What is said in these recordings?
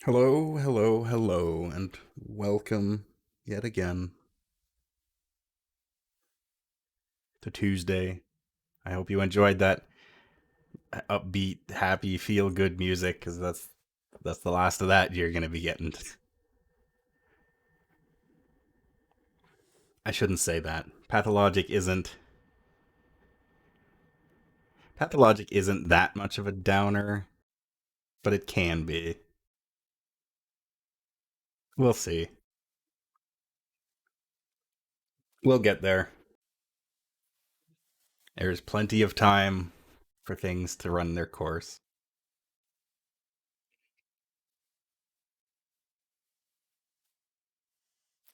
Hello, hello, hello, and welcome yet again to Tuesday. I hope you enjoyed that upbeat, happy, feel-good music, because that's the last of that you're gonna be getting. I shouldn't say that. Pathologic isn't that much of a downer, but it can be. We'll see. We'll get there. There's plenty of time for things to run their course.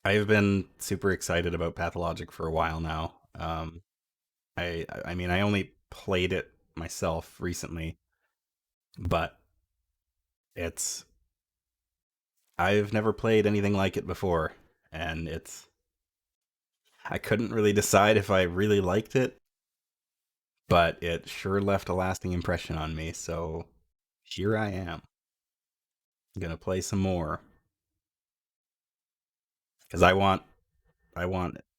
I've been super excited about Pathologic for a while now. I mean, I only played it myself recently, but it's I've never played anything like it before, and it's I couldn't really decide if I really liked it, but it sure left a lasting impression on me. So here I am, gonna play some more because I want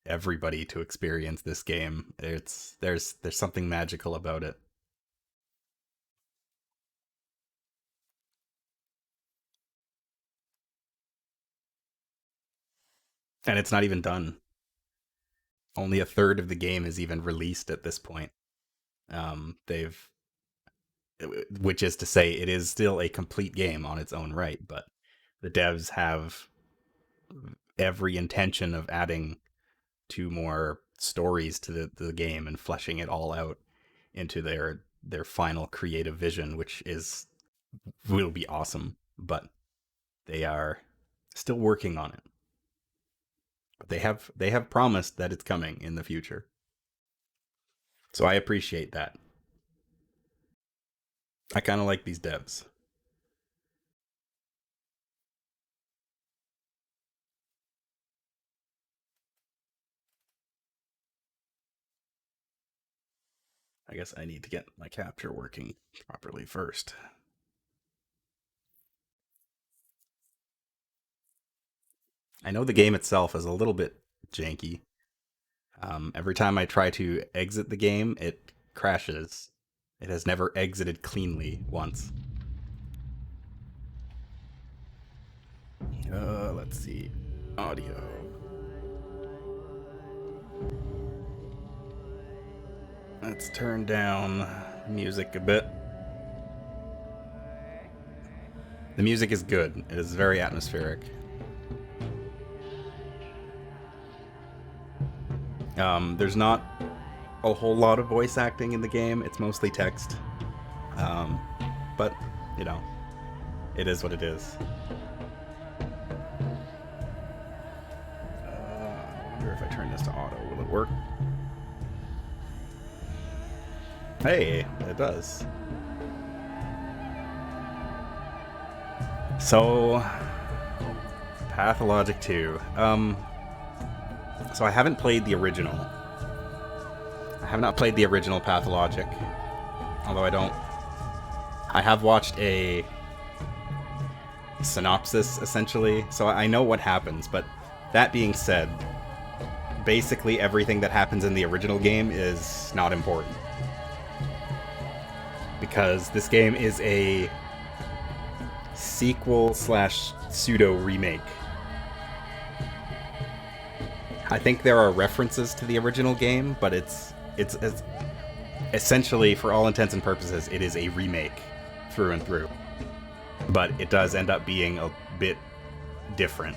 everybody to experience this game. There's something magical about it, and it's not even done. Only a third of the game is even released at this point. They've which is to say it is still a complete game on its own right, but the devs have every intention of adding two more stories to the game and fleshing it all out into their final creative vision, which is will be awesome. But they are still working on it. But they have promised that it's coming in the future. So I appreciate that. I kind of like these devs. I guess I need to get my capture working properly first. I know the game itself is a little bit janky. Every time I try to exit the game, it crashes. It has never exited cleanly once. Let's see. Audio. Let's turn down music a bit. The music is good. It is very atmospheric. There's not a whole lot of voice acting in the game. It's mostly text. Um, but, you know, it is what it is. I wonder if I turn this to auto, will it work? Hey, it does. So, Pathologic 2. So I haven't played the original. I have not played the original Pathologic. Although I don't. I have watched a synopsis, essentially, so I know what happens, but that being said, basically everything that happens in the original game is not important. Because this game is a sequel slash pseudo remake. I think there are references to the original game, but it's essentially, for all intents and purposes, it is a remake through and through. But it does end up being a bit different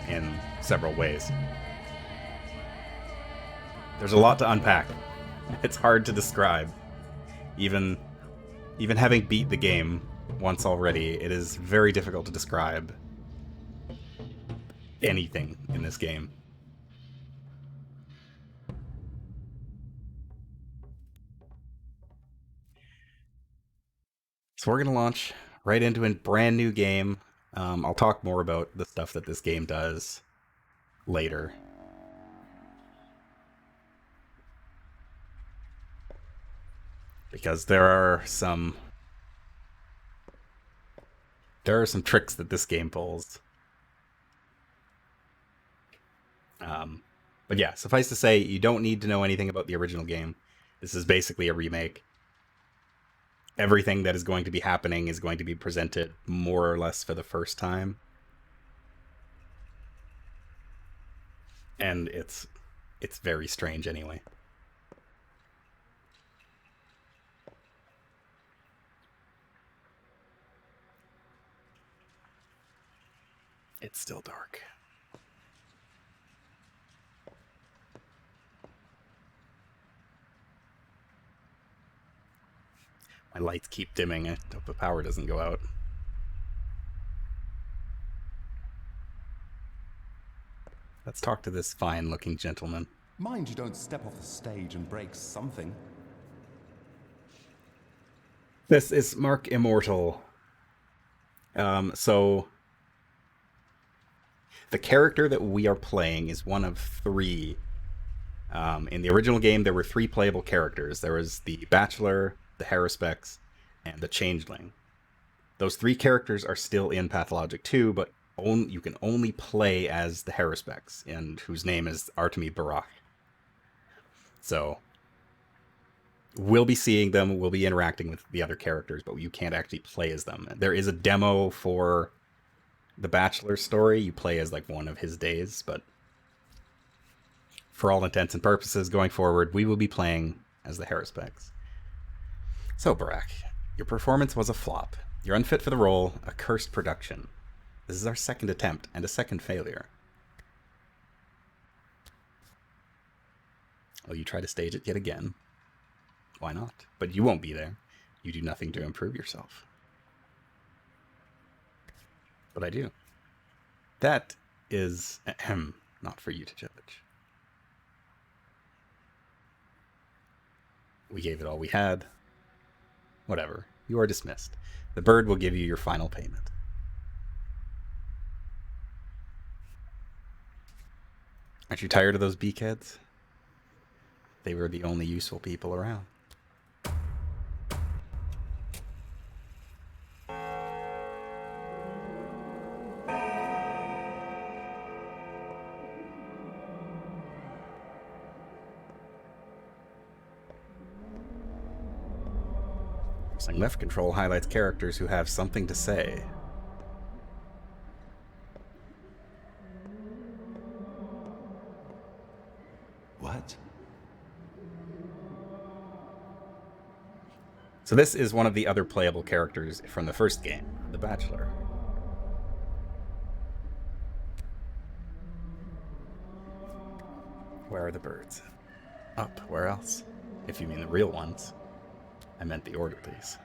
in several ways. There's a lot to unpack. It's hard to describe, even Even having beat the game once already, it is very difficult to describe anything in this game. So we're going to launch right into a brand new game. I'll talk more about the stuff that this game does later. Because there are some tricks that this game pulls. But yeah, suffice to say, you don't need to know anything about the original game. This is basically a remake. Everything that is going to be happening is going to be presented more or less for the first time. And it's very strange anyway. It's still dark. My lights keep dimming. I hope the power doesn't go out. Let's talk to this fine-looking gentleman. Mind you don't step off the stage and break something. This is Mark Immortal. So the character that we are playing is one of three. In the original game, there were three playable characters. There was the Bachelor, the Haruspex, and the Changeling. Those three characters are still in Pathologic 2, but you can only play as the Haruspex, and whose name is Artemi Barak. So we'll be seeing them, we'll be interacting with the other characters, but you can't actually play as them. There is a demo for the Bachelor story. You play as like one of his days, but for all intents and purposes going forward, we will be playing as the Haruspex. So, Barak, your performance was a flop. You're unfit for the role, a cursed production. This is our second attempt and a second failure. Will you try to stage it yet again? Why not? But you won't be there. You do nothing to improve yourself. But I do. That is not for you to judge. We gave it all we had. Whatever. You are dismissed. The bird will give you your final payment. Aren't you tired of those beakheads? They were the only useful people around. Pressing left control highlights characters who have something to say. What? So this is one of the other playable characters from the first game, the Bachelor. Where are the birds? Up. Where else? If you mean the real ones. I meant the orderlies.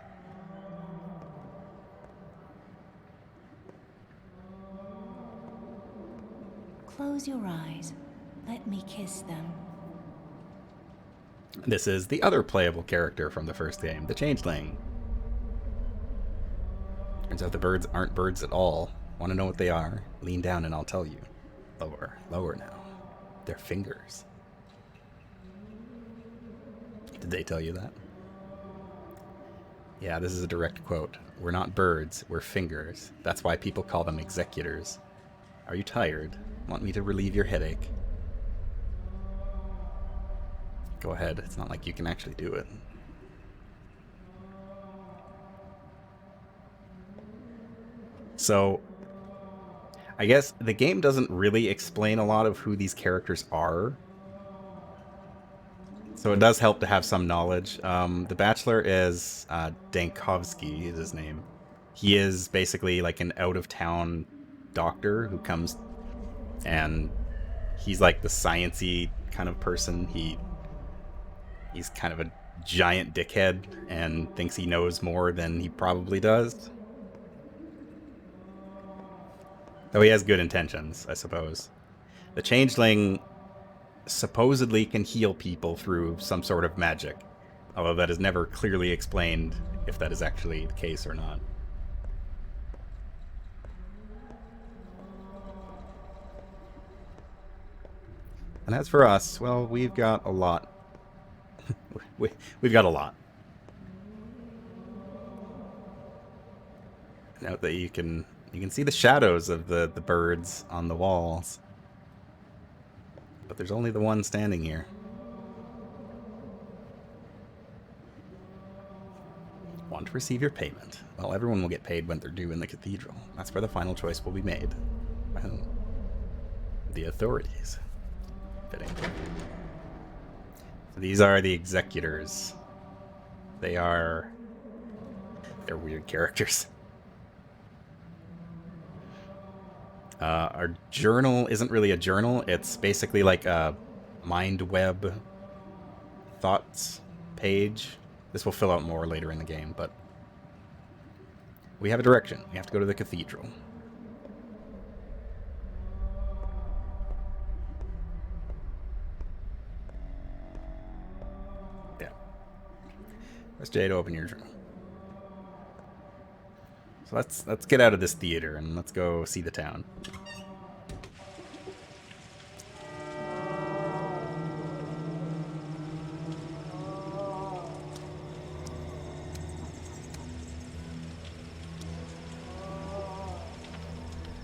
Close your eyes. Let me kiss them. This is the other playable character from the first game, the Changeling. Turns out the birds aren't birds at all. Want to know what they are? Lean down and I'll tell you. Lower. Lower now. They're fingers. Did they tell you that? Yeah, this is a direct quote. We're not birds, we're fingers. That's why people call them executors. Are you tired? Want me to relieve your headache? Go ahead, it's not like you can actually do it. So, I guess the game doesn't really explain a lot of who these characters are. So it does help to have some knowledge. The Bachelor is Dankovsky is his name. He is basically like an out-of-town doctor who comes, and he's like the science-y kind of person. He's kind of a giant dickhead and thinks he knows more than he probably does. Though he has good intentions, I suppose. The changeling supposedly can heal people through some sort of magic, although that is never clearly explained if that is actually the case or not. And as for us, well, we've got a lot. We've got a lot. Note that you can see the shadows of the birds on the walls. But there's only the one standing here. Want to receive your payment. Well, everyone will get paid when they're due in the cathedral. That's where the final choice will be made. Well, the authorities. Fitting. So these are the executors. They're weird characters. Our journal isn't really a journal. It's basically like a mind web thoughts page. This will fill out more later in the game, but we have a direction. We have to go to the cathedral. Yeah. Press J to open your journal. So let's get out of this theater and let's go see the town.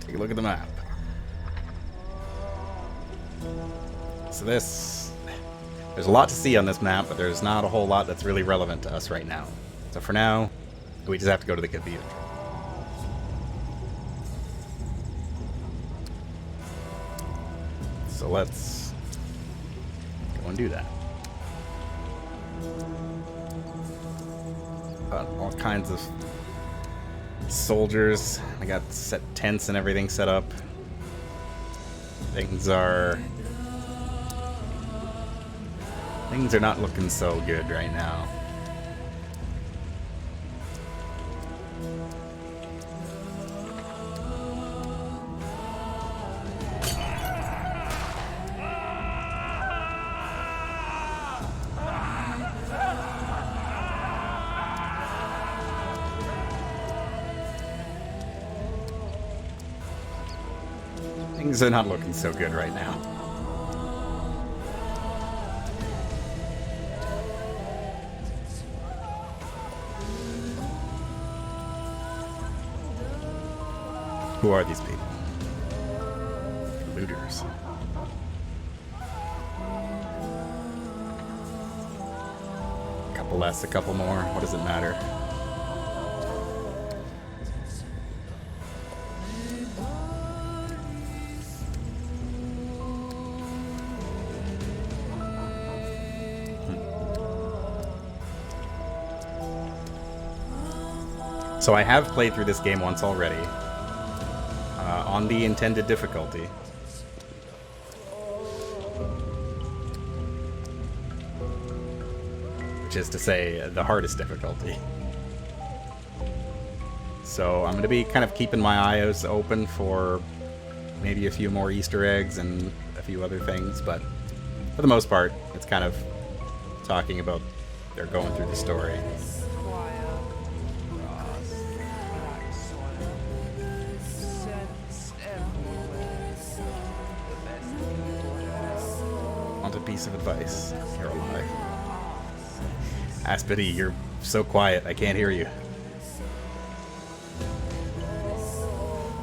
Take a look at the map. So there's a lot to see on this map, but there's not a whole lot that's really relevant to us right now. So for now, we just have to go to the cathedral. So let's go and do that. All kinds of soldiers. I got tents and everything set up. Things are not looking so good right now. Things are not looking so good right now. Who are these people? Looters. A couple less, a couple more. What does it matter? So I have played through this game once already, on the intended difficulty. Which is to say, the hardest difficulty. So I'm going to be kind of keeping my eyes open for maybe a few more Easter eggs and a few other things, but for the most part, it's kind of talking about they're going through the story. Want a piece of advice? Here am I. Aspity, you're so quiet, I can't hear you.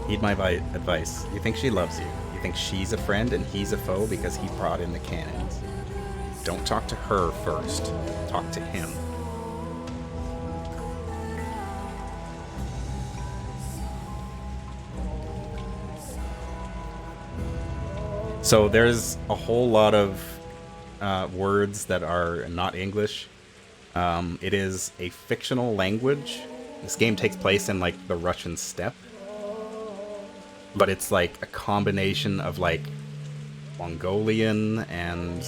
Heed my advice. You think she loves you. You think she's a friend and he's a foe because he brought in the cannons. Don't talk to her first. Talk to him. So there's a whole lot of words that are not English. It is a fictional language. This game takes place in like the Russian steppe. But it's like a combination of like Mongolian and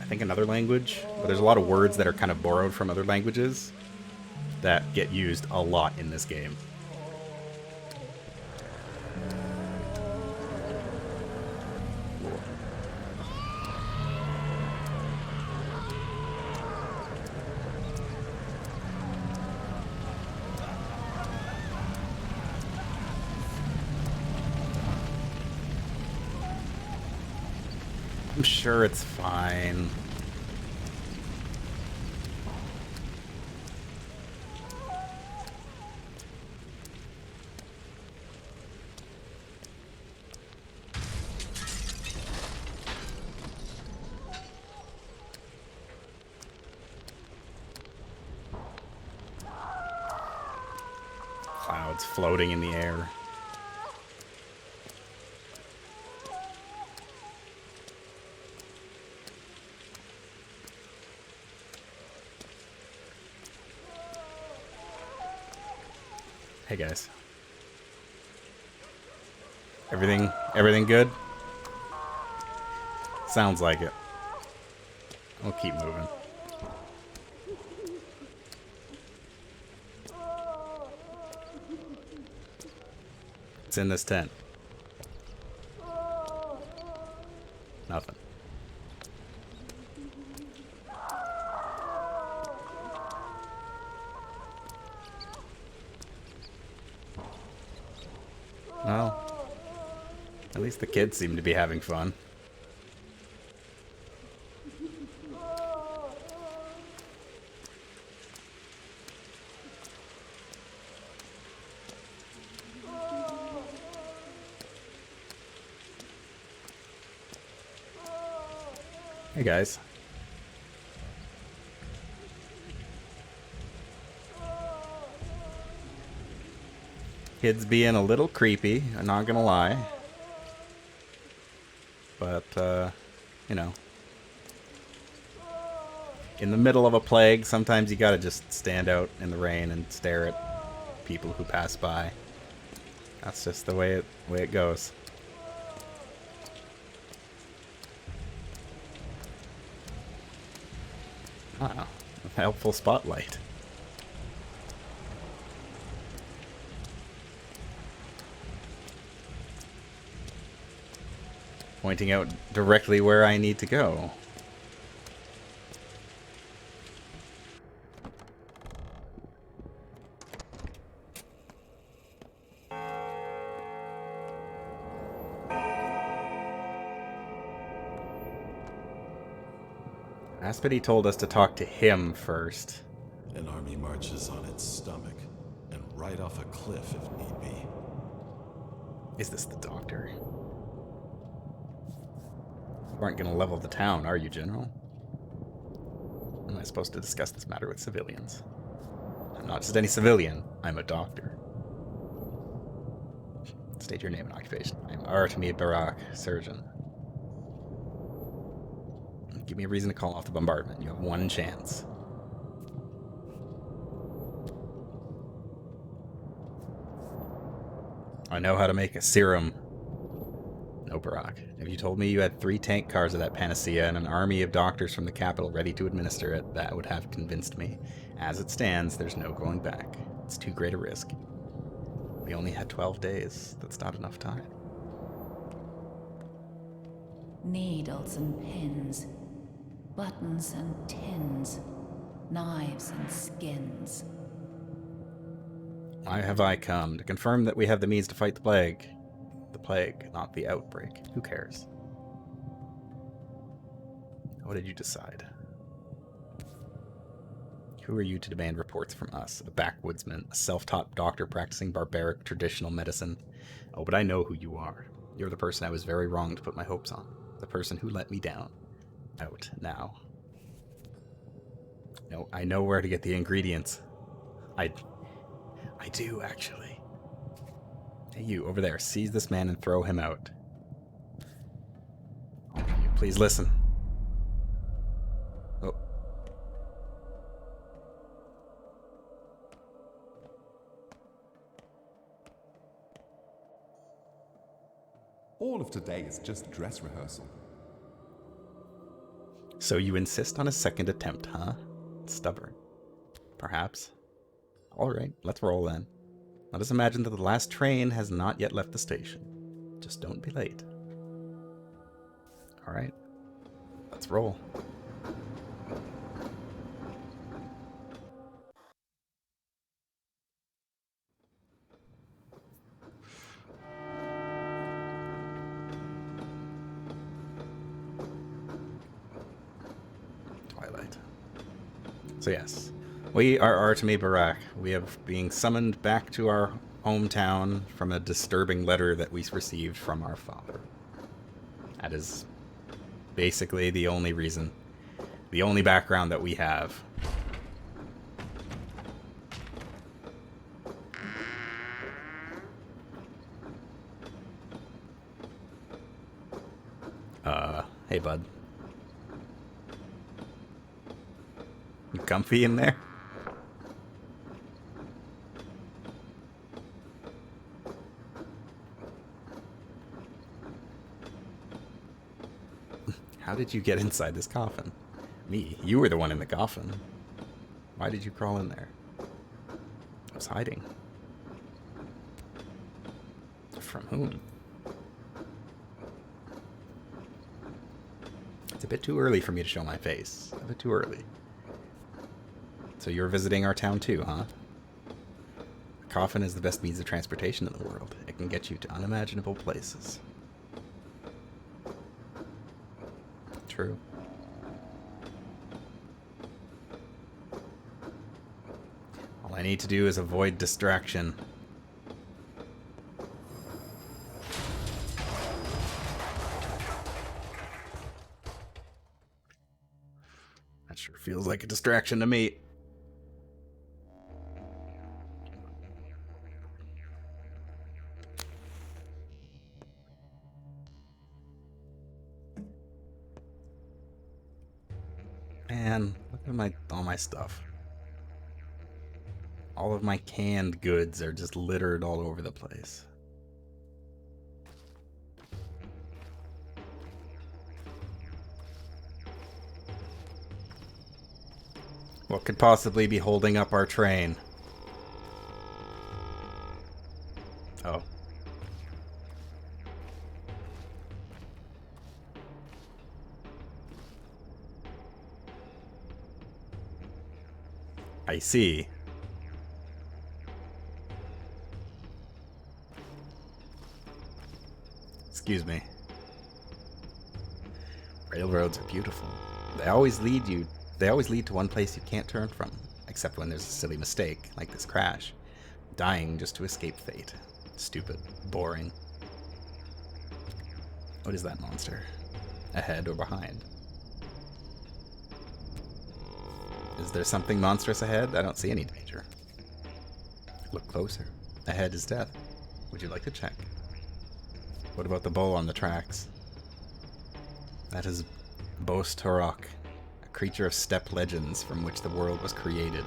I think another language, but there's a lot of words that are kind of borrowed from other languages that get used a lot in this game. I'm sure it's fine. Clouds floating in the air. Hey guys. Everything good? Sounds like it. We'll keep moving. What's in this tent? Nothing. Well, at least the kids seem to be having fun. Hey guys. Kids being a little creepy, I'm not gonna lie. But, you know. In the middle of a plague, sometimes you gotta just stand out in the rain and stare at people who pass by. That's just the way it goes. Wow, a helpful spotlight. Pointing out directly where I need to go. Aspity told us to talk to him first. An army marches on its stomach, and right off a cliff if need be. Is this the doctor? You aren't gonna level the town, are you, General? Am I supposed to discuss this matter with civilians? I'm not just any civilian, I'm a doctor. State your name and occupation. I'm Artemi Barak, surgeon. Give me a reason to call off the bombardment. You have one chance. I know how to make a serum. No, Barak. If you told me you had 3 tank cars of that panacea and an army of doctors from the capital ready to administer it, that would have convinced me. As it stands, there's no going back. It's too great a risk. We only had 12 days. That's not enough time. Needles and pins, buttons and tins, knives and skins. Why have I come? To confirm that we have the means to fight the plague. The plague, not the outbreak. Who cares? What did you decide? Who are you to demand reports from us? A backwoodsman, a self-taught doctor practicing barbaric traditional medicine. Oh, but I know who you are. You're the person I was very wrong to put my hopes on. The person who let me down. Out now. No, I know where to get the ingredients. I do, actually. Hey, you, over there. Seize this man and throw him out. All of you, please listen. Oh. All of today is just dress rehearsal. So you insist on a second attempt, huh? Stubborn. Perhaps. Alright, let's roll then. Let us imagine that the last train has not yet left the station. Just don't be late. Alright, let's roll. Twilight. So yes, we are Artemi Barak. We have been summoned back to our hometown from a disturbing letter that we received from our father. That is basically the only reason, the only background that we have. Hey bud. You comfy in there? How did you get inside this coffin? Me. You were the one in the coffin. Why did you crawl in there? I was hiding. From whom? It's a bit too early for me to show my face. A bit too early. So you're visiting our town too, huh? A coffin is the best means of transportation in the world. It can get you to unimaginable places. True. All I need to do is avoid distraction. That sure feels like a distraction to me. Man, look at all my stuff. All of my canned goods are just littered all over the place. What could possibly be holding up our train? Oh. I see. Excuse me. Railroads are beautiful. They always lead to one place you can't turn from, except when there's a silly mistake, like this crash. Dying just to escape fate. Stupid. Boring. What is that monster? Ahead or behind? Is there something monstrous ahead? I don't see any danger. Look closer. Ahead is death. Would you like to check? What about the bull on the tracks? That is Bos Torok, a creature of steppe legends from which the world was created.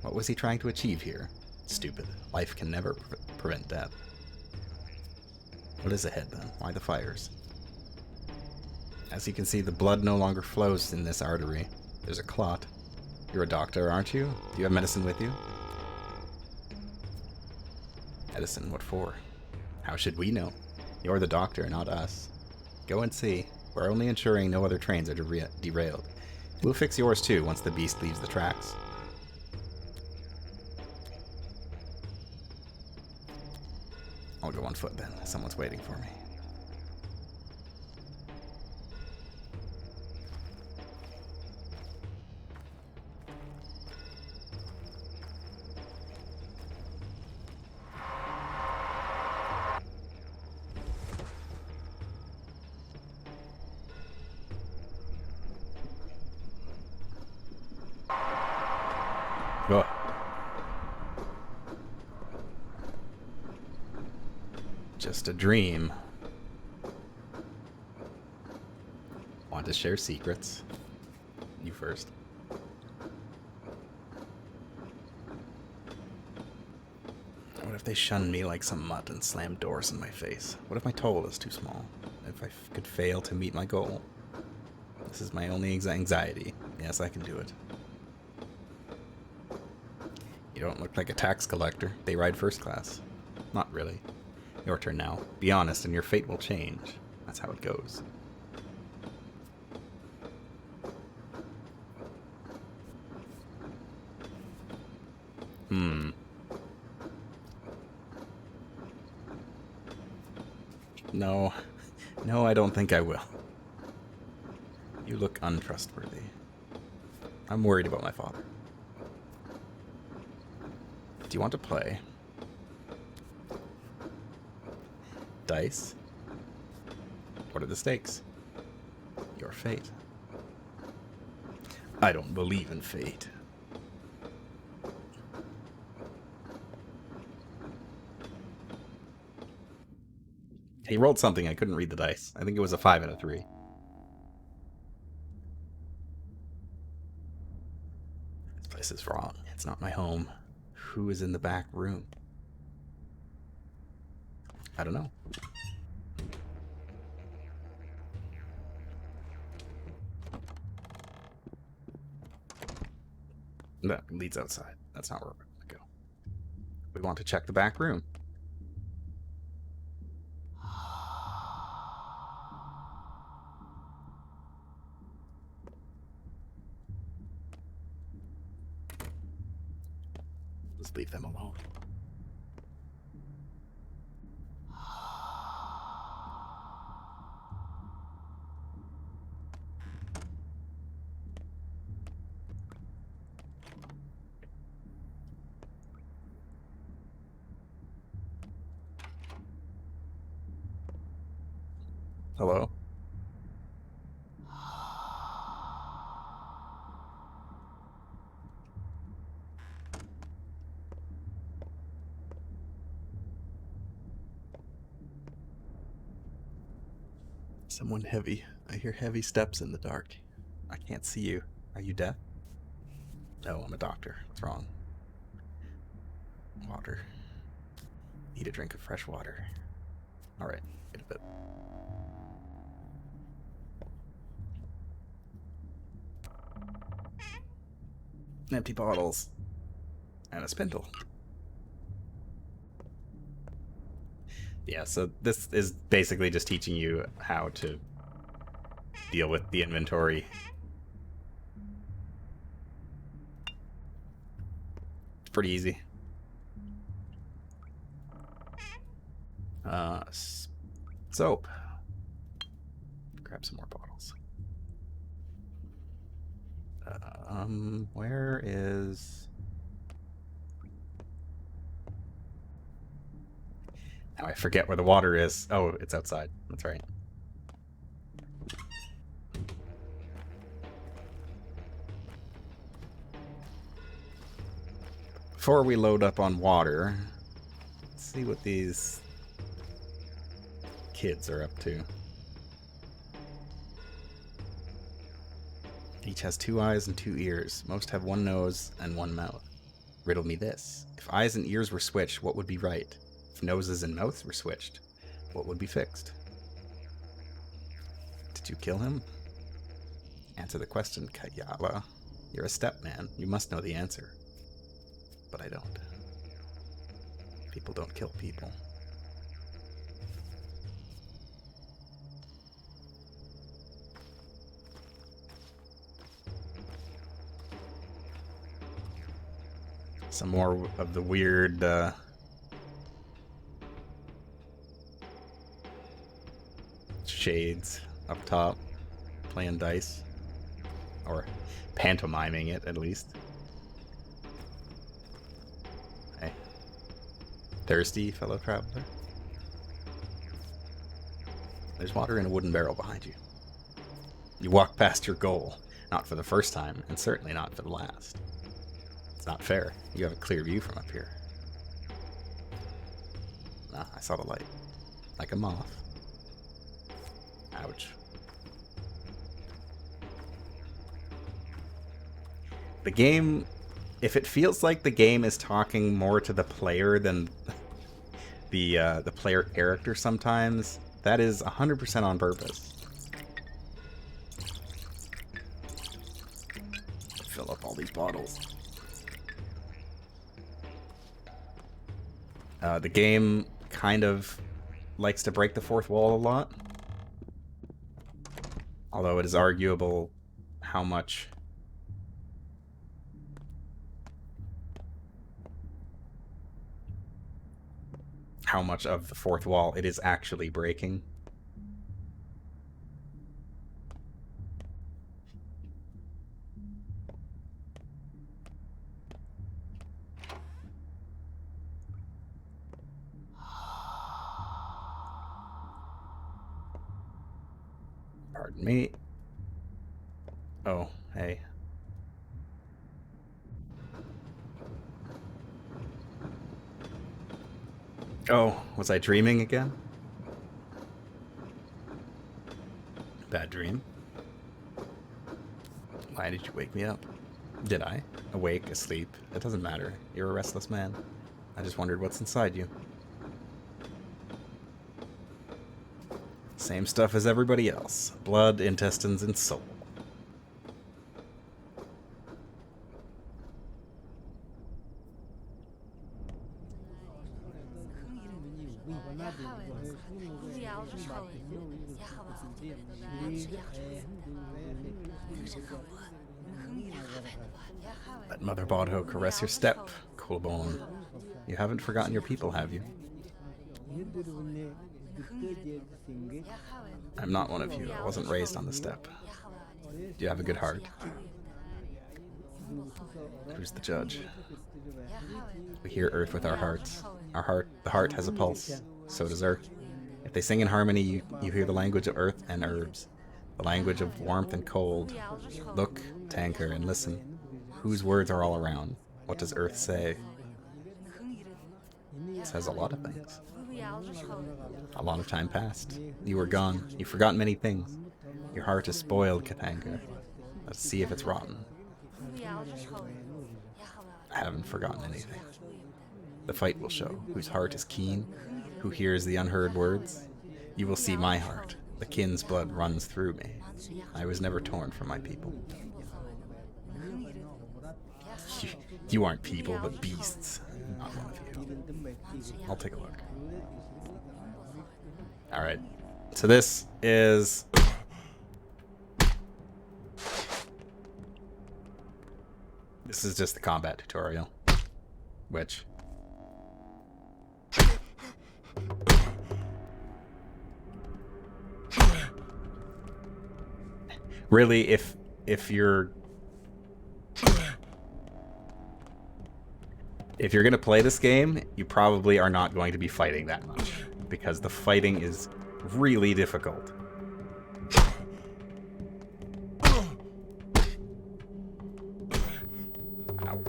What was he trying to achieve here? Stupid. Life can never prevent death. What is ahead then? Why the fires? As you can see, the blood no longer flows in this artery. There's a clot. You're a doctor, aren't you? Do you have medicine with you? Medicine, what for? How should we know? You're the doctor, not us. Go and see. We're only ensuring no other trains are derailed. We'll fix yours too once the beast leaves the tracks. I'll go on foot then. Someone's waiting for me. Oh. Just a dream. Want to share secrets? You first. What if they shun me like some mutt and slam doors in my face? What if my toll is too small? If I could fail to meet my goal? This is my only anxiety. Yes, I can do it. You don't look like a tax collector. They ride first class. Not really. Your turn now. Be honest and your fate will change. That's how it goes. No. No, I don't think I will. You look untrustworthy. I'm worried about my father. Do you want to play? Dice? What are the stakes? Your fate. I don't believe in fate. He rolled something. I couldn't read the dice. I think it was a 5 out of 3. This place is wrong. It's not my home. Who is in the back room? I don't know. That leads outside. That's not where we're going to go. We want to check the back room. Let's leave them alone. Hello? Someone heavy. I hear heavy steps in the dark. I can't see you. Are you deaf? No, I'm a doctor. What's wrong? Water. Need a drink of fresh water. Alright, get a bit. Empty bottles. And a spindle. Yeah, so this is basically just teaching you how to deal with the inventory. It's pretty easy. Soap. Grab some more bottles. Where is... Now I forget where the water is. Oh, it's outside. That's right. Before we load up on water, let's see what these kids are up to. Each has 2 eyes and 2 ears. Most have 1 nose and 1 mouth. Riddle me this. If eyes and ears were switched, what would be right? If noses and mouths were switched, what would be fixed? Did you kill him? Answer the question, Kayala. You're a step man. You must know the answer. But I don't. People don't kill people. Some more of the weird shades up top, playing dice, or pantomiming it at least. Hey, thirsty fellow traveler? There's water in a wooden barrel behind you. You walk past your goal, not for the first time, and certainly not for the last. It's not fair. You have a clear view from up here. Ah, I saw the light. Like a moth. Ouch. The game, if it feels like the game is talking more to the player than the player character sometimes, that is 100% on purpose. all these bottles. The game kind of likes to break the fourth wall a lot. Although it is arguable how much of the fourth wall it is actually breaking. Pardon me. Oh, hey. Oh, was I dreaming again? Bad dream. Why did you wake me up? Did I? Awake, asleep? It doesn't matter. You're a restless man. I just wondered what's inside you. Same stuff as everybody else. Blood, intestines, and soul. Let Mother Bodho caress your step, Coolbone. You haven't forgotten your people, have you? I'm not one of you. I wasn't raised on the steppe. Do you have a good heart? Who's the judge? We hear Earth with our hearts. The heart has a pulse. So does Earth. If they sing in harmony, you hear the language of Earth and herbs. The language of warmth and cold. Look, Tanker, and listen. Whose words are all around? What does Earth say? It says a lot of things. A lot of time passed. You were gone. You've forgotten many things. Your heart is spoiled, Katanga. Let's see if it's rotten. I haven't forgotten anything. The fight will show whose heart is keen, who hears the unheard words. You will see my heart. The kin's blood runs through me. I was never torn from my people. You aren't people, but beasts. Not one of you. I'll take a look. Alright. So this is... This is just the combat tutorial. Which... Really, if you're gonna play this game, you probably are not going to be fighting that much, because the fighting is really difficult. Ow.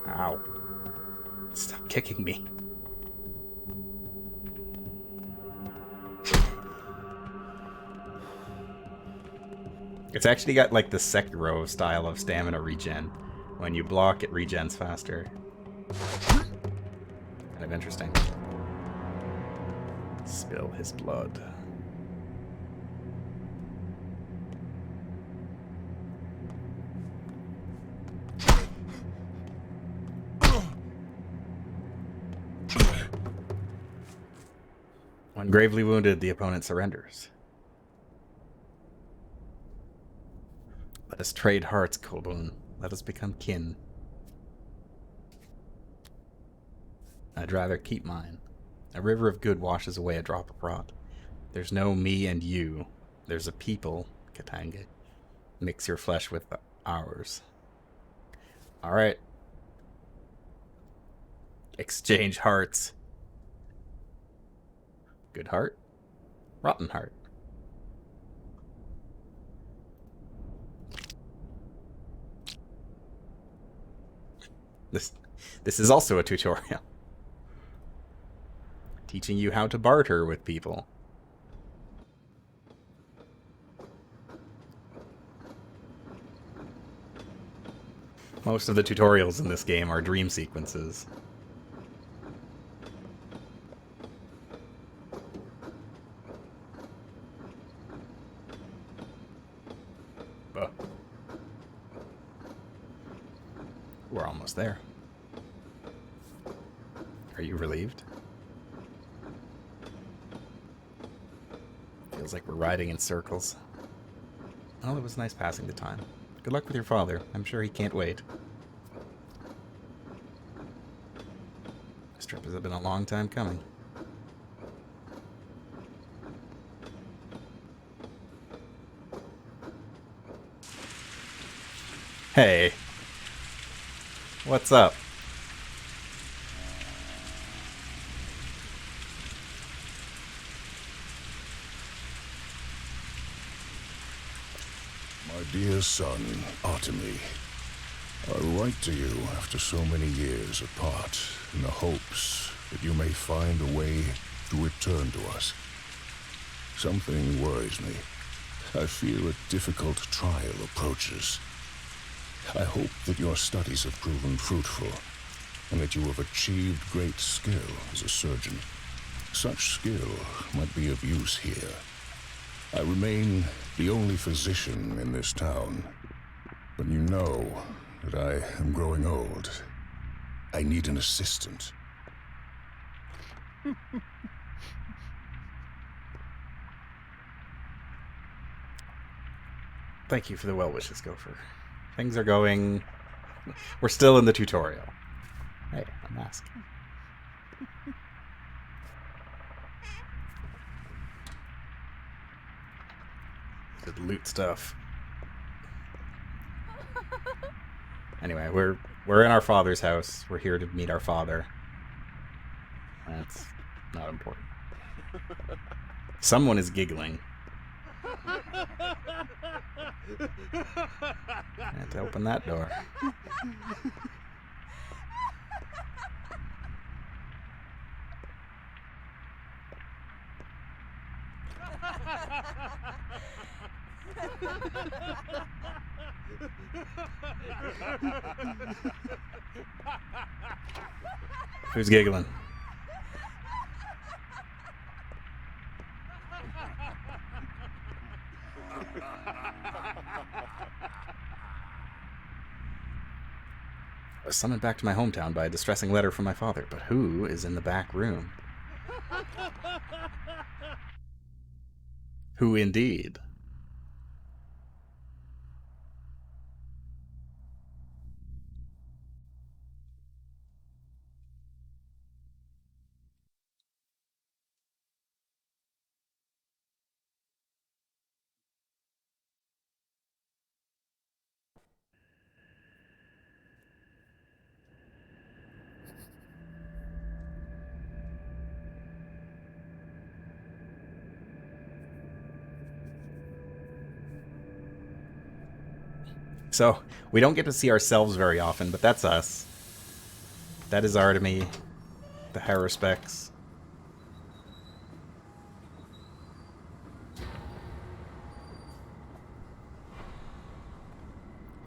Ow. Stop kicking me. It's actually got like the Sekiro style of stamina regen. When you block, it regens faster. Kind of interesting. Spill his blood. When gravely wounded, the opponent surrenders. Let us trade hearts, Kolbun. Let us become kin. I'd rather keep mine. A river of good washes away a drop of rot. There's no me and you. There's a people, Katanga. Mix your flesh with ours. Alright. Exchange hearts. Good heart. Rotten heart. This is also a tutorial. Teaching you how to barter with people. Most of the tutorials in this game are dream sequences. We're almost there. Are you relieved? Feels like we're riding in circles. Well, it was nice passing the time. Good luck with your father. I'm sure he can't wait. This trip has been a long time coming. Hey. What's up? My dear son, Artemy, I write to you after so many years apart in the hopes that you may find a way to return to us. Something worries me. I fear a difficult trial approaches. I hope that your studies have proven fruitful, and that you have achieved great skill as a surgeon. Such skill might be of use here. I remain the only physician in this town, but you know that I am growing old. I need an assistant. Thank you for the well wishes, Gopher. Things are going... We're still in the tutorial. Hey, a mask. Good loot stuff. Anyway, we're in our father's house. We're here to meet our father. That's not important. Someone is giggling. I had to open that door. Who's giggling? I was summoned back to my hometown by a distressing letter from my father, but who is in the back room? Who indeed? So, we don't get to see ourselves very often, but that's us. That is Artemy, the Haruspecs.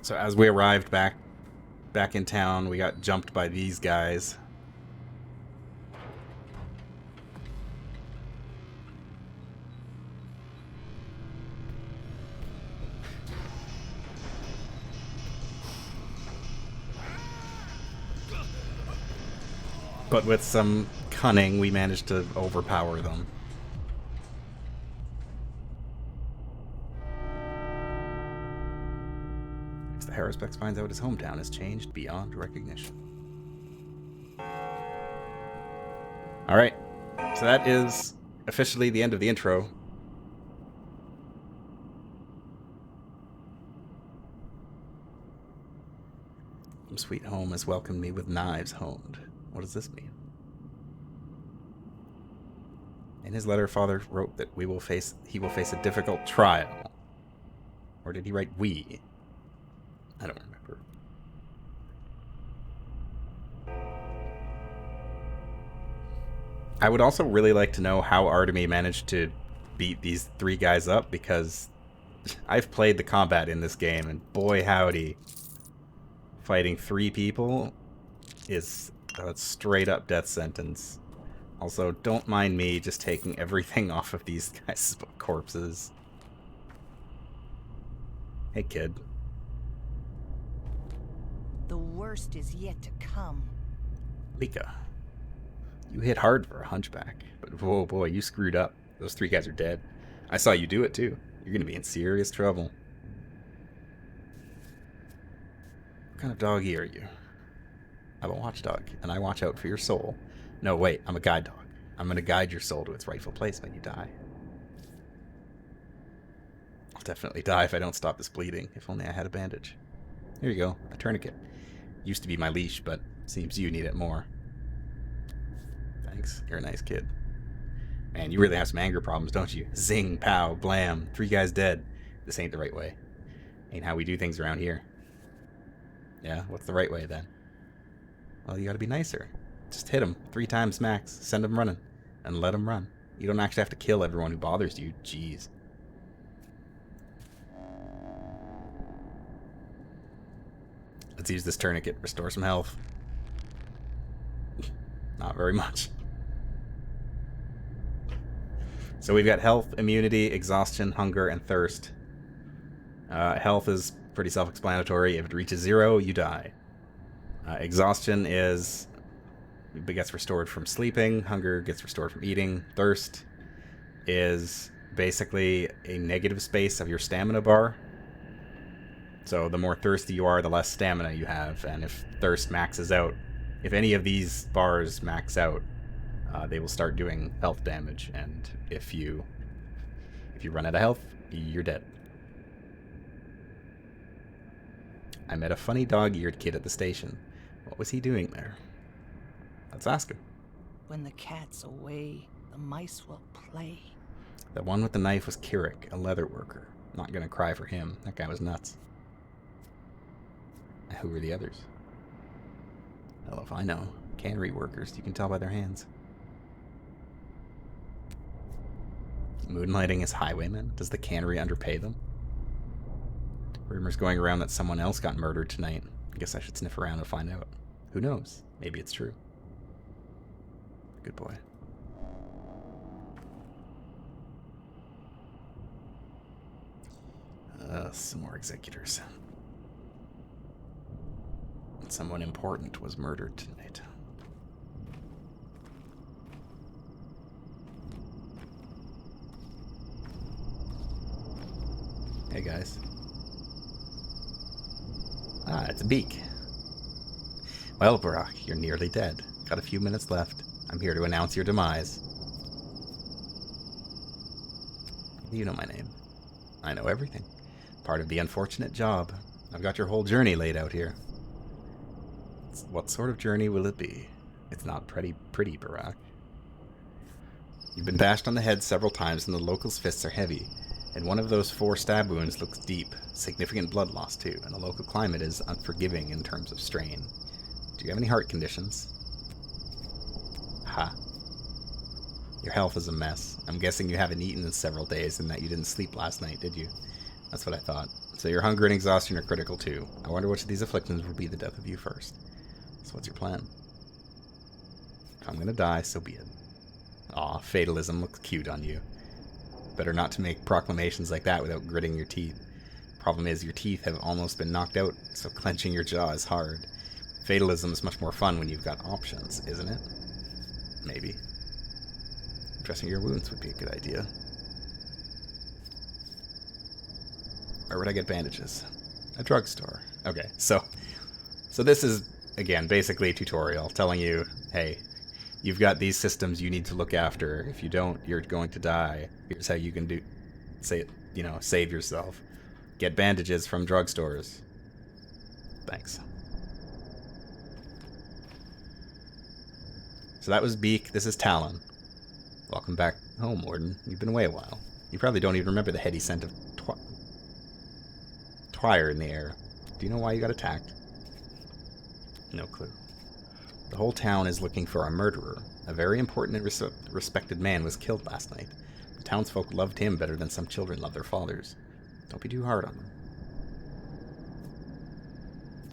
So as we arrived back in town, we got jumped by these guys. But with some cunning, we managed to overpower them. Next, the Haruspecs finds out his hometown has changed beyond recognition. Alright, so that is officially the end of the intro. Sweet Home has welcomed me with knives honed. What does this mean? In his letter, Father wrote that he will face a difficult trial. Or did he write we? I don't remember. I would also really like to know how Artemy managed to beat these three guys up, because I've played the combat in this game, and boy howdy, fighting three people is a straight up death sentence. Also, don't mind me just taking everything off of these guys' corpses. Hey, kid. The worst is yet to come. Lika, you hit hard for a hunchback, but whoa, boy, you screwed up. Those 3 guys are dead. I saw you do it, too. You're gonna be in serious trouble. What kind of doggy are you? I'm a watchdog, and I watch out for your soul. No, wait, I'm a guide dog. I'm gonna guide your soul to its rightful place when you die. I'll definitely die if I don't stop this bleeding. If only I had a bandage. Here you go, a tourniquet. Used to be my leash, but seems you need it more. Thanks, you're a nice kid. Man, you really have some anger problems, don't you? Zing, pow, blam, 3 guys dead. This ain't the right way. Ain't how we do things around here. Yeah, what's the right way then? Well, you gotta be nicer. Just hit them 3 times max, send them running, and let them run. You don't actually have to kill everyone who bothers you, jeez. Let's use this tourniquet, restore some health. Not very much. So we've got health, immunity, exhaustion, hunger, and thirst. Health is pretty self-explanatory. If it reaches 0, you die. Exhaustion gets restored from sleeping. Hunger gets restored from eating. Thirst is basically a negative space of your stamina bar. So the more thirsty you are, the less stamina you have. And if thirst maxes out, if any of these bars max out, they will start doing health damage. And if you run out of health, you're dead. I met a funny dog-eared kid at the station. What was he doing there? Let's ask him. When the cat's away, the mice will play. The one with the knife was Kirik, a leather worker. Not gonna cry for him. That guy was nuts. Who were the others? Hell if I know. Cannery workers, you can tell by their hands. Moonlighting as highwaymen? Does the cannery underpay them? Rumors going around that someone else got murdered tonight. I guess I should sniff around and find out. Who knows? Maybe it's true. Good boy. Some more executors. Someone important was murdered tonight. Hey guys. Ah, it's a beak. Well, Barak, you're nearly dead. Got a few minutes left. I'm here to announce your demise. You know my name. I know everything. Part of the unfortunate job. I've got your whole journey laid out here. What sort of journey will it be? It's not pretty, Barak. You've been bashed on the head several times and the locals' fists are heavy. And one of those 4 stab wounds looks deep. Significant blood loss too, and the local climate is unforgiving in terms of strain. Do you have any heart conditions? Ha. Your health is a mess. I'm guessing you haven't eaten in several days and that you didn't sleep last night, did you? That's what I thought. So your hunger and exhaustion are critical too. I wonder which of these afflictions will be the death of you first. So what's your plan? If I'm gonna die, so be it. Aw, fatalism looks cute on you. Better not to make proclamations like that without gritting your teeth. Problem is, your teeth have almost been knocked out, so clenching your jaw is hard. Fatalism is much more fun when you've got options, isn't it? Maybe. Dressing your wounds would be a good idea. Where would I get bandages? A drugstore. Okay, so this is, again, basically a tutorial telling you, hey, you've got these systems you need to look after. If you don't, you're going to die. Here's how you can save yourself. Get bandages from drugstores. Thanks. So that was Beak. This is Talon. Welcome back home, Warden. You've been away a while. You probably don't even remember the heady scent of twire in the air. Do you know why you got attacked? No clue. The whole town is looking for a murderer. A very important and respected man was killed last night. The townsfolk loved him better than some children love their fathers. Don't be too hard on them.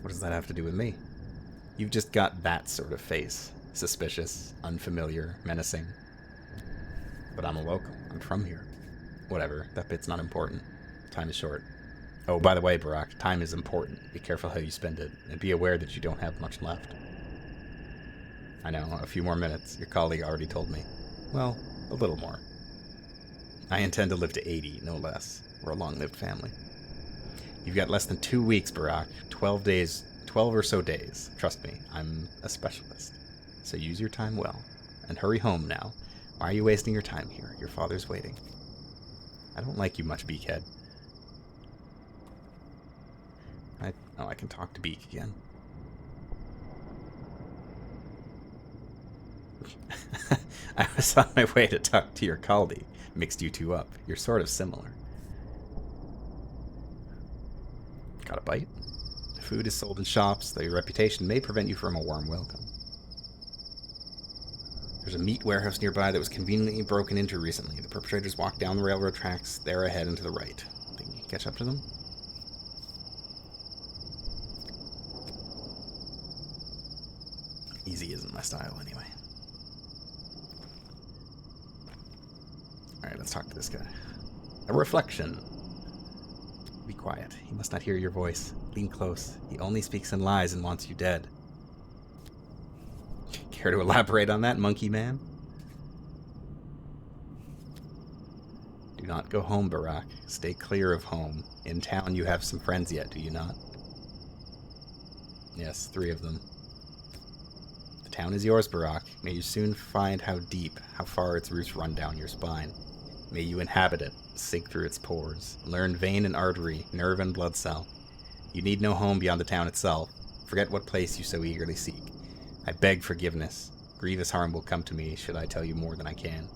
What does that have to do with me? You've just got that sort of face. Suspicious, unfamiliar, menacing. But I'm a local. I'm from here. Whatever, that bit's not important. Time is short. Oh, by the way, Barak, time is important. Be careful how you spend it, and be aware that you don't have much left. I know, a few more minutes. Your colleague already told me. Well, a little more. I intend to live to 80, no less. We're a long-lived family. You've got less than 2 weeks, Barak. 12 days, 12 or so days. Trust me, I'm a specialist. So use your time well. And hurry home now. Why are you wasting your time here? Your father's waiting. I don't like you much, Beakhead. I can talk to Beak again. I was on my way to talk to your colleague. Mixed you two up. You're sort of similar. Got a bite? Food is sold in shops, though your reputation may prevent you from a warm welcome. There's a meat warehouse nearby that was conveniently broken into recently. The perpetrators walked down the railroad tracks, there ahead and to the right. Think you can catch up to them? Easy isn't my style, anyway. Alright, let's talk to this guy. A reflection. Be quiet. He must not hear your voice. Lean close. He only speaks in lies and wants you dead. Care to elaborate on that, monkey man? Do not go home, Barak. Stay clear of home. In town you have some friends yet, do you not? Yes, 3 of them. The town is yours, Barak. May you soon find how deep, how far its roots run down your spine. May you inhabit it, sink through its pores, learn vein and artery, nerve and blood cell. You need no home beyond the town itself. Forget what place you so eagerly seek. I beg forgiveness. Grievous harm will come to me should I tell you more than I can.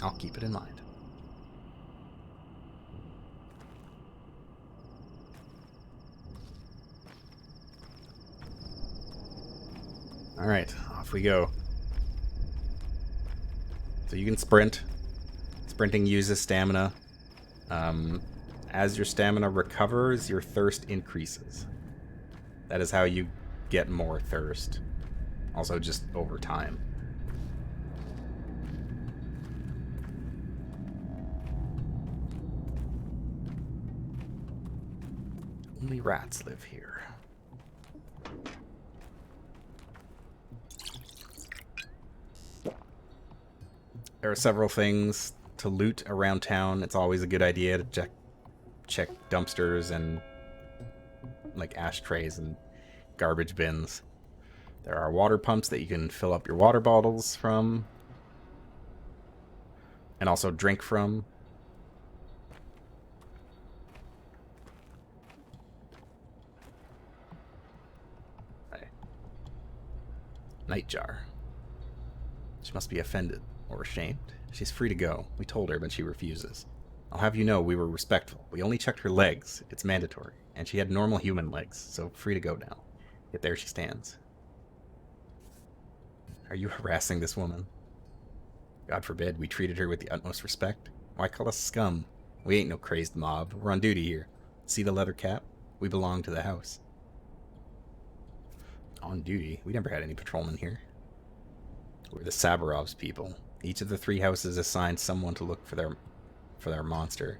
I'll keep it in mind. Alright, off we go. So you can sprint. Sprinting uses stamina. As your stamina recovers, your thirst increases. That is how you get more thirst. Also just over time. Only rats live here. There are several things to loot around town. It's always a good idea to check dumpsters and like ashtrays and garbage bins. There are water pumps that you can fill up your water bottles from and also drink from. Hey. Nightjar. She must be offended or ashamed. She's free to go. We told her, but she refuses. I'll have you know we were respectful. We only checked her legs. It's mandatory. And she had normal human legs, so free to go now. Yet there she stands. Are you harassing this woman? God forbid, we treated her with the utmost respect. Why call us scum? We ain't no crazed mob. We're on duty here. See the leather cap? We belong to the house. On duty? We never had any patrolmen here. We're the Sabarovs people. Each of the 3 houses assigned someone to look for their monster.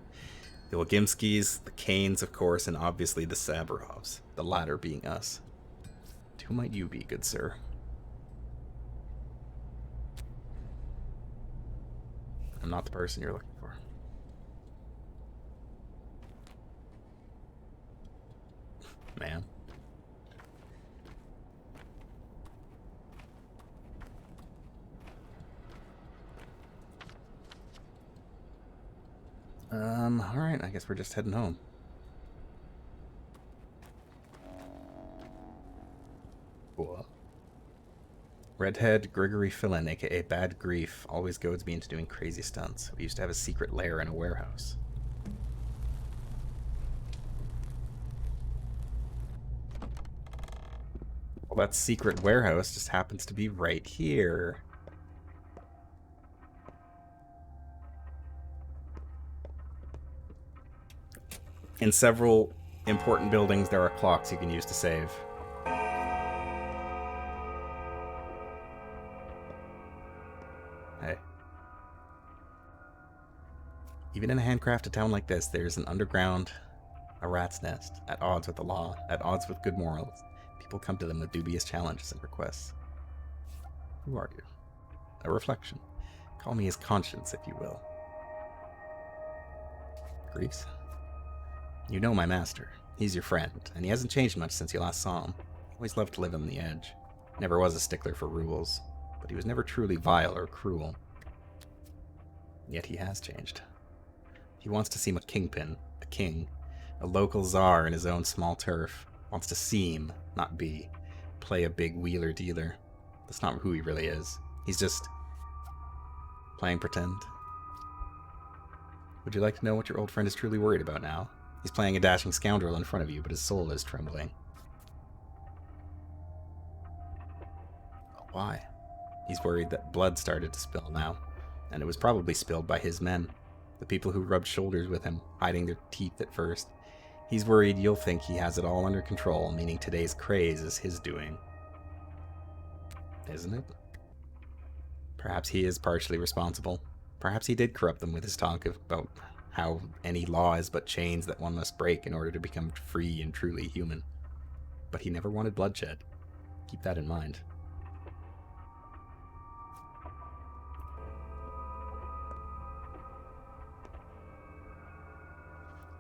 The Wilgimskis, the Kanes, of course, and obviously the Sabarovs, the latter being us. Who might you be, good sir? I'm not the person you're looking for. Man. Alright, I guess we're just heading home. What? Redhead Gregory Fillin, aka Bad Grief, always goads me into doing crazy stunts. We used to have a secret lair in a warehouse. Well, that secret warehouse just happens to be right here. In several important buildings, there are clocks you can use to save. Hey. Even in a handcrafted town like this, there's an underground, a rat's nest, at odds with the law, at odds with good morals. People come to them with dubious challenges and requests. Who are you? A reflection. Call me his conscience, if you will. Greaves? You know my master. He's your friend, and he hasn't changed much since you last saw him. Always loved to live on the edge. Never was a stickler for rules, but he was never truly vile or cruel. Yet he has changed. He wants to seem a kingpin, a king, a local czar in his own small turf. Wants to seem, not be. Play a big wheeler-dealer. That's not who he really is. He's just playing pretend. Would you like to know what your old friend is truly worried about now? He's playing a dashing scoundrel in front of you, but his soul is trembling. Why? He's worried that blood started to spill now, and it was probably spilled by his men, the people who rubbed shoulders with him, hiding their teeth at first. He's worried you'll think he has it all under control, meaning today's craze is his doing. Isn't it? Perhaps he is partially responsible. Perhaps he did corrupt them with his talk about how any law is but chains that one must break in order to become free and truly human. But he never wanted bloodshed. Keep that in mind.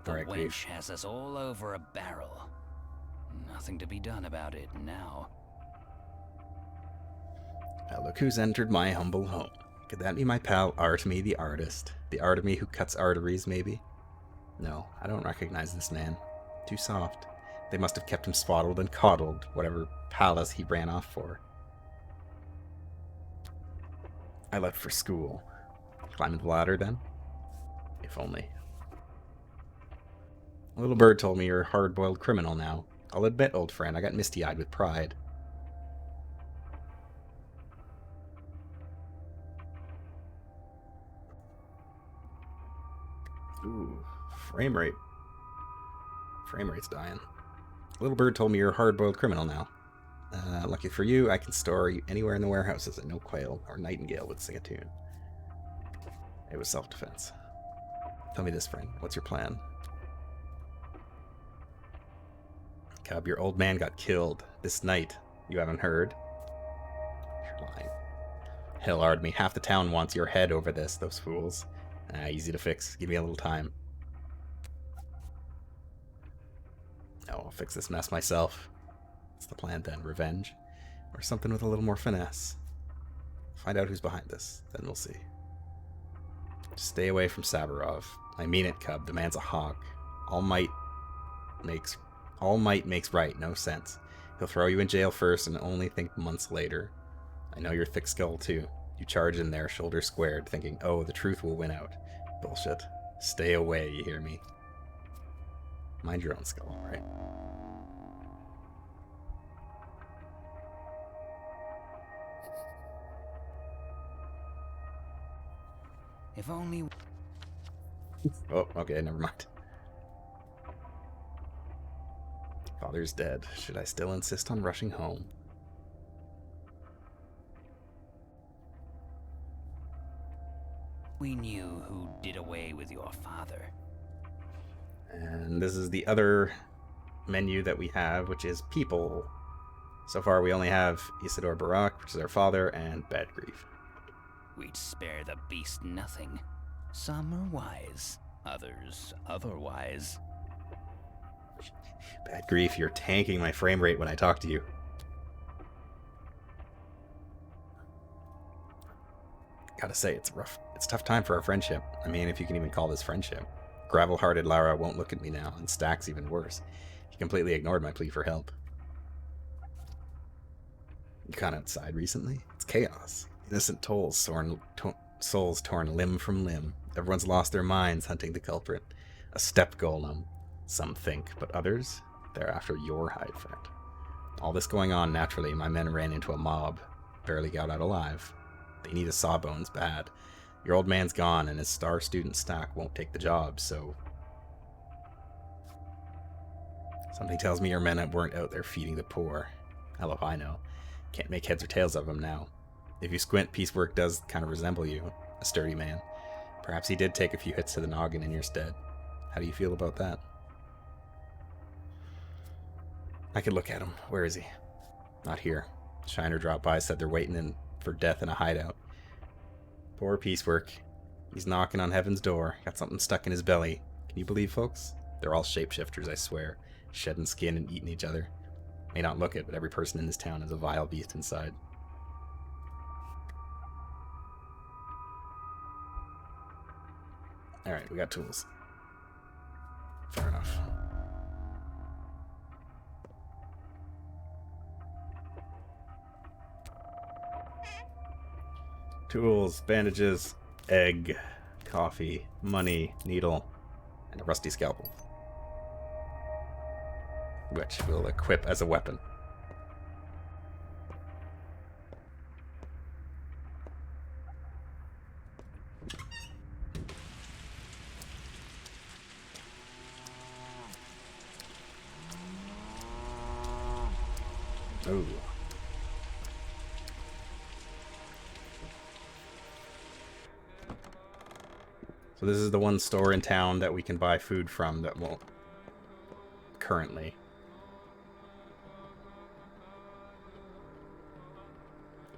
The Alright, Greaves. wench has us all over a barrel. Nothing to be done about it now. Now look who's entered my humble home. Could that be my pal Artemy the artist? The Artemy who cuts arteries, maybe? No, I don't recognize this man. Too soft. They must have kept him swaddled and coddled, whatever palace he ran off for. I left for school. Climbing the ladder, then? If only. A little bird told me you're a hard-boiled criminal now. I'll admit, old friend, I got misty-eyed with pride. Ooh, frame rate. Frame rate's dying. Little bird told me you're a hard-boiled criminal now. Lucky for you, I can store you anywhere in the warehouses and no quail or nightingale would sing a tune. It was self-defense. Tell me this, friend. What's your plan? Cub, your old man got killed this night. You haven't heard? You're lying. Hell, Artemy, half the town wants your head over this, those fools. Easy to fix. Give me a little time. No, I'll fix this mess myself. What's the plan then? Revenge? Or something with a little more finesse? Find out who's behind this, then we'll see. Just stay away from Savarov. I mean it, Cub. The man's a hawk. All might makes right, no sense. He'll throw you in jail first and only think months later. I know you're thick-skulled too. You charge in there, shoulders squared, thinking, oh, the truth will win out. Bullshit. Stay away, you hear me? Mind your own skull, right? If only... Oh, okay, never mind. Father's dead. Should I still insist on rushing home? we knew who did away with your father. And this is the other menu that we have, which is people. So far we only have Isidore Barak, which is our father, and Bad Grief. We'd spare the beast nothing. Some are wise, others otherwise. Bad Grief, you're tanking my frame rate when I talk to you. Gotta say, it's a tough time for our friendship. I mean, if you can even call this friendship. Gravel-hearted Lara won't look at me now, and Stack's even worse. He completely ignored my plea for help. You gone outside recently? It's chaos. Innocent souls torn limb from limb. Everyone's lost their minds hunting the culprit. A steppe golem, some think, but others, they're after your hide, friend. All this going on, naturally, my men ran into a mob. Barely got out alive. They need a sawbones bad. Your old man's gone, and his star student Stack won't take the job, so... Something tells me your men weren't out there feeding the poor. Hell if I know. Can't make heads or tails of them now. If you squint, piecework does kind of resemble you, a sturdy man. Perhaps he did take a few hits to the noggin in your stead. How do you feel about that? I could look at him. Where is he? Not here. Shiner dropped by, said they're waiting for death in a hideout. Poor piecework. He's knocking on heaven's door. Got something stuck in his belly. Can you believe, folks? They're all shapeshifters, I swear. Shedding skin and eating each other. May not look it, but every person in this town is a vile beast inside. Alright, we got tools. Fair enough. Tools, bandages, egg, coffee, money, needle, and a rusty scalpel. Which we'll equip as a weapon. Ooh. So this is the one store in town that we can buy food from that won't currently.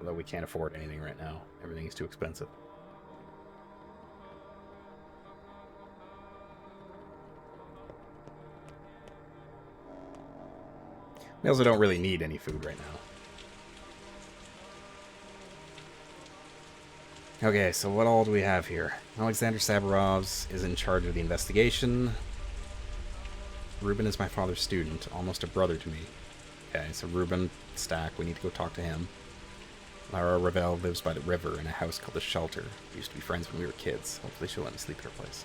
Although we can't afford anything right now. Everything is too expensive. We also don't really need any food right now. Okay, so what all do we have here? Alexander Sabarovs is in charge of the investigation. Ruben is my father's student, almost a brother to me. Okay, so Ruben Stack, we need to go talk to him. Lara Ravel lives by the river in a house called the Shelter. We used to be friends when we were kids. Hopefully she'll let me sleep at her place.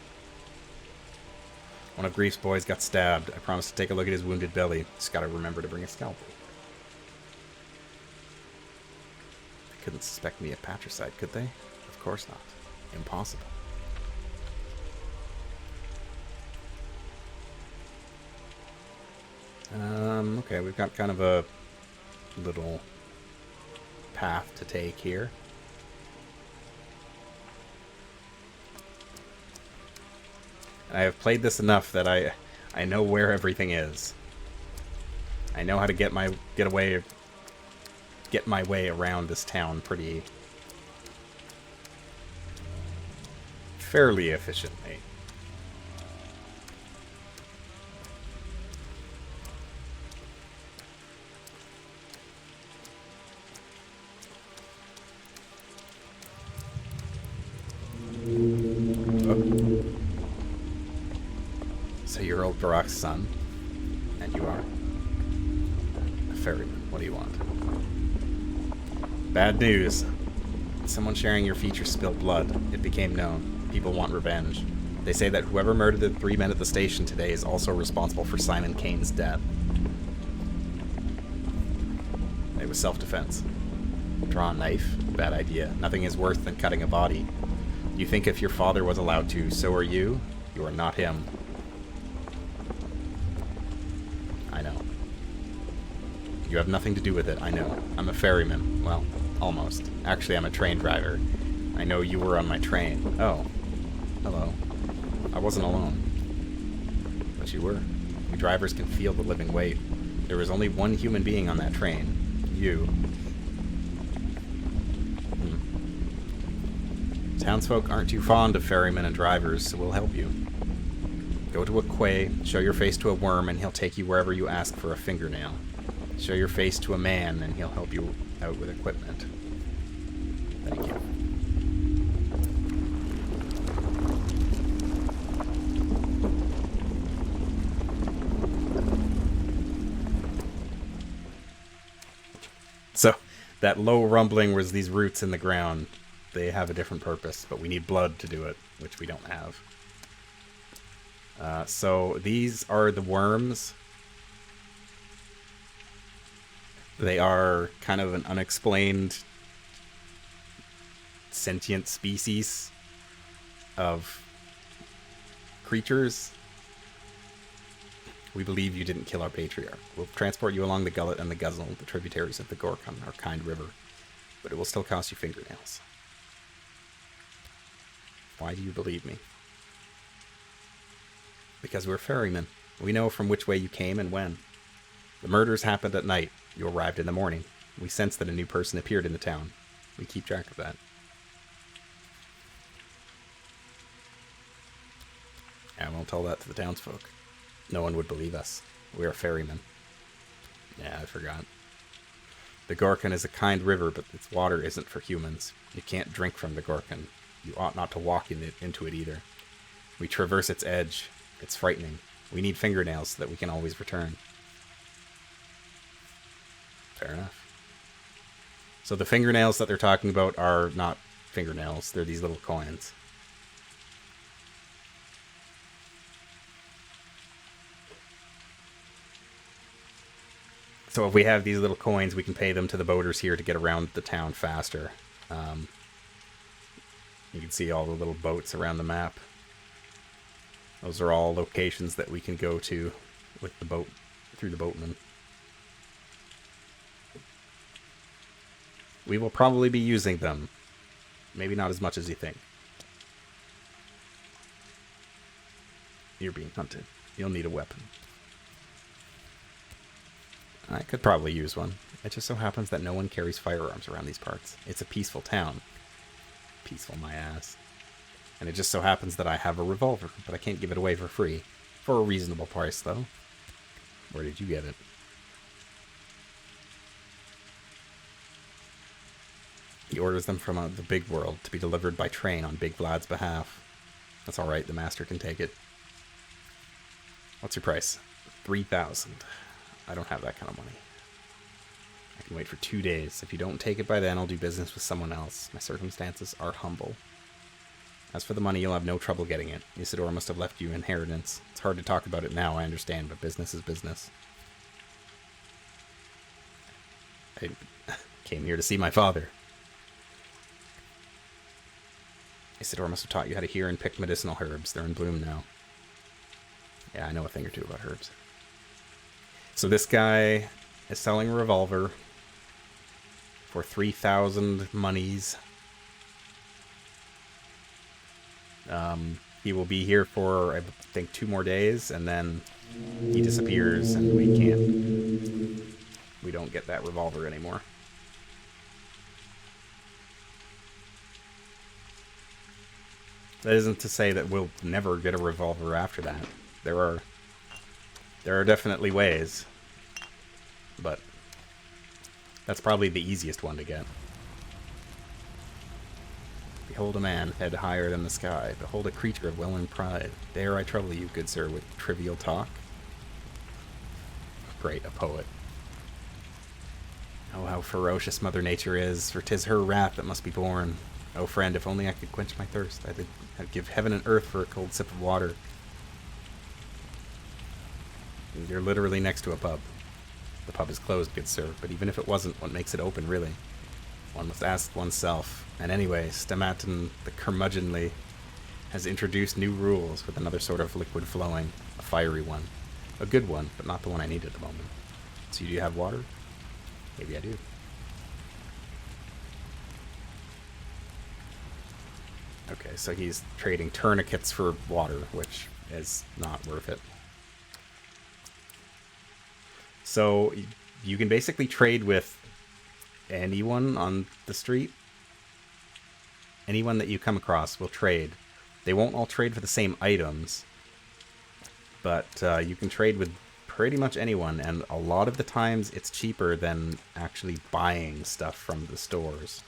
One of Grief's boys got stabbed. I promised to take a look at his wounded belly. Just gotta remember to bring a scalpel. They couldn't suspect me of patricide, could they? Of course not. Impossible. Okay, we've got kind of a little path to take here. I have played this enough that I know where everything is. I know how to get my way around this town fairly efficiently. So you're old Barak's son, and you are a ferryman. What do you want? Bad news. Someone sharing your features spilled blood. It became known. People want revenge. They say that whoever murdered the 3 men at the station today is also responsible for Simon Kane's death. It was self-defense. Draw a knife? Bad idea. Nothing is worse than cutting a body. You think if your father was allowed to, so are you? You are not him. I know. You have nothing to do with it, I know. I'm a ferryman. Well, almost. Actually, I'm a train driver. I know you were on my train. Oh. Hello. I wasn't alone. But you were. You drivers can feel the living weight. There was only one human being on that train. You. Townsfolk aren't too fond of ferrymen and drivers, so we'll help you. Go to a quay, show your face to a worm, and he'll take you wherever you ask for a fingernail. Show your face to a man, and he'll help you out with equipment. Thank you. So, that low rumbling was these roots in the ground. They have a different purpose, but we need blood to do it, which we don't have. So these are the worms. They are kind of an unexplained sentient species of creatures. We believe you didn't kill our patriarch. We'll transport you along the Gullet and the Guzzle, the tributaries of the Gorkon, our kind river, but it will still cost you fingernails. Why do you believe me? Because we're ferrymen. We know from which way you came and when. The murders happened at night. You arrived in the morning. We sense that a new person appeared in the town. We keep track of that. I won't tell that to the townsfolk. No one would believe us. We are ferrymen. Yeah, I forgot. The Gorkon is a kind river, but its water isn't for humans. You can't drink from the Gorkon. You ought not to walk into it either. We traverse its edge. It's frightening. We need fingernails so that we can always return. Fair enough. So the fingernails that they're talking about are not fingernails. They're these little coins. So if we have these little coins, we can pay them to the boaters here to get around the town faster. You can see all the little boats around the map. Those are all locations that we can go to with the boat, through the boatman. We will probably be using them. Maybe not as much as you think. You're being hunted. You'll need a weapon. I could probably use one. It just so happens that no one carries firearms around these parts. It's a peaceful town. Peaceful, my ass. And it just so happens that I have a revolver, but I can't give it away for free. For a reasonable price, though. Where did you get it? He orders them from the big world to be delivered by train on Big Vlad's behalf. That's alright, the master can take it. What's your price? 3,000. I don't have that kind of money. I can wait for 2 days. If you don't take it by then, I'll do business with someone else. My circumstances are humble. As for the money, you'll have no trouble getting it. Isidore must have left you inheritance. It's hard to talk about it now, I understand, but business is business. I came here to see my father. Isidore must have taught you how to hear and pick medicinal herbs. They're in bloom now. Yeah, I know a thing or two about herbs. So this guy is selling a revolver for 3,000 monies. He will be here for, I think, 2 more days, and then he disappears, and we don't get that revolver anymore. That isn't to say that we'll never get a revolver after that. There are definitely ways, but that's probably the easiest one to get. Behold a man, head higher than the sky. Behold a creature of well-earned pride. Dare I trouble you, good sir, with trivial talk? Great, a poet. Oh, how ferocious Mother Nature is, for 'tis her wrath that must be borne. Oh, friend, if only I could quench my thirst, I'd give heaven and earth for a cold sip of water. You're literally next to a pub. The pub is closed, good sir, but even if it wasn't, what makes it open, really? One must ask oneself. And anyway, Stamatin the curmudgeonly has introduced new rules with another sort of liquid flowing, a fiery one. A good one, but not the one I need at the moment. So do you have water? Maybe I do. Okay, so he's trading tourniquets for water, which is not worth it. So you can basically trade with anyone on the street. Anyone that you come across will trade. They won't all trade for the same items, but you can trade with pretty much anyone, and a lot of the times it's cheaper than actually buying stuff from the stores.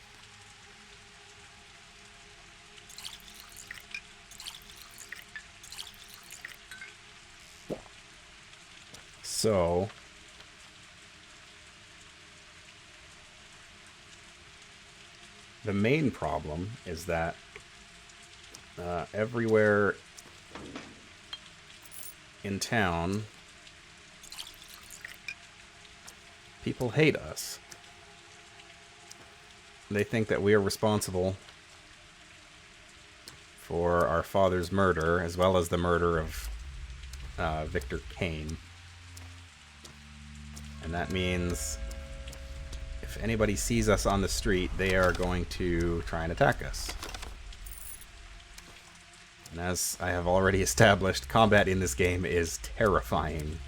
So the main problem is that everywhere in town, people hate us. They think that we are responsible for our father's murder, as well as the murder of Victor Kane. And that means if anybody sees us on the street, they are going to try and attack us. And as I have already established, combat in this game is terrifying.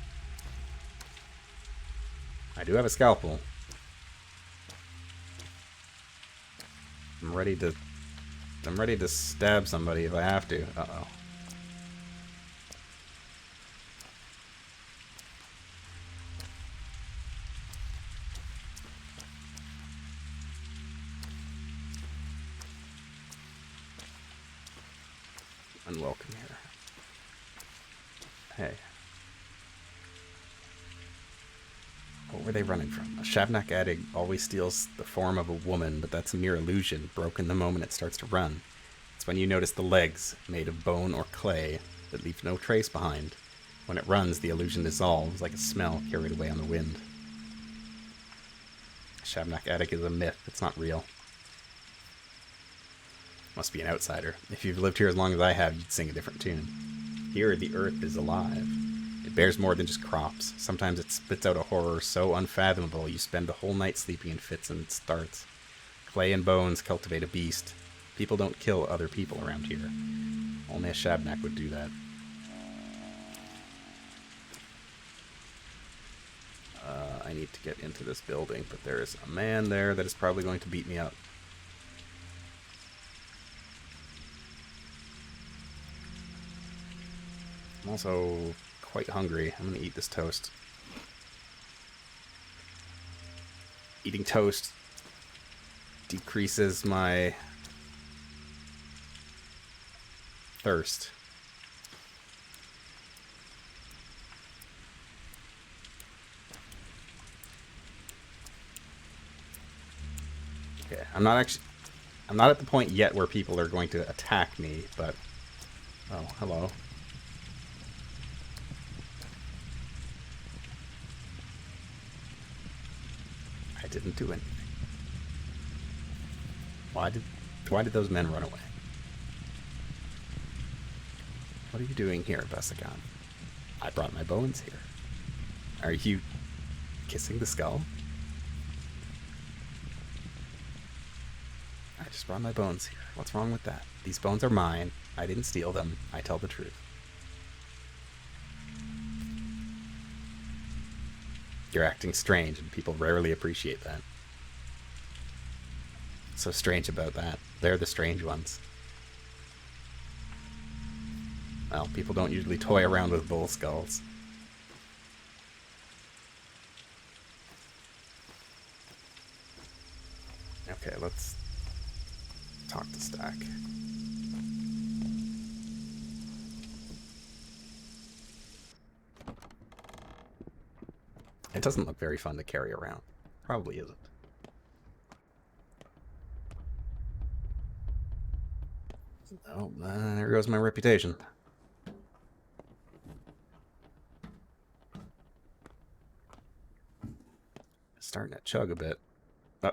I do have a scalpel. I'm ready to stab somebody if I have to. Uh-oh. Unwelcome here. Hey. What were they running from? A Shavnak addict always steals the form of a woman, but that's a mere illusion, broken the moment it starts to run. It's when you notice the legs, made of bone or clay, that leave no trace behind. When it runs, the illusion dissolves, like a smell carried away on the wind. Shavnak addict is a myth, it's not real. Must be an outsider. If you've lived here as long as I have, you'd sing a different tune. Here, the earth is alive. It bears more than just crops. Sometimes it spits out a horror so unfathomable you spend the whole night sleeping in fits and starts. Clay and bones cultivate a beast. People don't kill other people around here. Only a Shavnak would do that. I need to get into this building, but there is a man there that is probably going to beat me up. I'm also quite hungry. I'm going to eat this toast. Eating toast decreases my thirst. Okay, I'm not at the point yet where people are going to attack me, but oh, hello. I didn't do anything. Why did those men run away? What are you doing here, Bessagon? I brought my bones here. Are you kissing the skull? I just brought my bones here. What's wrong with that? These bones are mine. I didn't steal them. I tell the truth. You're acting strange, and people rarely appreciate that. What's so strange about that? They're the strange ones. Well, people don't usually toy around with bull skulls. Okay, let's talk to Stack. It doesn't look very fun to carry around. Probably isn't. Oh, there goes my reputation. Starting to chug a bit. Oh.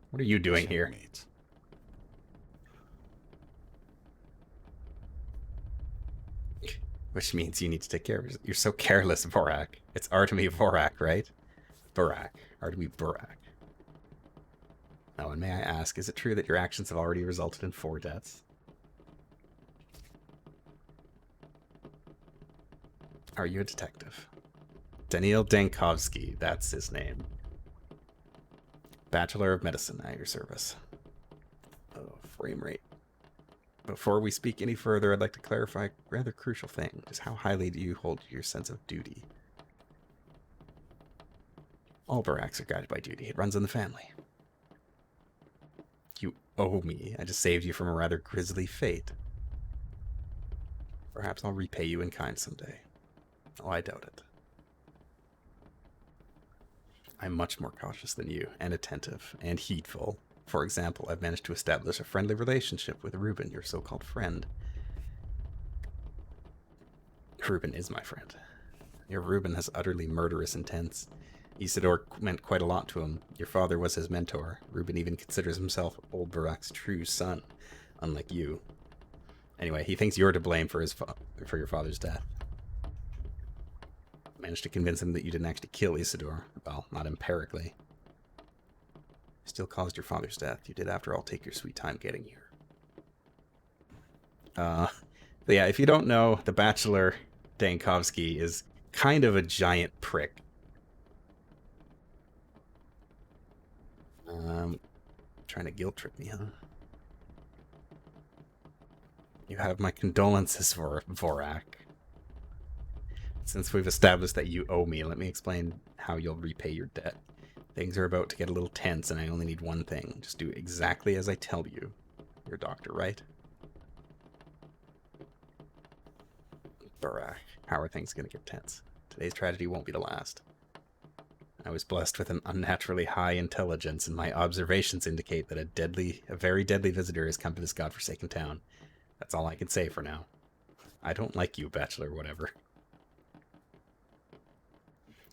What are you doing here? Checkmate. Which means you need to take care of yourself. You're so careless, Vorak. It's Artemi Vorak, right? Vorak. Artemi Vorak. Oh, and may I ask, is it true that your actions have already resulted in 4 deaths? Are you a detective? Daniil Dankovsky, that's his name. Bachelor of Medicine at your service. Oh, frame rate. Before we speak any further, I'd like to clarify a rather crucial thing. Just how highly do you hold your sense of duty? All Baraks are guided by duty. It runs in the family. You owe me. I just saved you from a rather grisly fate. Perhaps I'll repay you in kind someday. Oh, I doubt it. I'm much more cautious than you, and attentive, and heedful. For example, I've managed to establish a friendly relationship with Reuben, your so-called friend. Reuben is my friend. Your Reuben has utterly murderous intents. Isidore meant quite a lot to him. Your father was his mentor. Reuben even considers himself old Barak's true son, unlike you. Anyway, he thinks you're to blame for your father's death. Managed to convince him that you didn't actually kill Isidore. Well, not empirically. Still caused your father's death. You did, after all, take your sweet time getting here. But yeah, if you don't know, the Bachelor Dankovsky is kind of a giant prick. Trying to guilt trip me, huh? You have my condolences, Vorak. Since we've established that you owe me, let me explain how you'll repay your debt. Things are about to get a little tense, and I only need one thing. Just do exactly as I tell you. You're a doctor, right? Vorak, how are things going to get tense? Today's tragedy won't be the last. I was blessed with an unnaturally high intelligence, and my observations indicate that a very deadly visitor has come to this godforsaken town. That's all I can say for now. I don't like you, Bachelor whatever.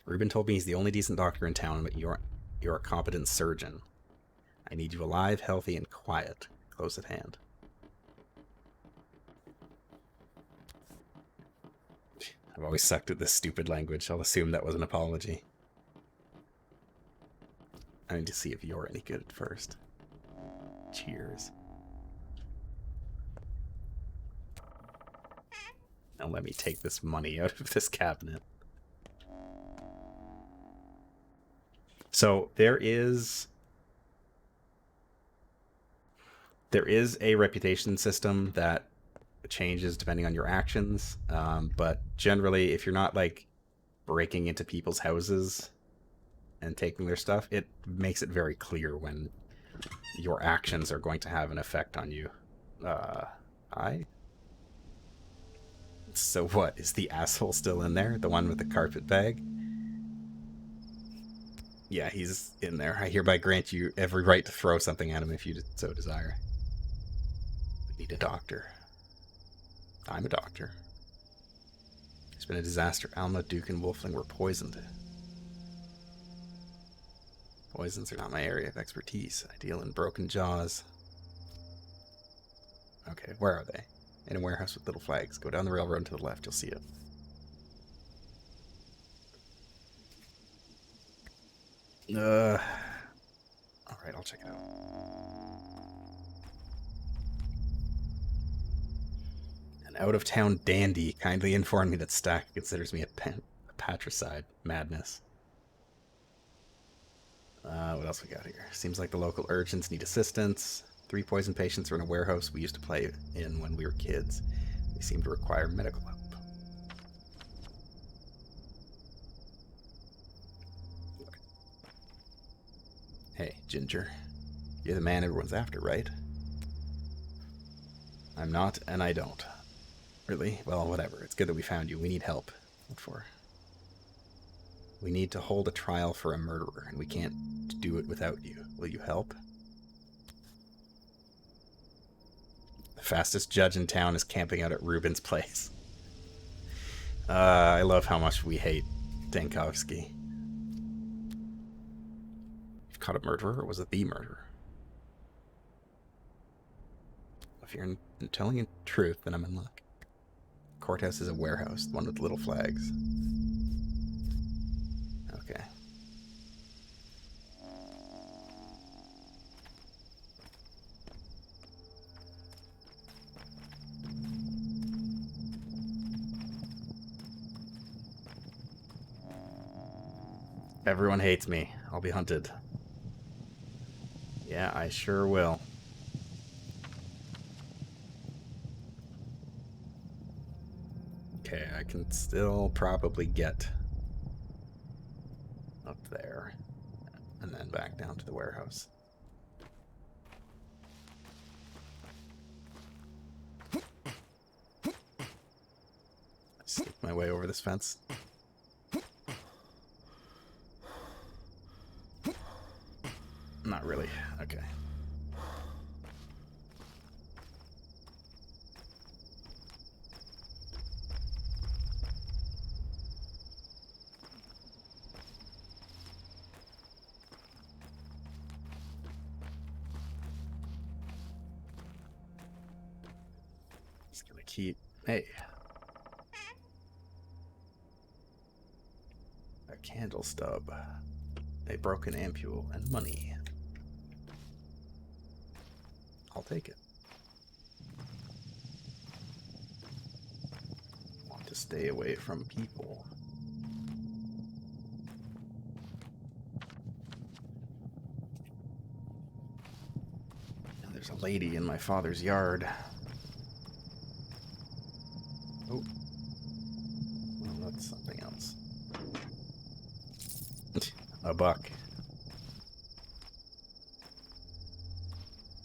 Reuben told me he's the only decent doctor in town, but you're a competent surgeon. I need you alive, healthy, and quiet. Close at hand. I've always sucked at this stupid language. I'll assume that was an apology. I need to see if you're any good first. Cheers. Now let me take this money out of this cabinet. So there is a reputation system that changes depending on your actions, but generally, if you're not like breaking into people's houses and taking their stuff, it makes it very clear when your actions are going to have an effect on you. So what, is the asshole still in there? The one with the carpet bag? Yeah, he's in there. I hereby grant you every right to throw something at him if you so desire. We need a doctor. I'm a doctor. It's been a disaster. Alma, Duke, and Wolfling were poisoned. Poisons are not my area of expertise. I deal in broken jaws. Okay, where are they? In a warehouse with little flags. Go down the railroad to the left, you'll see it. Alright, I'll check it out. An out-of-town dandy kindly informed me that Stack considers me a patricide. Madness. What else we got here? Seems like the local urchins need assistance. 3 poison patients are in a warehouse we used to play in when we were kids. They seem to require medical help. Okay. Hey, Ginger. You're the man everyone's after, right? I'm not, and I don't. Really? Well, whatever. It's good that we found you. We need help. What for? We need to hold a trial for a murderer, and we can't do it without you. Will you help? The fastest judge in town is camping out at Reuben's place. I love how much we hate Dankovsky. You've caught a murderer, or was it the murderer? If you're telling the truth, then I'm in luck. Courthouse is a warehouse, the one with little flags. Okay. Everyone hates me. I'll be hunted. Yeah, I sure will. Okay, I can still probably get up there and then back down to the warehouse. Sneak my way over this fence. Not really. Okay. Just gonna keep... Hey. A candle stub. A broken ampule and money. I'll take it. to stay away from people. And there's a lady in my father's yard. Oh. Well, that's something else. A buck.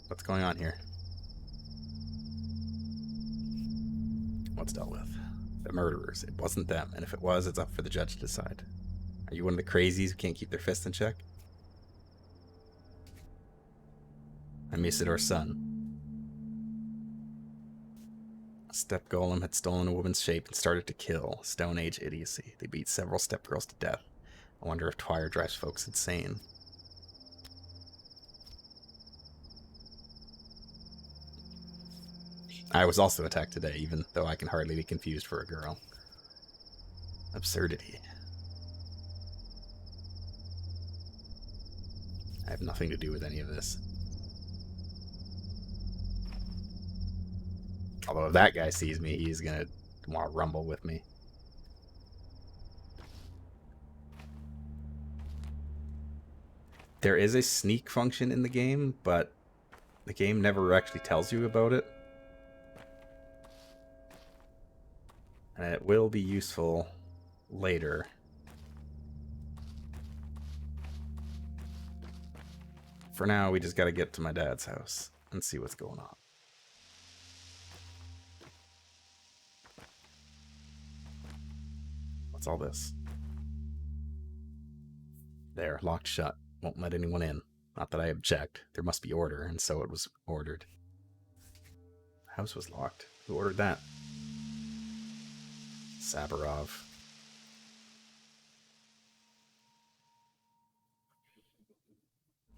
What's going on here? What's dealt with? The murderers. It wasn't them, and if it was, it's up for the judge to decide. Are you one of the crazies who can't keep their fists in check? I'm Isidor's son. A steppe golem had stolen a woman's shape and started to kill. Stone Age idiocy. They beat several steppe girls to death. I wonder if Twire drives folks insane. I was also attacked today, even though I can hardly be confused for a girl. Absurdity. I have nothing to do with any of this. Although if that guy sees me, he's gonna want to rumble with me. There is a sneak function in the game, but the game never actually tells you about it. And it will be useful later. For now, we just gotta get to my dad's house and see what's going on. What's all this? There, locked shut. Won't let anyone in. Not that I object. There must be order, and so it was ordered. The house was locked. Who ordered that? Saburov.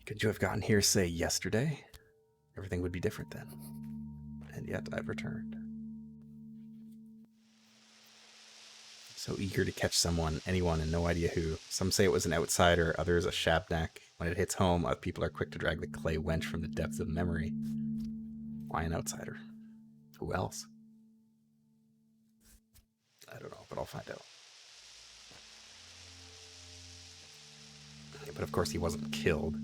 Could you have gotten here, say, yesterday? Everything would be different then. And yet I've returned. So eager to catch someone, anyone, and no idea who. Some say it was an outsider, others a shabnak. When it hits home, other people are quick to drag the clay wench from the depths of memory. Why an outsider? Who else? I don't know, but I'll find out. But of course he wasn't killed.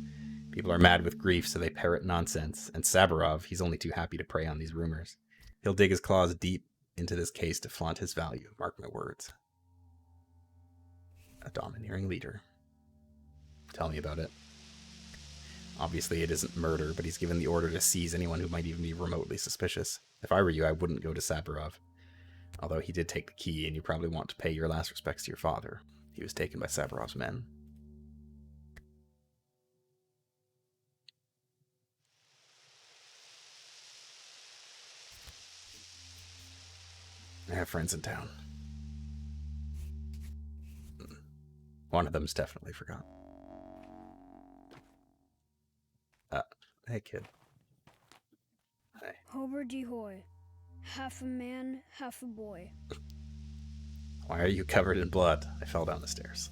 People are mad with grief, so they parrot nonsense. And Saburov, he's only too happy to prey on these rumors. He'll dig his claws deep into this case to flaunt his value. Mark my words. A domineering leader. Tell me about it. Obviously it isn't murder, but he's given the order to seize anyone who might even be remotely suspicious. If I were you, I wouldn't go to Saburov. Although he did take the key, and you probably want to pay your last respects to your father. He was taken by Saburov's men. I have friends in town. One of them's definitely forgot. Hey, kid. Hey. Hober de hoy. Half a man, half a boy. Why are you covered in blood? I fell down the stairs.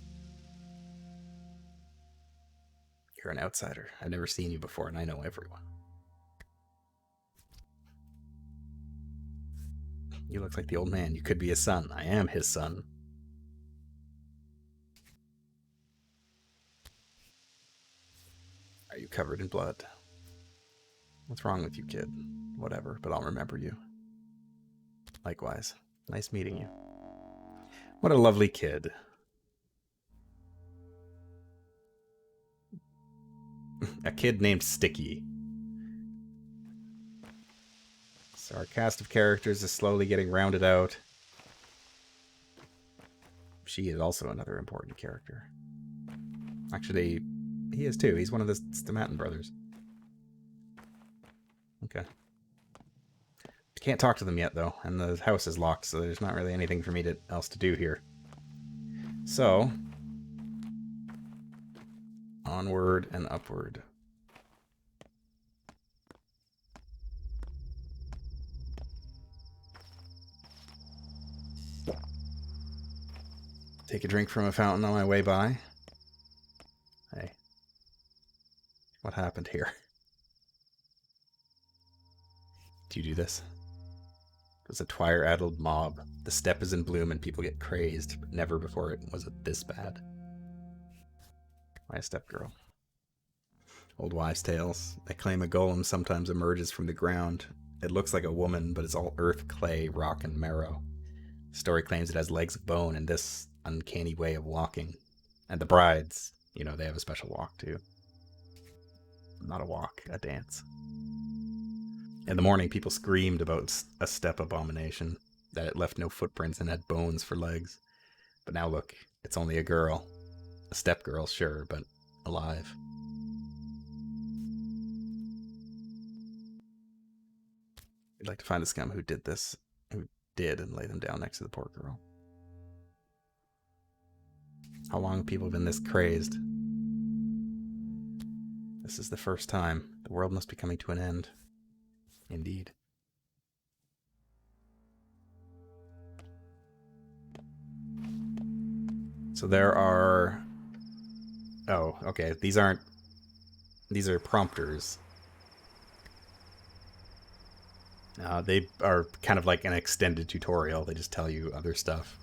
You're an outsider. I've never seen you before, and I know everyone. You look like the old man. You could be his son. I am his son. Are you covered in blood? What's wrong with you, kid? Whatever, but I'll remember you. Likewise. Nice meeting you. What a lovely kid. A kid named Sticky. So our cast of characters is slowly getting rounded out. She is also another important character. Actually, he is too. He's one of the Stamatin brothers. Okay. Can't talk to them yet, though, and the house is locked, so there's not really anything for me else to do here. So, onward and upward. Take a drink from a fountain on my way by. Hey. What happened here? Do you do this? There's a twire-addled mob. The steppe is in bloom and people get crazed, but never before it was this bad. Why a steppe girl? Old wives' tales. They claim a golem sometimes emerges from the ground. It looks like a woman, but it's all earth, clay, rock, and marrow. The story claims it has legs of bone and this uncanny way of walking. And the brides, you know, they have a special walk too. Not a walk, a dance. In the morning, people screamed about a steppe abomination, that it left no footprints and had bones for legs. But now look, it's only a girl. A steppe girl, sure, but alive. We'd like to find the scum who did this, who did, and lay them down next to the poor girl. How long have people been this crazed? This is the first time. The world must be coming to an end. Indeed. So there are... Oh, okay. These are prompters. They are kind of like an extended tutorial. They just tell you other stuff.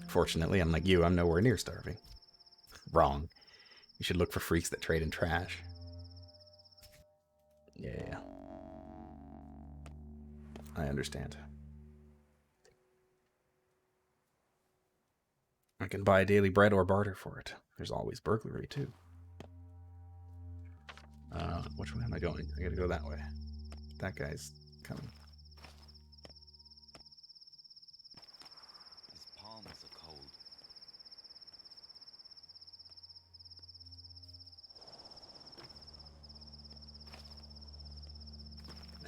Fortunately, unlike you, I'm nowhere near starving. Wrong. You should look for freaks that trade in trash. Yeah. I understand. I can buy daily bread or barter for it. There's always burglary, too. Which way am I going? I gotta go that way. That guy's coming. His palms are cold.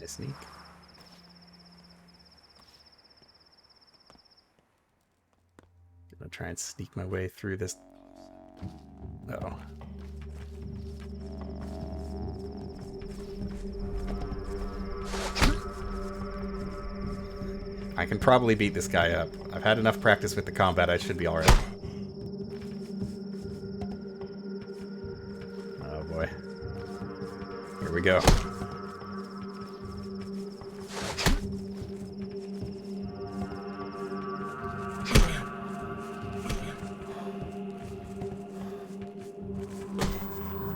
I sneak. Gonna try and sneak my way through this. Uh-oh. I can probably beat this guy up. I've had enough practice with the combat, I should be alright. Oh boy. Here we go.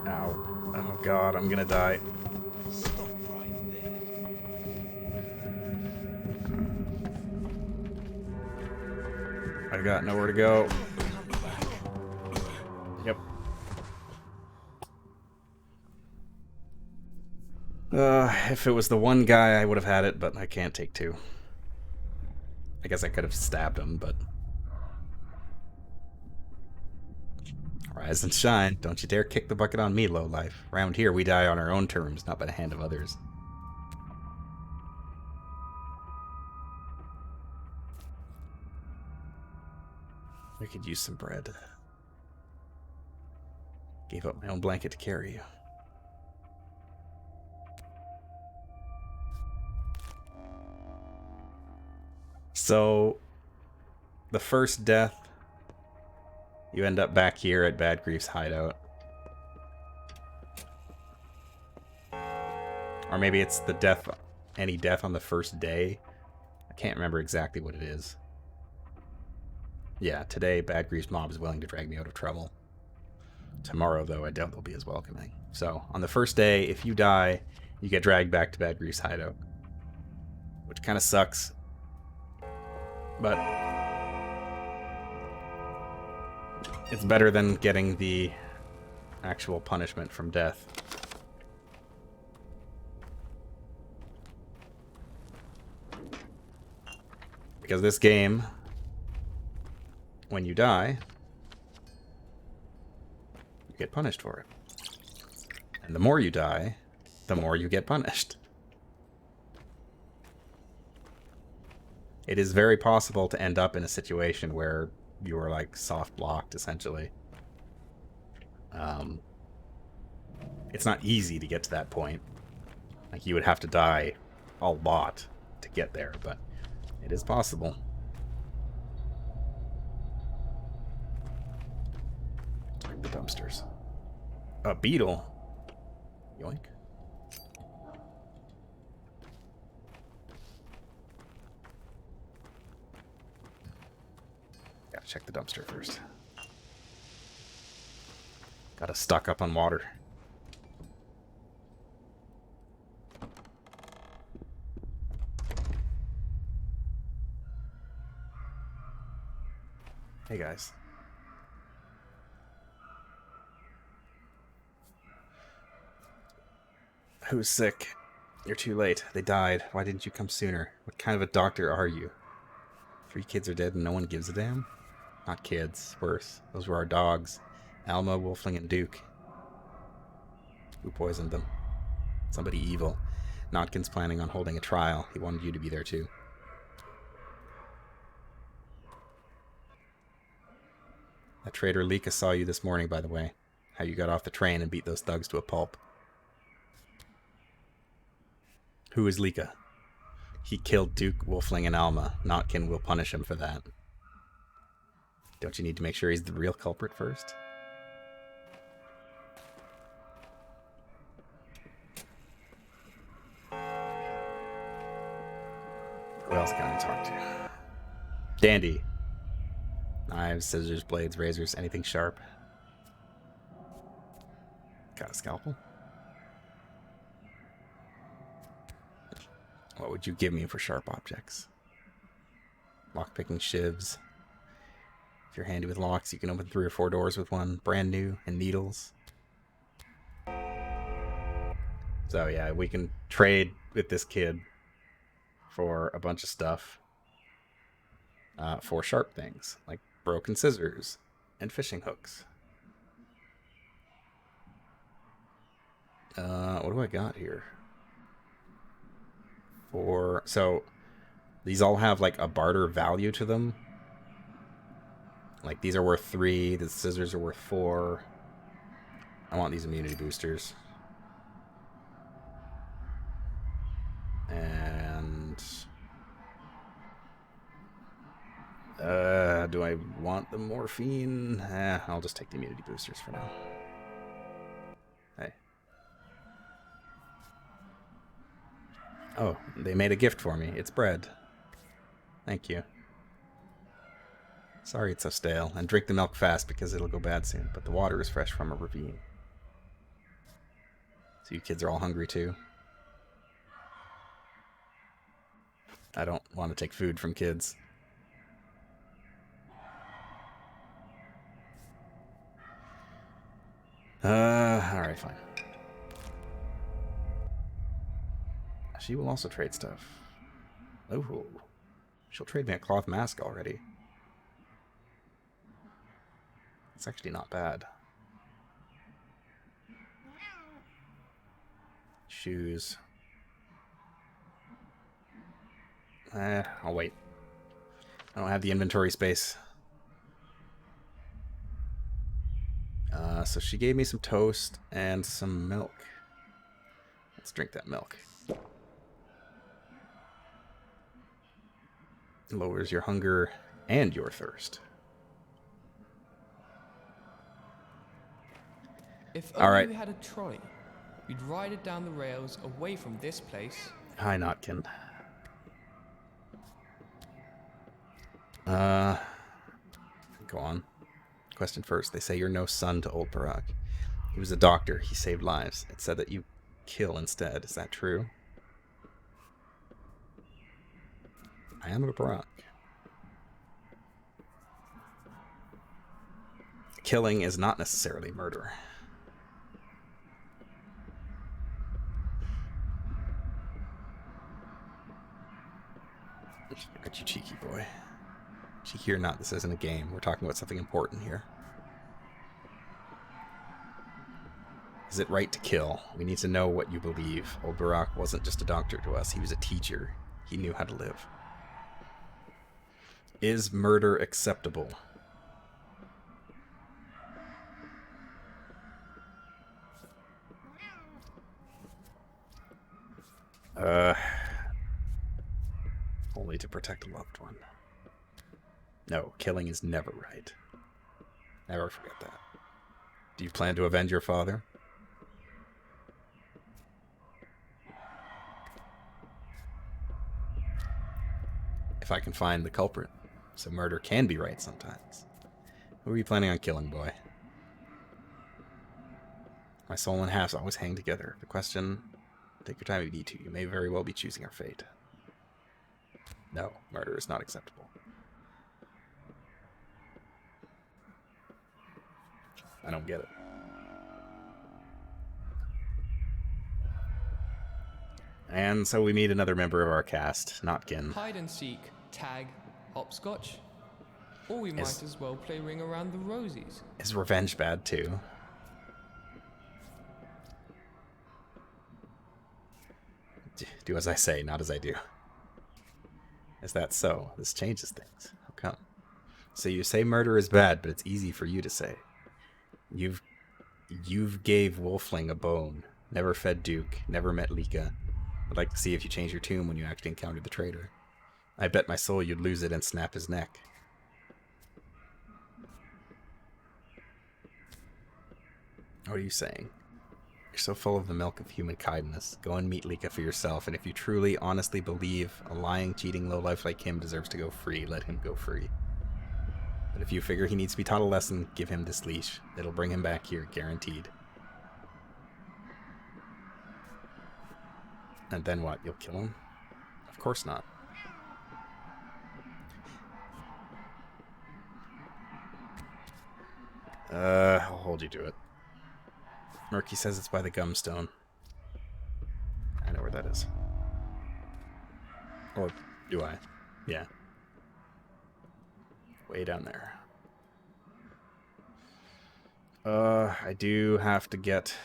Ow. Oh god, I'm gonna die. I got nowhere to go. Yep. If it was the one guy, I would have had it, but I can't take two. I guess I could have stabbed him, but... Rise and shine. Don't you dare kick the bucket on me, lowlife. Around here, we die on our own terms, not by the hand of others. I could use some bread. Gave up my own blanket to carry you. So, the first death, you end up back here at Bad Grief's hideout. Or maybe it's the death, any death on the first day. I can't remember exactly what it is. Yeah, today Bad Grief's mob is willing to drag me out of trouble. Tomorrow, though, I doubt they'll be as welcoming. So, on the first day, if you die, you get dragged back to Bad Grief's hideout. Which kind of sucks. But it's better than getting the actual punishment from death. Because this game, when you die, you get punished for it. And the more you die, the more you get punished. It is very possible to end up in a situation where you are like soft blocked, essentially. It's not easy to get to that point. Like, you would have to die a lot to get there, but it is possible. The dumpsters. A beetle. Yoink. check the dumpster first. Gotta stock up on water. Hey guys. Who's sick? You're too late. They died. Why didn't you come sooner? What kind of a doctor are you? 3 kids are dead and no one gives a damn? Not kids. Worse. Those were our dogs. Alma, Wolfling, and Duke. Who poisoned them? Somebody evil. Notkin's planning on holding a trial. He wanted you to be there too. That traitor Lika saw you this morning, by the way. How you got off the train and beat those thugs to a pulp. Who is Lika? He killed Duke, Wolfling, and Alma. Notkin will punish him for that. Don't you need to make sure he's the real culprit first? Who else can I talk to? Dandy. Knives, scissors, blades, razors, anything sharp. Got a scalpel? What would you give me for sharp objects? Lockpicking shivs. If you're handy with locks, you can open 3 or 4 doors with one. Brand new, and needles. So yeah, we can trade with this kid for a bunch of stuff. For sharp things, like broken scissors and fishing hooks. What do I got here? So these all have like a barter value to them. Like these are worth 3, the scissors are worth 4. I want these immunity boosters. And do I want the morphine? I'll just take the immunity boosters for now. Hey. Oh, they made a gift for me. It's bread. Thank you. Sorry it's so stale. And drink the milk fast because it'll go bad soon. But the water is fresh from a ravine. So you kids are all hungry too? I don't want to take food from kids. Alright, fine. She will also trade stuff. Oh, she'll trade me a cloth mask already. It's actually not bad. Shoes. I'll wait. I don't have the inventory space. So she gave me some toast and some milk. Let's drink that milk. Lowers your hunger and your thirst. If All right. only we had a trolley, we'd ride it down the rails away from this place. Hi, Notkin. Go on. Question first. They say you're no son to old Barack. He was a doctor. He saved lives. It said that you kill instead. Is that true? I am a Barack. Killing is not necessarily murder. Aren't you cheeky, boy? Cheeky or not, this isn't a game. We're talking about something important here. Is it right to kill? We need to know what you believe. Old Barack wasn't just a doctor to us. He was a teacher. He knew how to live. Is murder acceptable? Only to protect a loved one. No, killing is never right. Never forget that. Do you plan to avenge your father? If I can find the culprit. So murder can be right sometimes. Who are you planning on killing, boy? My soul and halves always hang together. The question, take your time if you need to. You may very well be choosing our fate. No, murder is not acceptable. I don't get it. And so we meet another member of our cast, Notkin. Hide and seek, tag, hopscotch. Or we might as well play Ring Around the Rosies. Is revenge bad too? Do as I say, not as I do. Is that so? This changes things. How come? So you say murder is bad, but it's easy for you to say. You've gave Wolfling a bone. Never fed Duke. Never met Lika. I'd like to see if you change your tune when you actually encounter the traitor. I bet my soul you'd lose it and snap his neck. What are you saying? You're so full of the milk of human kindness. Go and meet Lika for yourself, and if you truly, honestly believe a lying, cheating lowlife like him deserves to go free, let him go free. But if you figure he needs to be taught a lesson, give him this leash. It'll bring him back here, guaranteed. And then what? You'll kill him? Of course not. I'll hold you to it. Murky says it's by the Gumstone. I know where that is. Or do I? Yeah. Way down there. I do have to get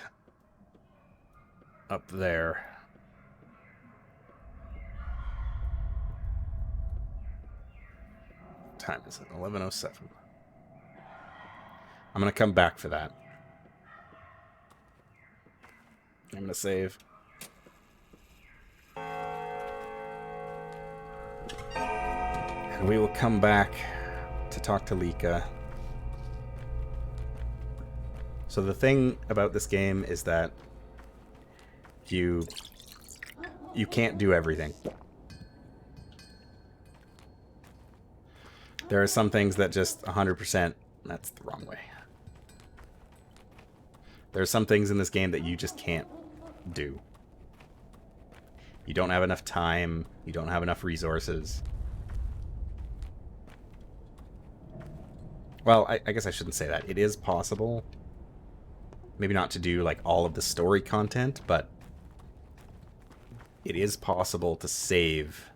up there. What time is it? 11:07. I'm gonna come back for that. I'm gonna save. And we will come back to talk to Lika. So the thing about this game is that you can't do everything. There are some things that just 100%, that's the wrong way. There are some things in this game that you just can't do. You don't have enough time, you don't have enough resources. Well, I guess I shouldn't say that. It is possible. Maybe not to do like all of the story content, but it is possible to save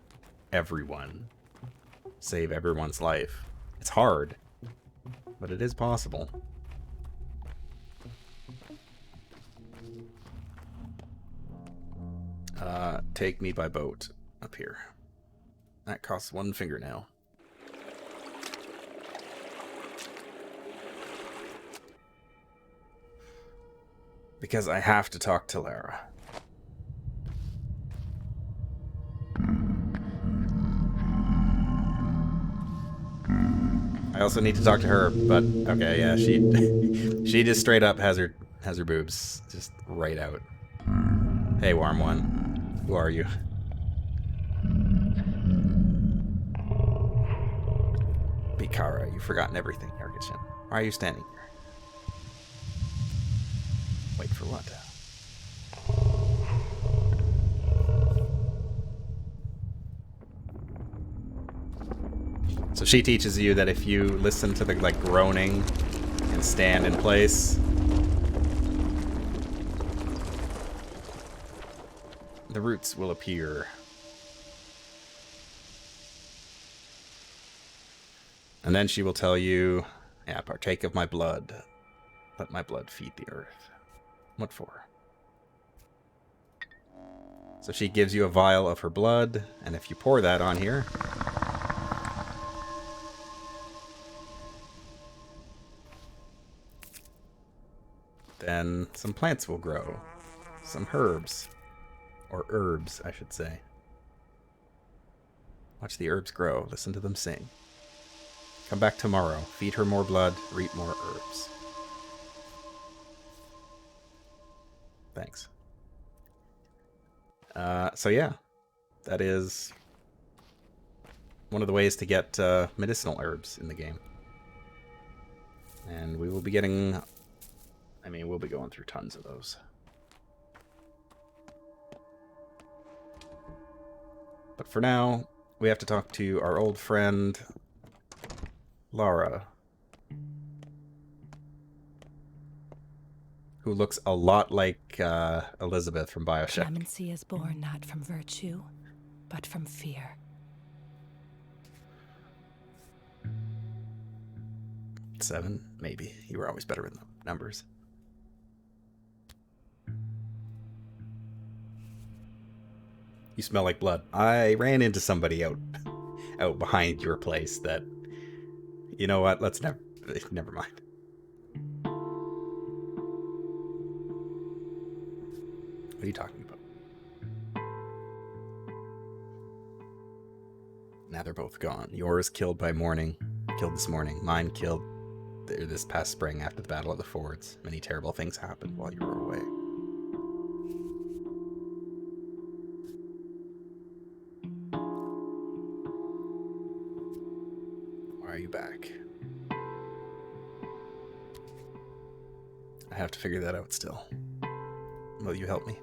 everyone. Save everyone's life. It's hard, but it is possible. Take me by boat up here. That costs 1 fingernail. Because I have to talk to Lara. I also need to talk to her, but okay, yeah, she just straight up has her boobs just right out. Hey, warm one. Who are you? Bikara, you've forgotten everything, Yargichin. Why are you standing here? Wait for what? So she teaches you that if you listen to the like groaning and stand in place, the roots will appear. And then she will tell you, yeah, partake of my blood. Let my blood feed the earth. What for? So she gives you a vial of her blood, and if you pour that on here, then some plants will grow. Some herbs. Or herbs, I should say. Watch the herbs grow. Listen to them sing. Come back tomorrow. Feed her more blood. Reap more herbs. Thanks. So yeah. That is one of the ways to get medicinal herbs in the game. And we will be getting... I mean, we'll be going through tons of those. But for now, we have to talk to our old friend, Lara. Who looks a lot like Elizabeth from Bioshock. Clemency is born not from virtue, but from fear. 7, maybe. You were always better in the numbers. You smell like blood. I ran into somebody out behind your place that... You know what? Let's never mind. What are you talking about? Now they're both gone. Yours killed by morning. Killed this morning. Mine killed this past spring after the Battle of the Fords. Many terrible things happened while you were away. Why are you back? I have to figure that out still. Will you help me?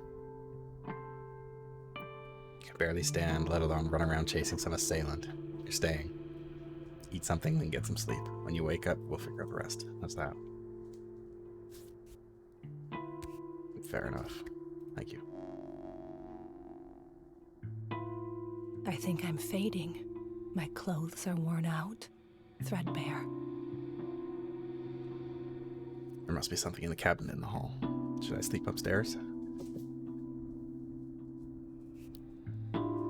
You can barely stand, let alone run around chasing some assailant. You're staying. Eat something, then get some sleep. When you wake up, we'll figure out the rest. How's that? Fair enough. Thank you. I think I'm fading. My clothes are worn out, threadbare. There must be something in the cabinet in the hall. Should I sleep upstairs?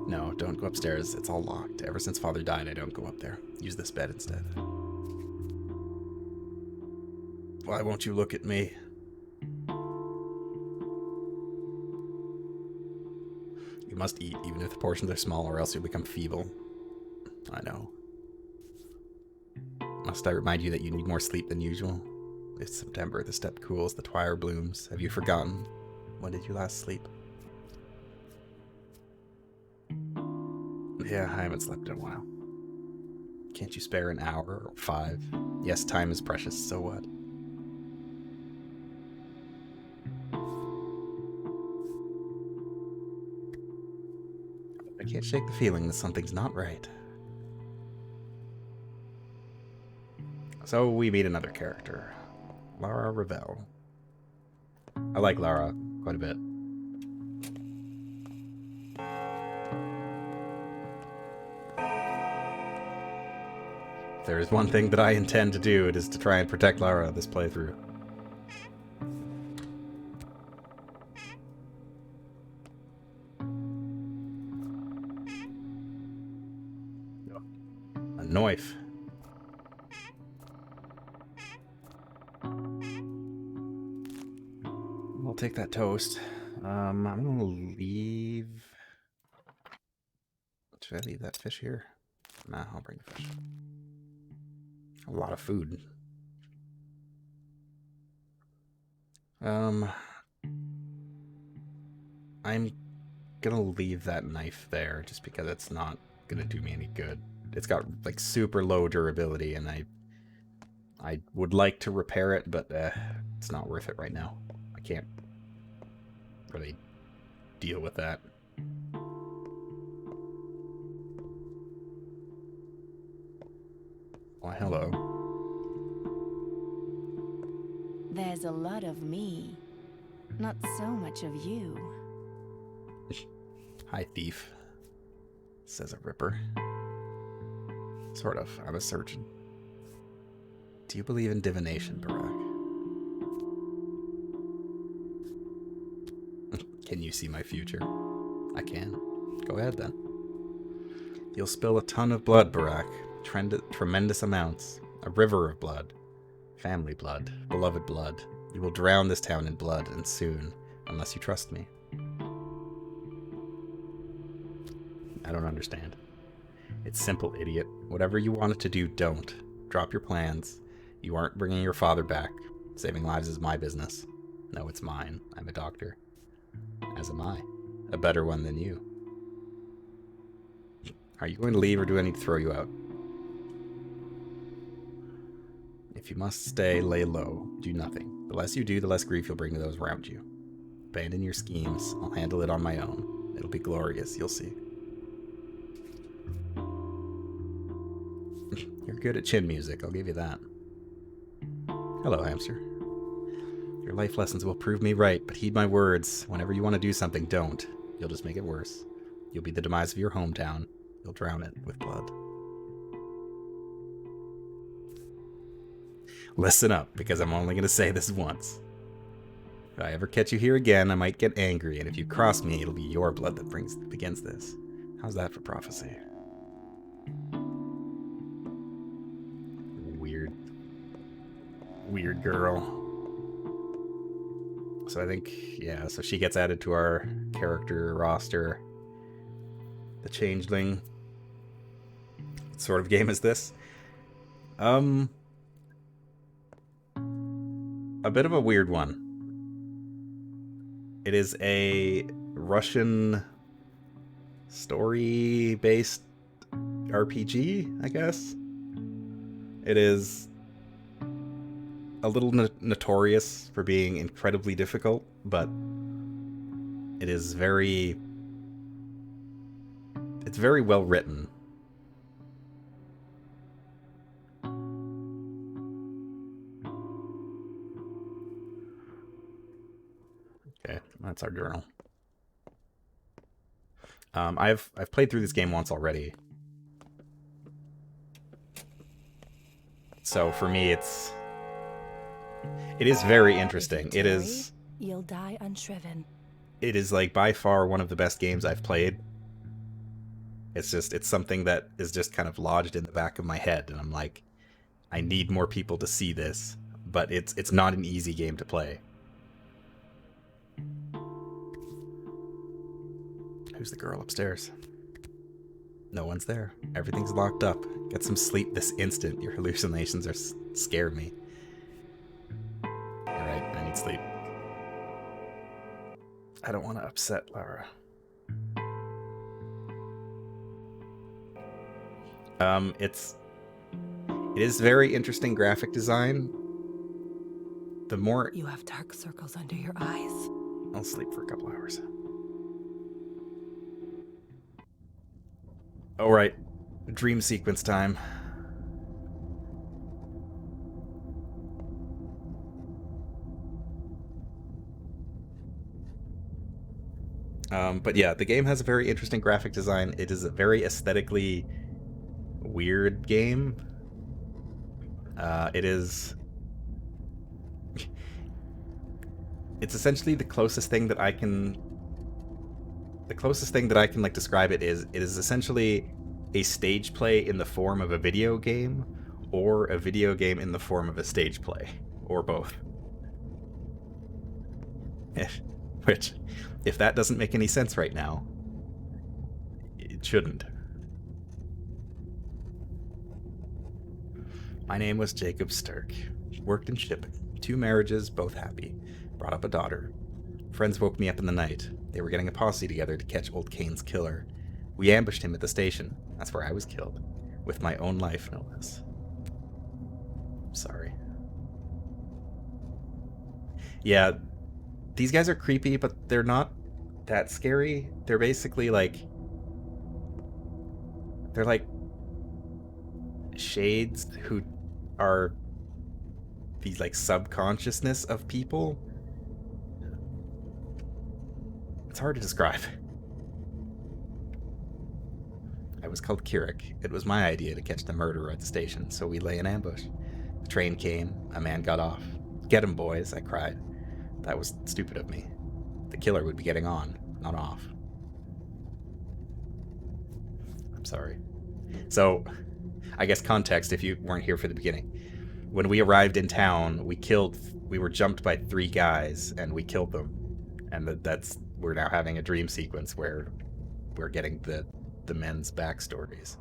No, don't go upstairs. It's all locked. Ever since Father died, I don't go up there. Use this bed instead. Why won't you look at me? You must eat, even if the portions are small, or else you'll become feeble. I know. Must I remind you that you need more sleep than usual? It's September, the steppe cools, the twilight blooms. Have you forgotten? When did you last sleep? Yeah, I haven't slept in a while. Can't you spare an hour or 5? Yes, time is precious, so what? I can't shake the feeling that something's not right. So we meet another character, Lara Ravel. I like Lara quite a bit. If there is one thing that I intend to do, it is to try and protect Lara this playthrough. A knife. I'll take that toast. I'm gonna leave... Should I leave that fish here? Nah, I'll bring the fish. A lot of food. I'm gonna leave that knife there just because it's not gonna do me any good. It's got like super low durability, and I would like to repair it, but it's not worth it right now. I can't really deal with that. Why, hello. There's a lot of me, not so much of you. Hi, thief, says a ripper. Sort of. I'm a surgeon. Do you believe in divination, Barak? Can you see my future? I can. Go ahead, then. You'll spill a ton of blood, Barak. Tremendous amounts. A river of blood. Family blood. Beloved blood. You will drown this town in blood, and soon, unless you trust me. I don't understand. It's simple, idiot. Whatever you wanted to do, don't. Drop your plans. You aren't bringing your father back. Saving lives is my business. No, it's mine. I'm a doctor. As am I. A better one than you. Are you going to leave or do I need to throw you out? If you must stay, lay low. Do nothing. The less you do, the less grief you'll bring to those around you. Abandon your schemes. I'll handle it on my own. It'll be glorious, you'll see. You're good at chin music, I'll give you that. Hello, hamster. Your life lessons will prove me right, but heed my words. Whenever you want to do something, don't. You'll just make it worse. You'll be the demise of your hometown. You'll drown it with blood. Listen up, because I'm only going to say this once. If I ever catch you here again, I might get angry, and if you cross me, it'll be your blood that begins this. How's that for prophecy? Weird girl. So I think, yeah, so she gets added to our character roster. The Changeling. What sort of game is this? A bit of a weird one. It is a Russian story-based RPG, I guess. It is a little notorious for being incredibly difficult, but it is very... It's very well written. Okay, that's our journal. I've played through this game once already. So for me, it is very interesting. It is... You'll die unshriven. It is like by far one of the best games I've played. It's something that is just kind of lodged in the back of my head, and I'm like, I need more people to see this, but it's not an easy game to play. Who's the girl upstairs? No one's there. Everything's locked up. Get some sleep this instant. Your hallucinations scare me. You're right, I need sleep. I don't want to upset Lara. It is very interesting graphic design. The more... You have dark circles under your eyes. I'll sleep for a couple hours. Alright, dream sequence time. But yeah, the game has a very interesting graphic design. It is a very aesthetically weird game. It is... It's essentially the closest thing that I can... The closest thing that I can like describe it is essentially a stage play in the form of a video game, or a video game in the form of a stage play, or both. Which, if that doesn't make any sense right now, it shouldn't. My name was Jacob Sturck. Worked in shipping. 2 marriages, both happy. Brought up a daughter. Friends woke me up in the night. They were getting a posse together to catch old Kane's killer. We ambushed him at the station. That's where I was killed. With my own life, no less. Sorry. Yeah, these guys are creepy, but they're not that scary. They're basically like... They're like... shades who are these like subconsciousness of people. It's hard to describe. I was called Kirik. It was my idea to catch the murderer at the station, so we lay in ambush. The train came, a man got off. Get him, boys, I cried. That was stupid of me. The killer would be getting on, not off. I'm sorry. So, I guess context if you weren't here for the beginning. When we arrived in town, we were jumped by 3 guys, and we killed them. And we're now having a dream sequence where we're getting the men's backstories.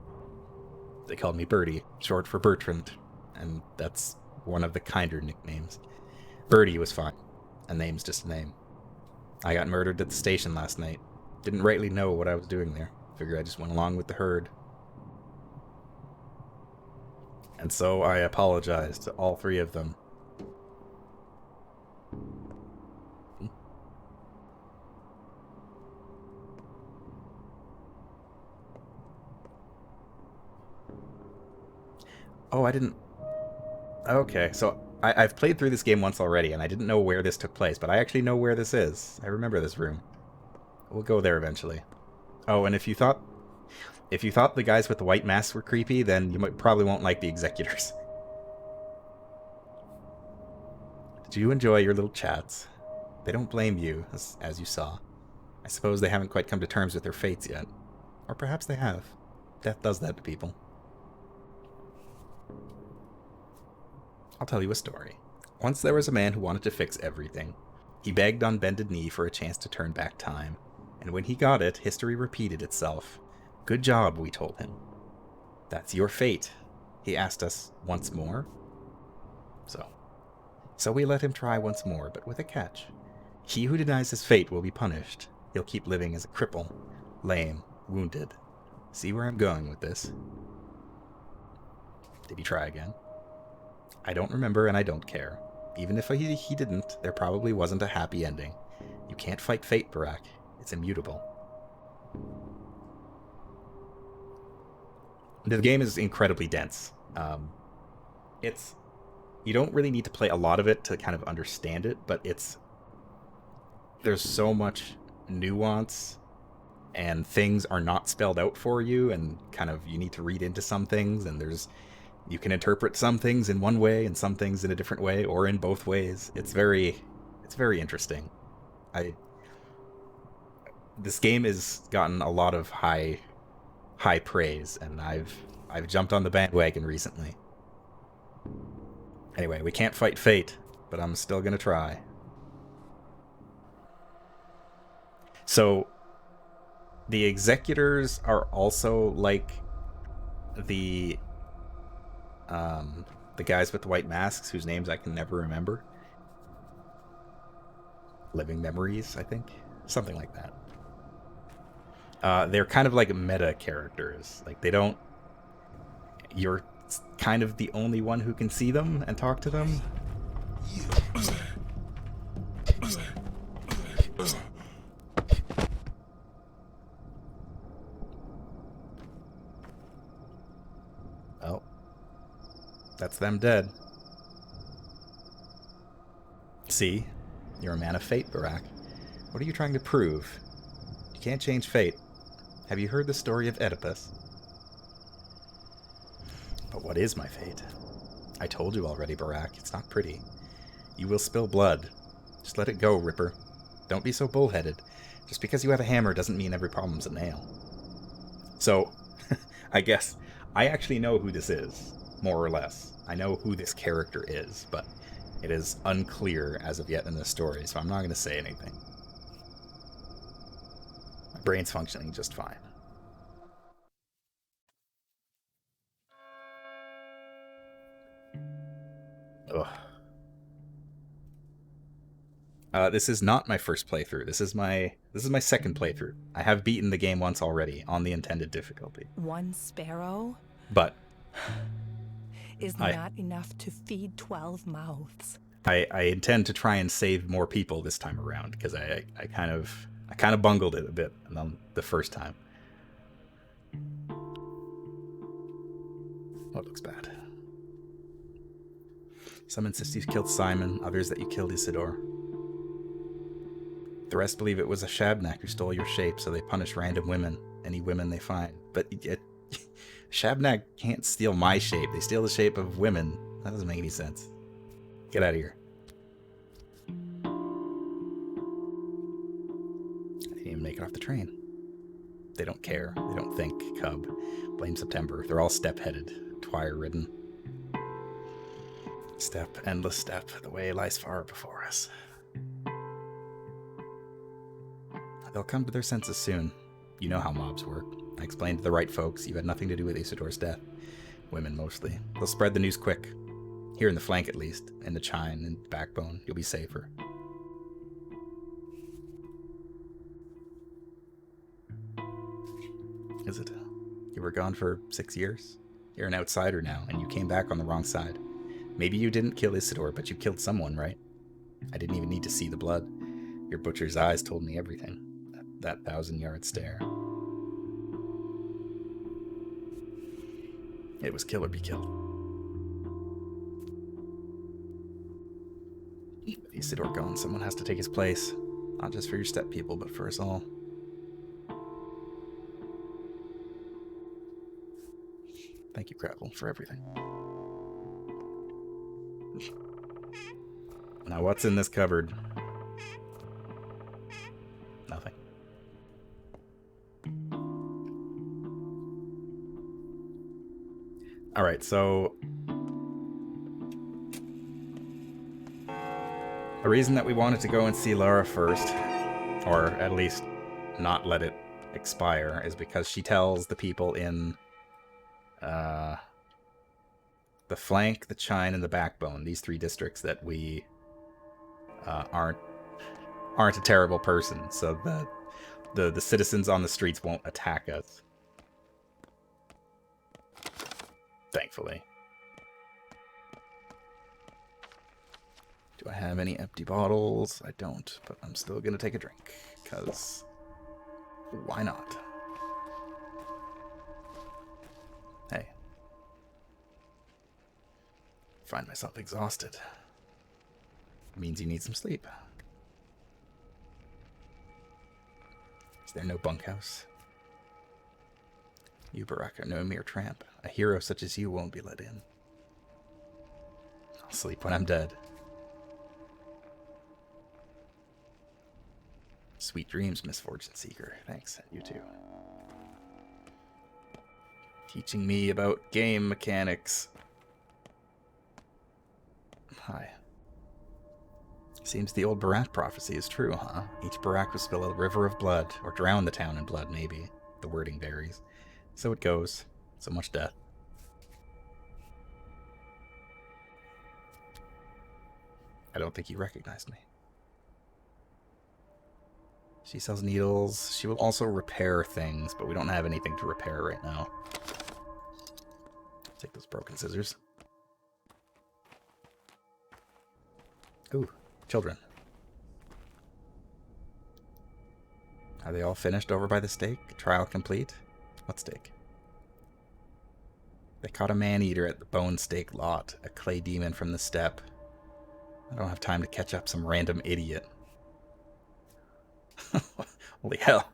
They called me Birdie, short for Bertrand, and that's one of the kinder nicknames. Birdie was fine. A name's just a name. I got murdered at the station last night. Didn't rightly know what I was doing there. Figured I just went along with the herd. And so I apologize to all three of them. Oh, I didn't... Okay, so I've played through this game once already, and I didn't know where this took place, but I actually know where this is. I remember this room. We'll go there eventually. Oh, and if you thought the guys with the white masks were creepy, then you probably won't like the executors. Did you enjoy your little chats? They don't blame you, as you saw. I suppose they haven't quite come to terms with their fates yet. Or perhaps they have. Death does that to people. I'll tell you a story. Once there was a man who wanted to fix everything. He begged on bended knee for a chance to turn back time. And when he got it, history repeated itself. Good job, we told him. That's your fate. He asked us once more. So we let him try once more, but with a catch. He who denies his fate will be punished. He'll keep living as a cripple, lame, wounded. See where I'm going with this? Did he try again? I don't remember and I don't care. Even if he didn't, there probably wasn't a happy ending. You can't fight fate, Barack. It's immutable. The game is incredibly dense. You don't really need to play a lot of it to kind of understand it, but there's so much nuance, and things are not spelled out for you, and kind of you need to read into some things, and you can interpret some things in one way and some things in a different way, or in both ways. It's very interesting. This game has gotten a lot of high praise, and I've jumped on the bandwagon recently. Anyway, we can't fight fate, but I'm still gonna try. So, the executors are also like the guys with the white masks, whose names I can never remember. Living Memories, I think. Something like that. They're kind of like meta characters. Like, you're kind of the only one who can see them and talk to them. Oh. That's them dead. See? You're a man of fate, Barack. What are you trying to prove? You can't change fate. Have you heard the story of Oedipus? But what is my fate? I told you already, Barack. It's not pretty. You will spill blood. Just let it go, Ripper. Don't be so bullheaded. Just because you have a hammer doesn't mean every problem's a nail. So, I guess I actually know who this is, more or less. I know who this character is, but it is unclear as of yet in the story, so I'm not going to say anything. My brain's functioning just fine. Ugh. This is not my first playthrough. This is my second playthrough. I have beaten the game once already on the intended difficulty. One sparrow? But is not enough to feed 12 mouths. I intend to try and save more people this time around, because I kind of bungled it a bit on the first time. Oh, it looks bad. Some insist you killed Simon, others that you killed Isidore. The rest believe it was a Shabnak who stole your shape, so they punish random women, any women they find. But Shabnak can't steal my shape. They steal the shape of women. That doesn't make any sense. Get out of here. I didn't even make it off the train. They don't care. They don't think. Cub. Blame September. They're all step-headed. Twire-ridden. Step, endless step. The way lies far before us. They'll come to their senses soon. You know how mobs work. I explained to the right folks you had nothing to do with Isidore's death. Women, mostly. They'll spread the news quick. Here in the flank, at least. In the chine and backbone, you'll be safer. Is it? You were gone for 6 years? You're an outsider now, and you came back on the wrong side. Maybe you didn't kill Isidore, but you killed someone, right? I didn't even need to see the blood. Your butcher's eyes told me everything. That 1,000-yard stare. It was kill or be killed. With Isidore gone, someone has to take his place. Not just for your step people, but for us all. Thank you, Gravel, for everything. Now, what's in this cupboard? Nothing. Alright, so the reason that we wanted to go and see Lara first, or at least not let it expire, is because she tells the people in the Flank, the Chine, and the Backbone, these 3 districts, that we aren't a terrible person, so the citizens on the streets won't attack us. Thankfully. Do I have any empty bottles? I don't, but I'm still gonna take a drink, because why not? Hey. Find myself exhausted. Means you need some sleep. Is there no bunkhouse? You, Barack, are no mere tramp. A hero such as you won't be let in. I'll sleep when I'm dead. Sweet dreams, Misfortune Seeker. Thanks, you too. Teaching me about game mechanics. Hi. Seems the old Barak prophecy is true, huh? Each Barak will spill a river of blood, or drown the town in blood, maybe. The wording varies. So it goes. So much death. I don't think he recognized me. She sells needles. She will also repair things, but we don't have anything to repair right now. Take those broken scissors. Ooh, children. Are they all finished over by the stake? Trial complete? What stake? They caught a man-eater at the Bone Stake lot, a clay demon from the steppe. I don't have time to catch up some random idiot. Holy hell.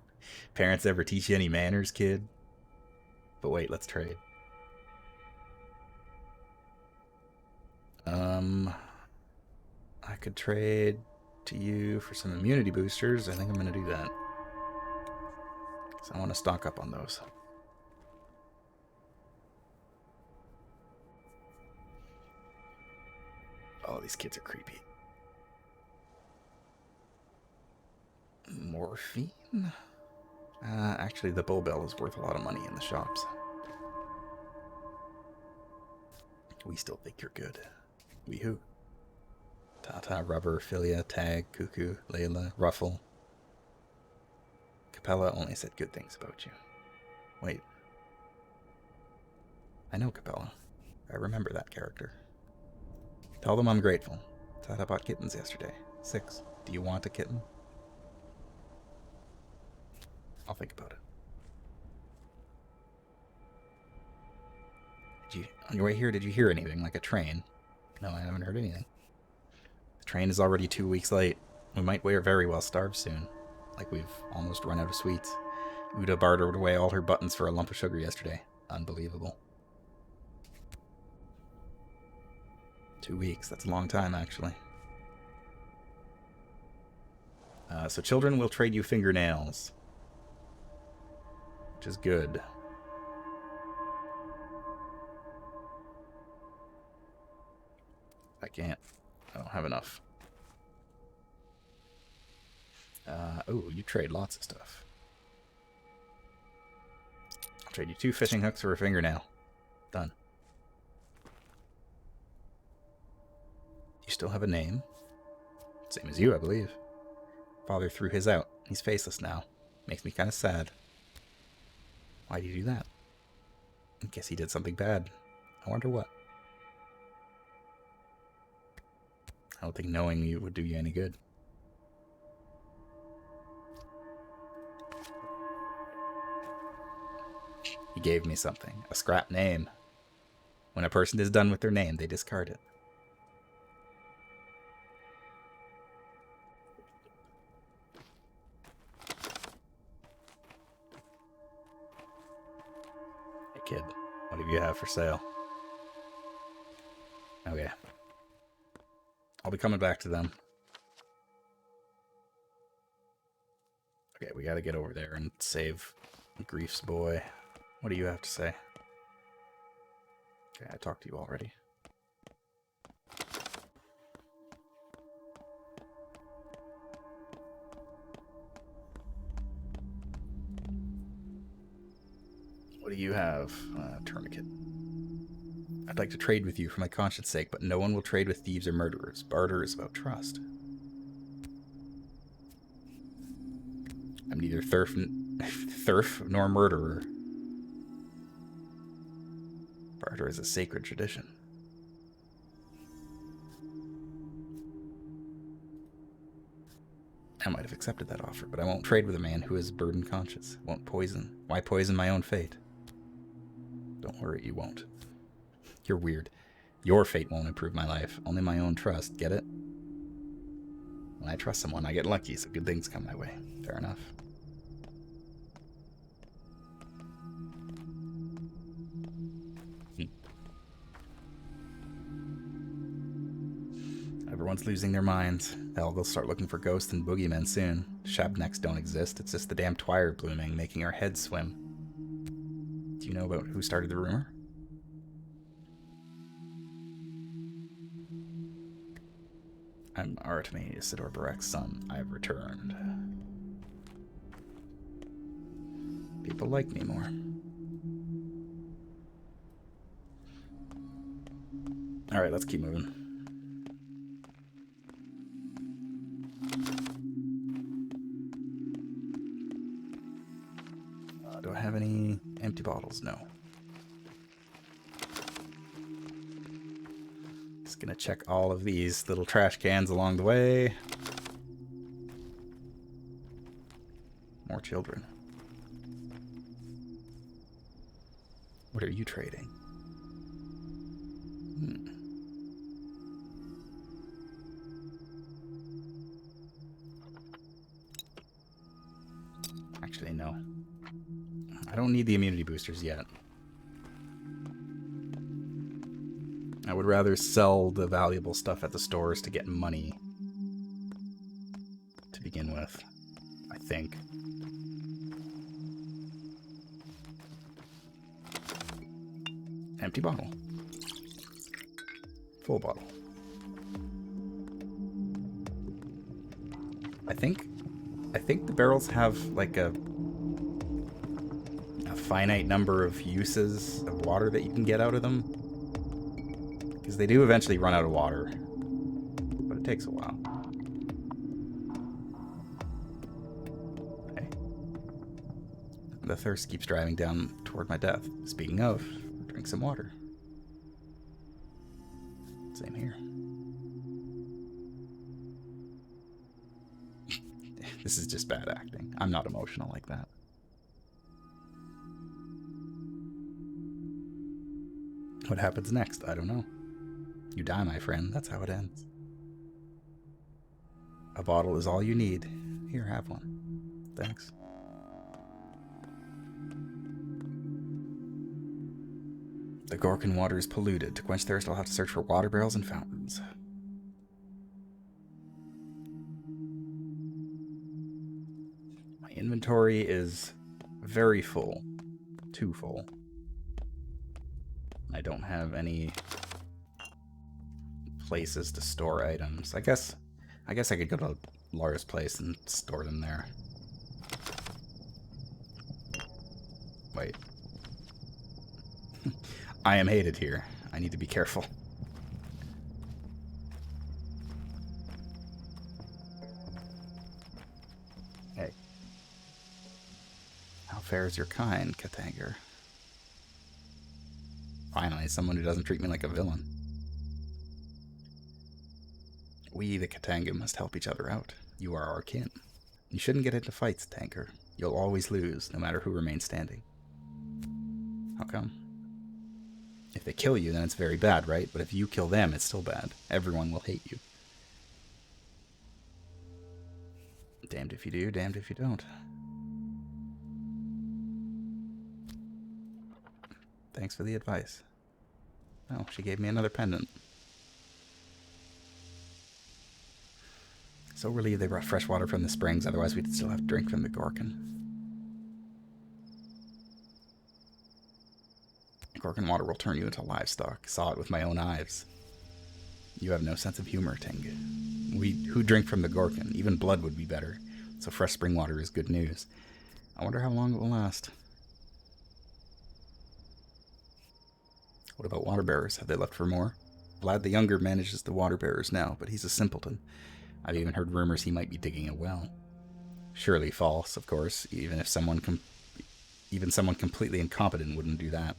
Parents ever teach you any manners, kid? But wait, let's trade. I could trade to you for some immunity boosters. I think I'm going to do that. Because I want to stock up on those. Oh, these kids are creepy. Morphine? Actually, the bull bell is worth a lot of money in the shops. We still think you're good. We who? Tata, Rubber, Philia, Tag, Cuckoo, Layla, Ruffle. Capella only said good things about you. Wait. I know Capella. I remember that character. Tell them I'm grateful. Tata bought kittens yesterday. 6. Do you want a kitten? I'll think about it. On your way here, did you hear anything, like a train? No, I haven't heard anything. The train is already 2 weeks late. We might very well starve soon. Like we've almost run out of sweets. Uda bartered away all her buttons for a lump of sugar yesterday. Unbelievable. 2 weeks, that's a long time, actually. So children will trade you fingernails. Which is good. I can't. I don't have enough. Oh, you trade lots of stuff. I'll trade you 2 fishing hooks for a fingernail. Done. You still have a name? Same as you, I believe. Father threw his out. He's faceless now. Makes me kind of sad. Why do you do that? I guess he did something bad. I wonder what. I don't think knowing you would do you any good. He gave me something. A scrap name. When a person is done with their name, they discard it. Hey kid, what do you have for sale? Okay. I'll be coming back to them. Okay, we gotta get over there and save Grief's boy. What do you have to say? Okay, I talked to you already. What do you have? Tourniquet. I'd like to trade with you for my conscience sake, but no one will trade with thieves or murderers. Barter is about trust. I'm neither thurf nor murderer. Barter is a sacred tradition. I might have accepted that offer, but I won't trade with a man who has burdened conscience. Won't poison. Why poison my own fate? Don't worry, you won't. You're weird. Your fate won't improve my life. Only my own trust. Get it? When I trust someone, I get lucky, so good things come my way. Fair enough. Everyone's losing their minds. Hell, they'll start looking for ghosts and boogeymen soon. Shabnecks don't exist. It's just the damn twire blooming, making our heads swim. Do you know about who started the rumor? I'm Artemy, Isidore Barek's son. I've returned. People like me more. Alright, let's keep moving. Do I have any empty bottles? No. Just gonna check all of these little trash cans along the way. More children. What are you trading? Actually, no. I don't need the immunity boosters yet. I would rather sell the valuable stuff at the stores to get money to begin with, I think. Empty bottle. Full bottle. I think the barrels have like a finite number of uses of water that you can get out of them. Because they do eventually run out of water. But it takes a while. Okay. The thirst keeps driving down toward my death. Speaking of, drink some water. Same here. This is just bad acting. I'm not emotional like that. What happens next? I don't know. You die, my friend. That's how it ends. A bottle is all you need. Here, have one. Thanks. The Gorkin water is polluted. To quench thirst, I'll have to search for water barrels and fountains. My inventory is very full. Too full. I don't have any places to store items. I guess I could go to Laura's place and store them there. Wait. I am hated here. I need to be careful. Hey. How fares your kind, Kathanger? Finally, someone who doesn't treat me like a villain. We, the Katanga, must help each other out. You are our kin. You shouldn't get into fights, Tanker. You'll always lose, no matter who remains standing. How come? If they kill you, then it's very bad, right? But if you kill them, it's still bad. Everyone will hate you. Damned if you do, damned if you don't. Thanks for the advice. Oh, she gave me another pendant. So relieved they brought fresh water from the springs, otherwise we'd still have to drink from the Gorkin. Gorkin water will turn you into livestock. Saw it with my own eyes. You have no sense of humor, Tengu. We who drink from the Gorkin, even blood would be better. So fresh spring water is good news. I wonder how long it will last. What about water bearers? Have they left for more? Vlad the Younger manages the water bearers now, but he's a simpleton. I've even heard rumors he might be digging a well. Surely false, of course. Even someone completely incompetent wouldn't do that.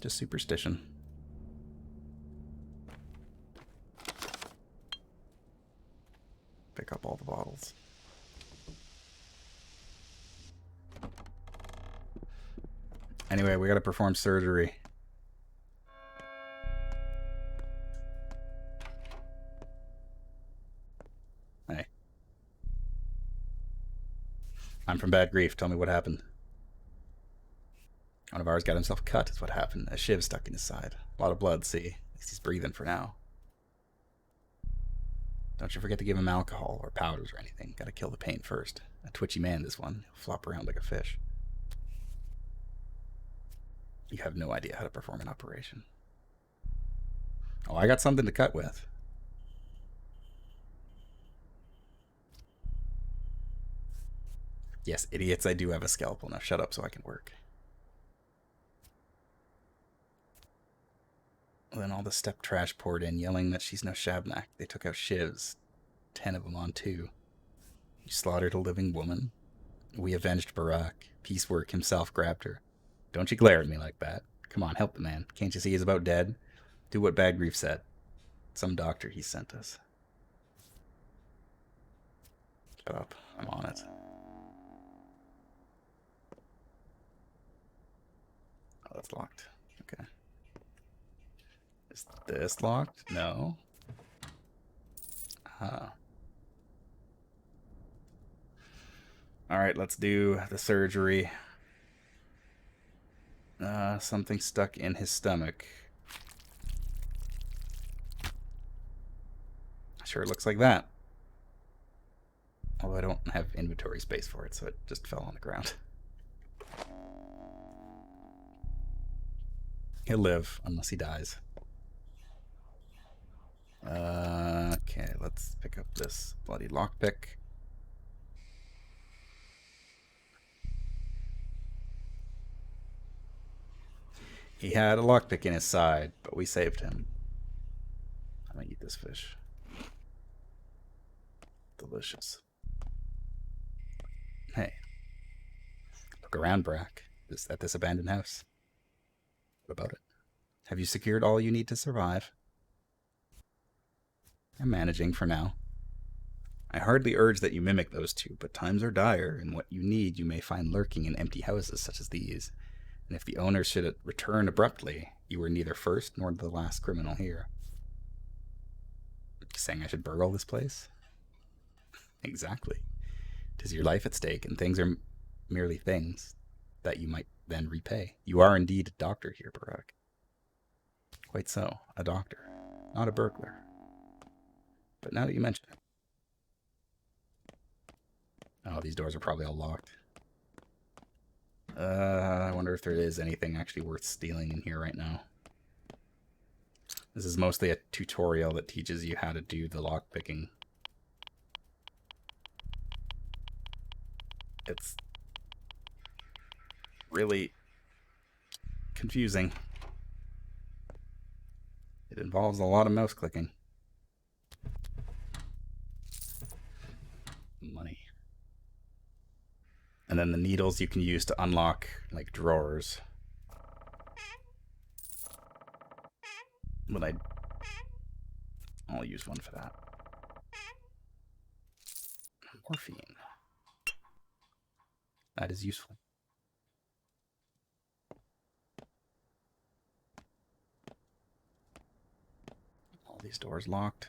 Just superstition. Pick up all the bottles. Anyway, we gotta perform surgery. Hey. I'm from Bad Grief. Tell me what happened. One of ours got himself cut, is what happened. A shiv stuck in his side. A lot of blood, see? At least he's breathing for now. Don't you forget to give him alcohol or powders or anything. Gotta kill the pain first. A twitchy man, this one. He'll flop around like a fish. You have no idea how to perform an operation. Oh, I got something to cut with. Yes, idiots, I do have a scalpel. Now shut up so I can work. Then all the steppe trash poured in, yelling that she's no Shabnak. They took out shivs. 10 of them on 2. You slaughtered a living woman. We avenged Barak. Piecework himself grabbed her. Don't you glare at me like that. Come on, help the man. Can't you see he's about dead? Do what Bad Grief said. Some doctor he sent us. Shut up. I'm on it. Oh, that's locked. Okay. Is this locked? No. Ah. Alright, let's do the surgery. Something stuck in his stomach. Sure looks like that. Although I don't have inventory space for it, so it just fell on the ground. He'll live, unless he dies. Okay, let's pick up this bloody lockpick. He had a lockpick in his side, but we saved him. I'm gonna eat this fish. Delicious. Hey. Look around, Brack. At this abandoned house. What about it? Have you secured all you need to survive? I'm managing for now. I hardly urge that you mimic those two, but times are dire, and what you need you may find lurking in empty houses such as these. And if the owners should return abruptly, you were neither first nor the last criminal here. Saying I should burgle this place? Exactly. 'Tis your life at stake, and things are merely things that you might then repay. You are indeed a doctor here, Barak. Quite so, a doctor, not a burglar. But now that you mention it. Oh, these doors are probably all locked. I wonder if there is anything actually worth stealing in here right now. This is mostly a tutorial that teaches you how to do the lockpicking. It's really confusing. It involves a lot of mouse clicking. Money. And then the needles you can use to unlock, like, drawers. But I'll use one for that. Morphine. That is useful. All these doors locked.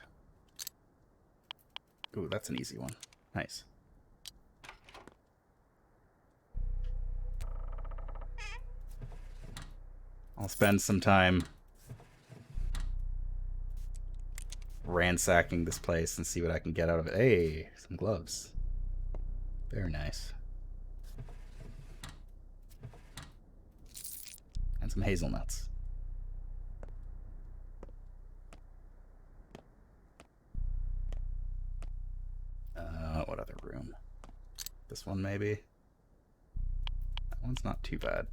Ooh, that's an easy one. Nice. I'll spend some time ransacking this place and see what I can get out of it. Hey, some gloves. Very nice. And some hazelnuts. What other room? This one, maybe? That one's not too bad.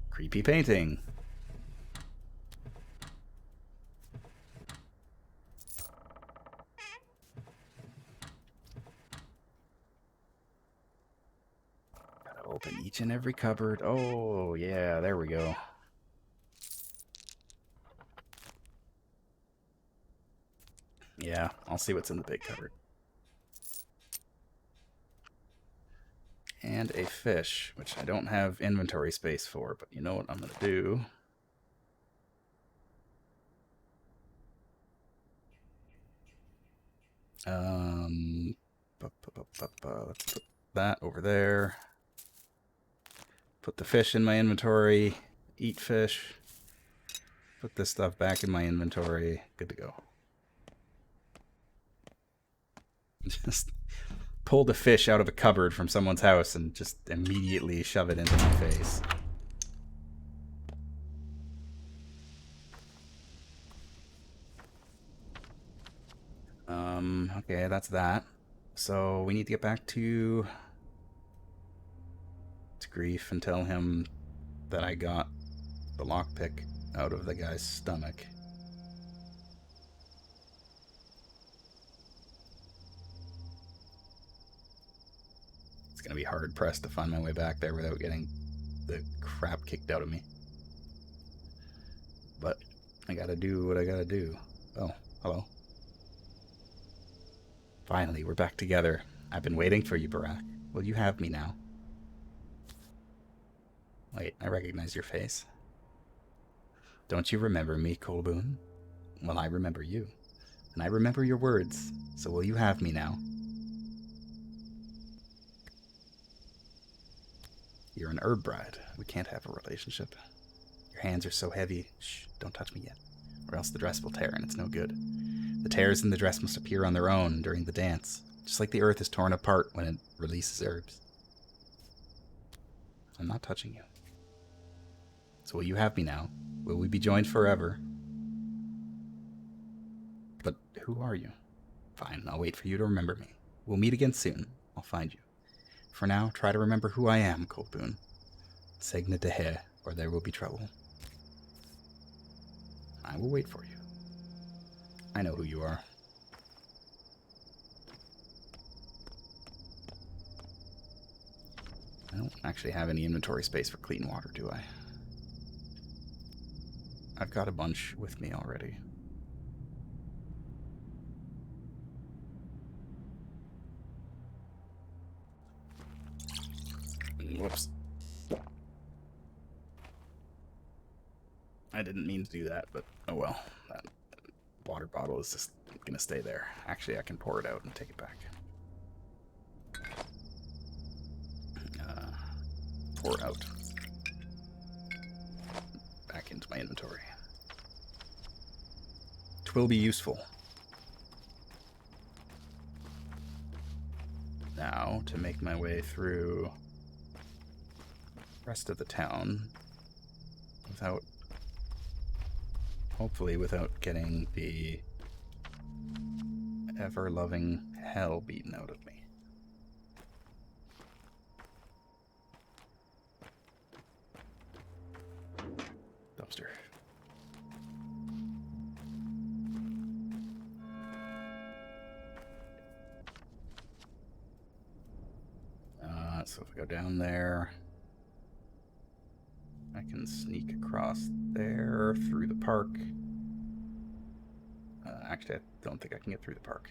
Creepy painting. Gotta open each and every cupboard. Oh, yeah, there we go. Yeah, I'll see what's in the big cupboard. And a fish, which I don't have inventory space for, but you know what I'm going to do? Let's put that over there. Put the fish in my inventory. Eat fish. Put this stuff back in my inventory. Good to go. Just pull the fish out of a cupboard from someone's house and just immediately shove it into my face. Okay, that's that. So we need to get back to Grief and tell him that I got the lockpick out of the guy's stomach. It's gonna be hard pressed to find my way back there without getting the crap kicked out of me. But I gotta do what I gotta do. Oh, hello. Finally, we're back together. I've been waiting for you, Barack. Will you have me now? Wait, I recognize your face. Don't you remember me, Colboon? Well, I remember you. And I remember your words. So will you have me now? You're an herb bride. We can't have a relationship. Your hands are so heavy. Shh, don't touch me yet. Or else the dress will tear and it's no good. The tears in the dress must appear on their own during the dance, just like the earth is torn apart when it releases herbs. I'm not touching you. So will you have me now? Will we be joined forever? But who are you? Fine, I'll wait for you to remember me. We'll meet again soon. I'll find you. For now, try to remember who I am, Colboon. Segna dehe, or there will be trouble. I will wait for you. I know who you are. I don't actually have any inventory space for clean water, do I? I've got a bunch with me already. Whoops. I didn't mean to do that, but oh well. That water bottle is just gonna stay there. Actually, I can pour it out and take it back. Pour out. Back into my inventory. Twill be useful. Now, to make my way through the rest of the town without, hopefully without getting the ever-loving hell beaten out of me. Dumpster. So if I go down there, I can sneak across there through the park. Actually, I don't think I can get through the park.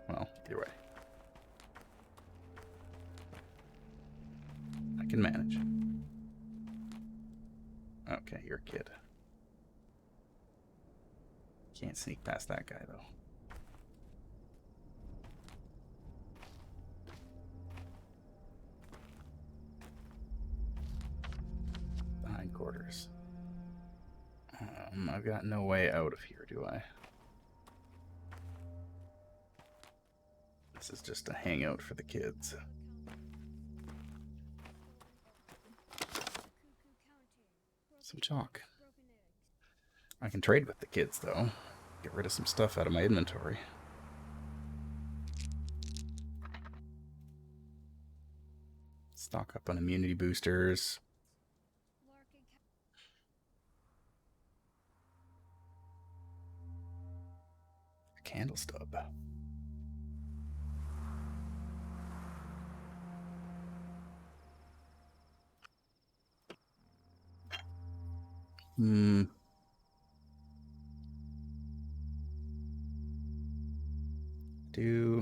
Well, either way. I can manage. Okay, you're a kid. Can't sneak past that guy, though. Behind quarters. I've got no way out of here, do I? This is just a hangout for the kids. Some chalk. I can trade with the kids, though. Get rid of some stuff out of my inventory. Stock up on immunity boosters. A candle stub.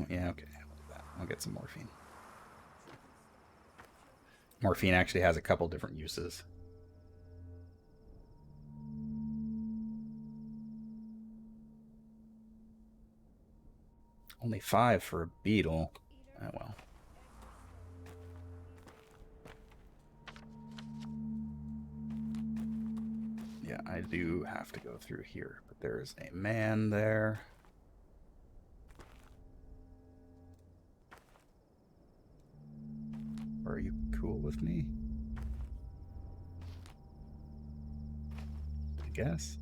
Yeah, okay, I'll do that. I'll get some morphine. Morphine actually has a couple different uses. Only 5 for a beetle. Oh well. Yeah, I do have to go through here, but there's a man there. Are you cool with me? I guess.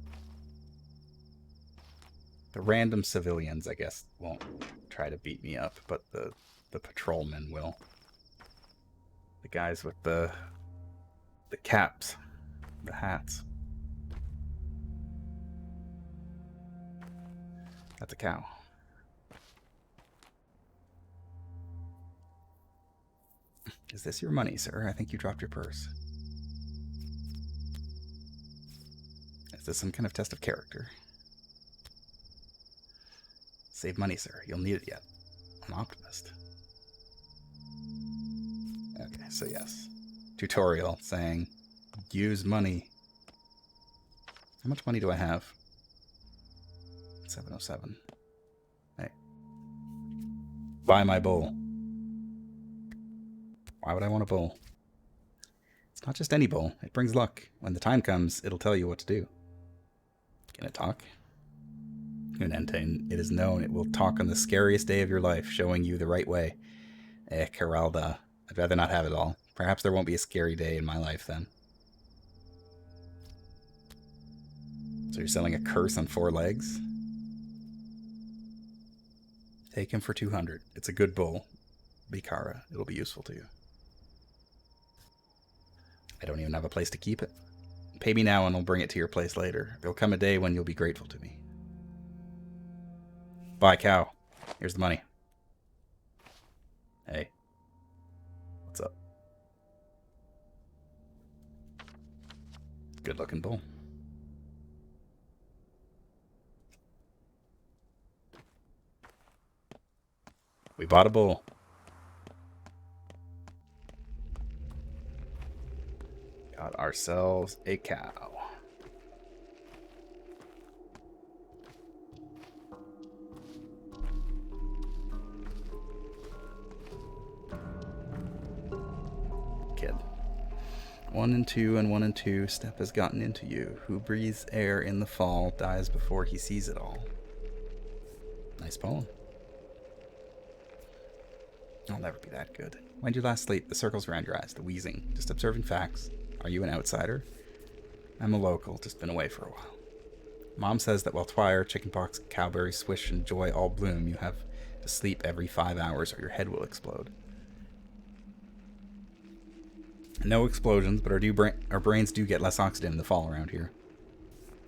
The random civilians, I guess, won't try to beat me up, but the patrolmen will. The guys with the caps, the hats. That's a cow. Is this your money, sir? I think you dropped your purse. Is this some kind of test of character? Save money, sir. You'll need it yet. I'm an optimist. Okay, so yes. Tutorial saying, use money. How much money do I have? 707. Hey. Buy my bull. Why would I want a bull? It's not just any bull. It brings luck. When the time comes, it'll tell you what to do. Can it talk? Unente, it is known it will talk on the scariest day of your life, showing you the right way. Caralda. I'd rather not have it all. Perhaps there won't be a scary day in my life then. So you're selling a curse on 4 legs? Take him for 200. It's a good bull. Bikara. It'll be useful to you. I don't even have a place to keep it. Pay me now and I'll bring it to your place later. There'll come a day when you'll be grateful to me. Buy cow. Here's the money. Hey. What's up? Good looking bull. We bought a bull. Got ourselves a cow. Kid. 1 and 2 and 1 and 2. Steppe has gotten into you. Who breathes air in the fall dies before he sees it all. Nice poem. I'll never be that good. When'd you last sleep? The circles around your eyes, the wheezing. Just observing facts. Are you an outsider? I'm a local, just been away for a while. Mom says that while Twire, chickenpox, cowberry, swish, and joy all bloom, you have to sleep every 5 hours or your head will explode. No explosions, but our brains do get less oxygen in the fall around here.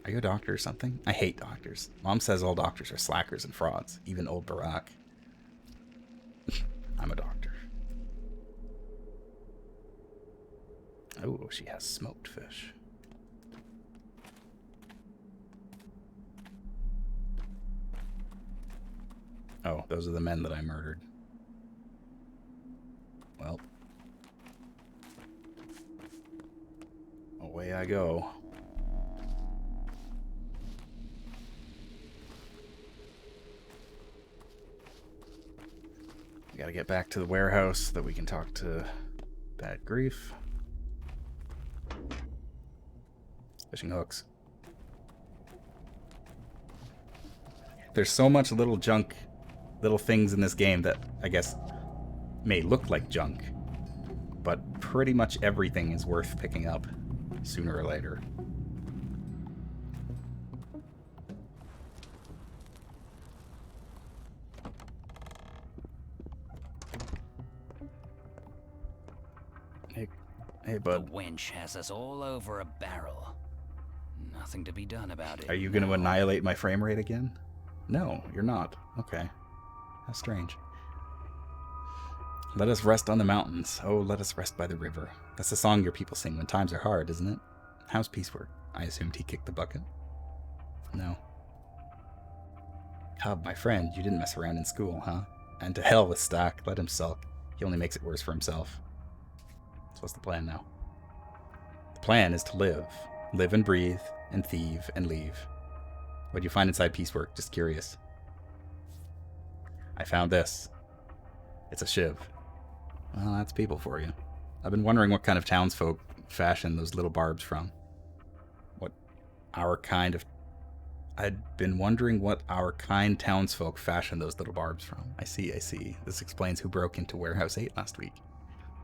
Are you a doctor or something? I hate doctors. Mom says all doctors are slackers and frauds, even old Barack. I'm a doctor. Oh, she has smoked fish. Oh, those are the men that I murdered. Well. Away I go. We gotta get back to the warehouse so that we can talk to Bad Grief. Fishing hooks. There's so much little junk, little things in this game that I guess may look like junk, but pretty much everything is worth picking up sooner or later. Hey, bud. The wench has us all over a barrel. Nothing to be done about it. Are you going to annihilate my frame rate again? No, you're not. Okay. How strange. Let us rest on the mountains. Oh, let us rest by the river. That's the song your people sing when times are hard, isn't it? How's Peacework? I assumed he kicked the bucket. No. Cub, my friend, you didn't mess around in school, huh? And to hell with Stack. Let him sulk. He only makes it worse for himself. So what's the plan now? The plan is to live. Live and breathe, and thieve, and leave. What do you find inside Peacework? Just curious. I found this. It's a shiv. Well, that's people for you. I've been wondering what kind of townsfolk fashion those little barbs from. I'd been wondering what our kind townsfolk fashion those little barbs from. I see. This explains who broke into Warehouse 8 last week.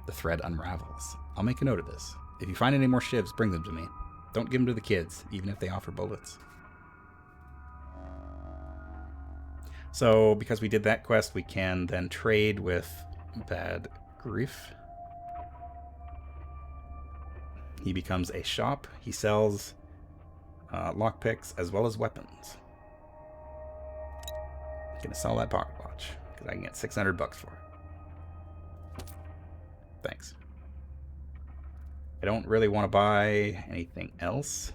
The thread unravels. I'll make a note of this. If you find any more shivs, bring them to me. Don't give them to the kids, even if they offer bullets. So, because we did that quest, we can then trade with Bad Grief. He becomes a shop. He sells lockpicks as well as weapons. I'm gonna sell that pocket watch because I can get $600 for it. Thanks. I don't really want to buy anything else.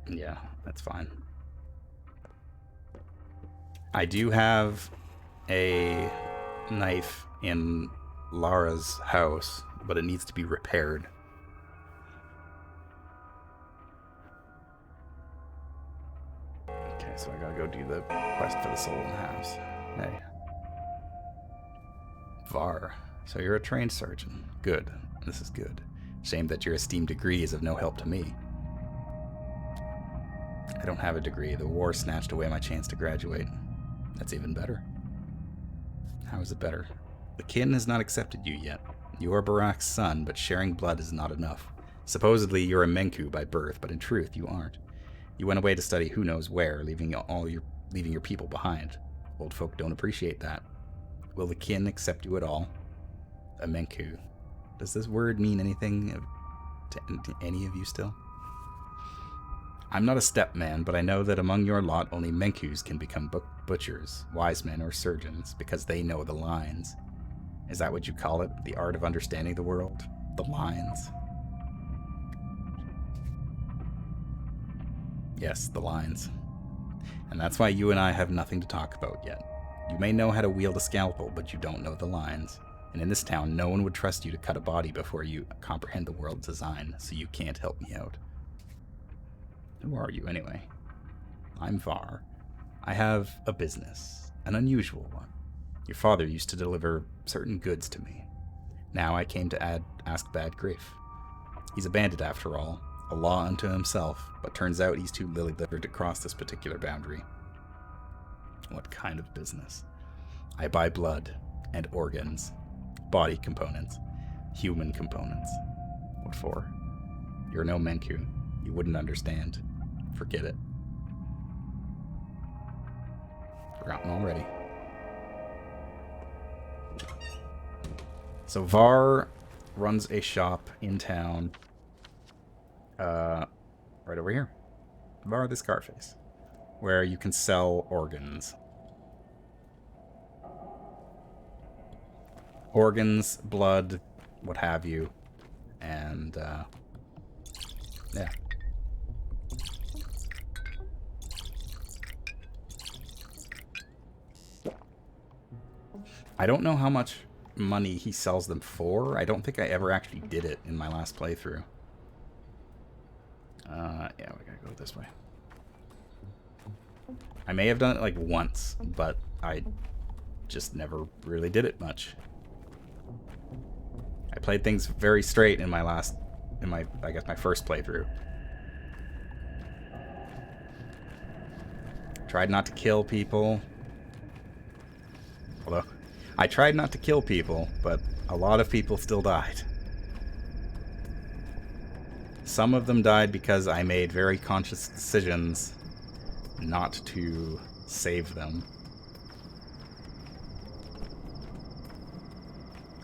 Yeah, that's fine. I do have a knife in Lara's house, but it needs to be repaired. Okay, so I gotta go do the quest for the soul in the house. Hey. Var. So you're a trained surgeon. Good. This is good. Shame that your esteemed degree is of no help to me. I don't have a degree. The war snatched away my chance to graduate. That's even better. How is it better? The kin has not accepted you yet. You are Barak's son, but sharing blood is not enough. Supposedly you're a Menku by birth, but in truth you aren't. You went away to study who knows where, leaving your people behind. Old folk don't appreciate that. Will the kin accept you at all? A Menku. Does this word mean anything to any of you still? I'm not a steppe man, but I know that among your lot only Menkus can become butchers, wise men, or surgeons, because they know the lines. Is that what you call it? The art of understanding the world? The lines? Yes, the lines. And that's why you and I have nothing to talk about yet. You may know how to wield a scalpel, but you don't know the lines. And in this town, no one would trust you to cut a body before you comprehend the world's design, so you can't help me out. Who are you, anyway? I'm Var. I have a business, an unusual one. Your father used to deliver certain goods to me. Now I came to ask Bad Grief. He's a bandit after all, a law unto himself, but turns out he's too lily-livered to cross this particular boundary. What kind of business? I buy blood and organs, body components, human components. What for? You're no Menku. You wouldn't understand. Forget it. Forgotten already. So Var runs a shop in town. Right over here. Var the Scarface. Where you can sell organs. organs, blood, what have you. And, yeah. I don't know how much money he sells them for. I don't think I ever actually did it in my last playthrough. Yeah, we gotta go this way. I may have done it like once, but I just never really did it much. I played things very straight in my I guess my first playthrough. Tried not to kill people. Although, I tried not to kill people, but a lot of people still died. Some of them died because I made very conscious decisions not to save them.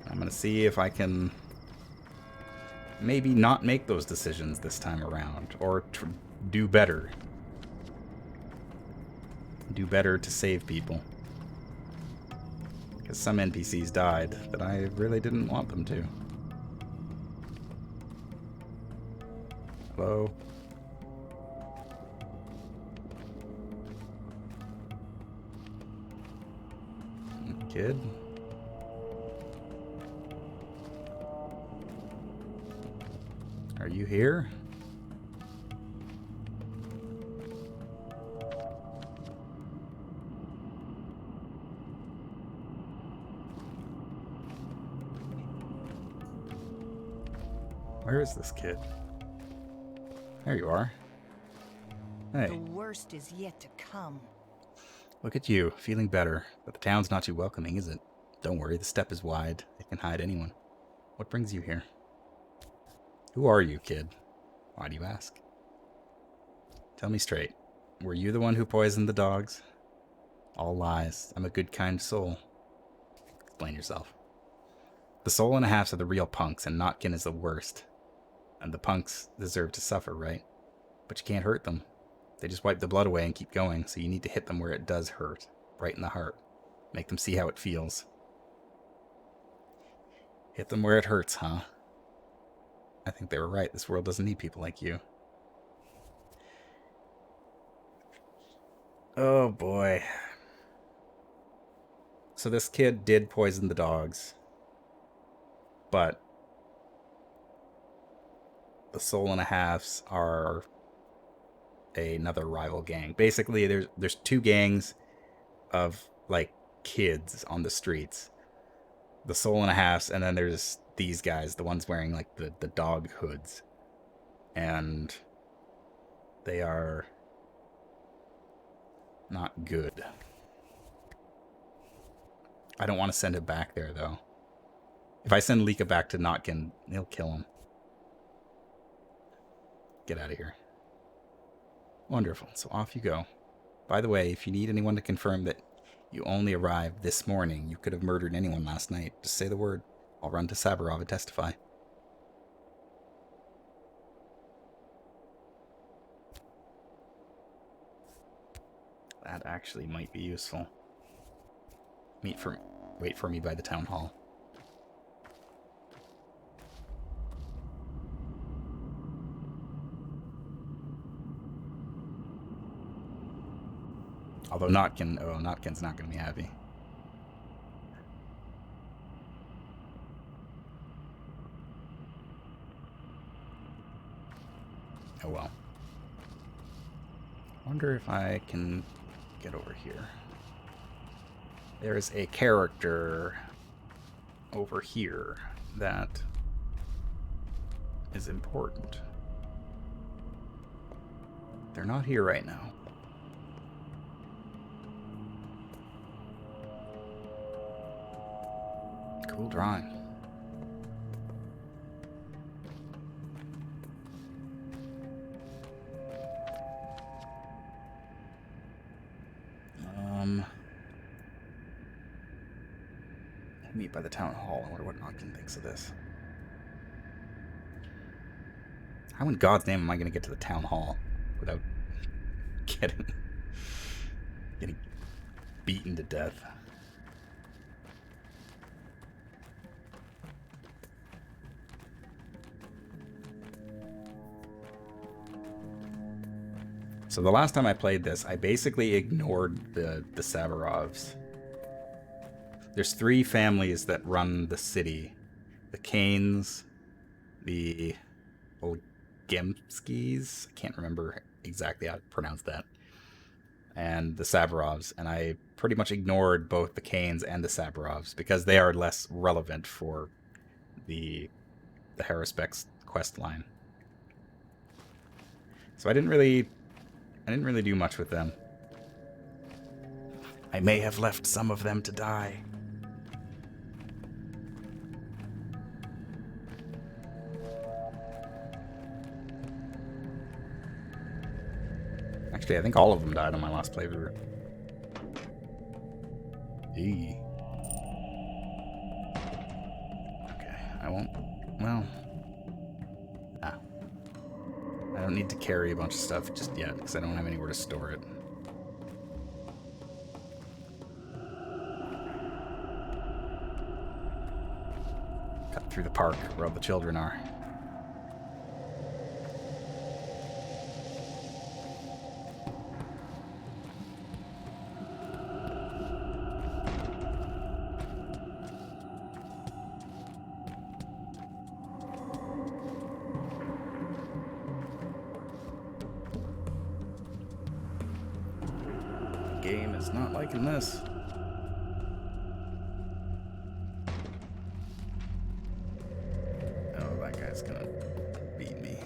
I'm gonna see if I can maybe not make those decisions this time around, or do better. Do better to save people. Because some NPCs died that I really didn't want them to. Hello? Kid? Are you here? Where is this kid? There you are. Hey. The worst is yet to come. Look at you, feeling better. But the town's not too welcoming, is it? Don't worry, the steppe is wide. It can hide anyone. What brings you here? Who are you, kid? Why do you ask? Tell me straight. Were you the one who poisoned the dogs? All lies. I'm a good, kind soul. Explain yourself. The soul and a halves are the real punks, and Notkin is the worst. And the punks deserve to suffer, right? But you can't hurt them. They just wipe the blood away and keep going, so you need to hit them where it does hurt. Right in the heart. Make them see how it feels. Hit them where it hurts, huh? I think they were right. This world doesn't need people like you. Oh, boy. So this kid did poison the dogs. But the soul and a halves are another rival gang. Basically, there's two gangs of, like, kids on the streets. The soul and a halves, and then there's these guys, the ones wearing, like, the dog hoods. And they are not good. I don't want to send him back there, though. If I send Lika back to Notkin, he'll kill him. Get out of here. Wonderful. So off you go. By the way, if you need anyone to confirm that you only arrived this morning, you could have murdered anyone last night, just say the word. I'll run to Saburov and testify. That actually might be useful. Wait for me by the town hall. Although Notkin's not going to be happy. Oh well. Wonder if I can get over here. There's a character over here that is important. They're not here right now. Cool drawing. Meet by the town hall. I wonder what Notkin thinks of this. How in God's name am I going to get to the town hall without getting beaten to death? So the last time I played this, I basically ignored the Sabarovs. There's 3 families that run the city. The Kanes, the Olgemskis, I can't remember exactly how to pronounce that, and the Sabarovs, and I pretty much ignored both the Kanes and the Sabarovs because they are less relevant for the Haruspex quest line. So I didn't really do much with them. I may have left some of them to die. Actually, I think all of them died on my last playthrough. Eee. Okay, I won't... Well... Nah. I don't need to carry a bunch of stuff just yet, because I don't have anywhere to store it. Cut through the park, where all the children are. Game is not liking this. Oh, that guy's gonna beat me.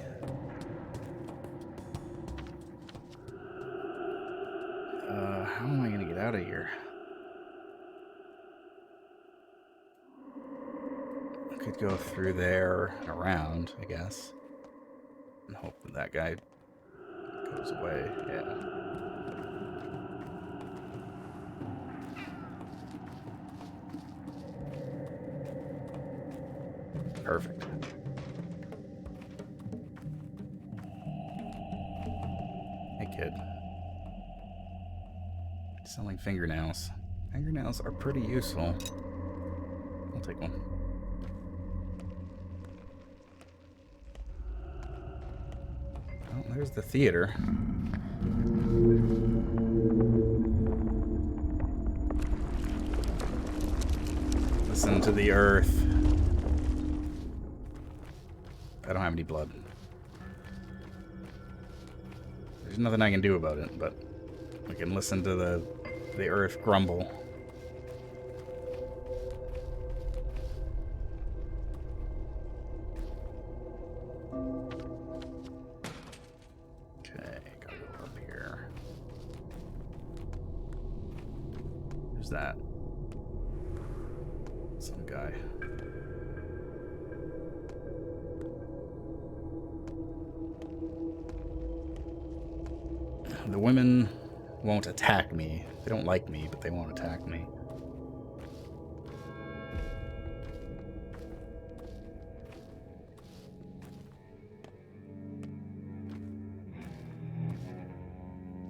How am I gonna get out of here? I could go through there and around, I guess. And hope that that guy goes away. Yeah. Perfect. Hey, kid. Selling fingernails. Fingernails are pretty useful. I'll take one. Oh, there's the theater. Listen to the earth. I don't have any blood. There's nothing I can do about it, but I can listen to the earth grumble. Okay, gotta go up here. Who's that? Some guy. The women won't attack me. They don't like me, but they won't attack me.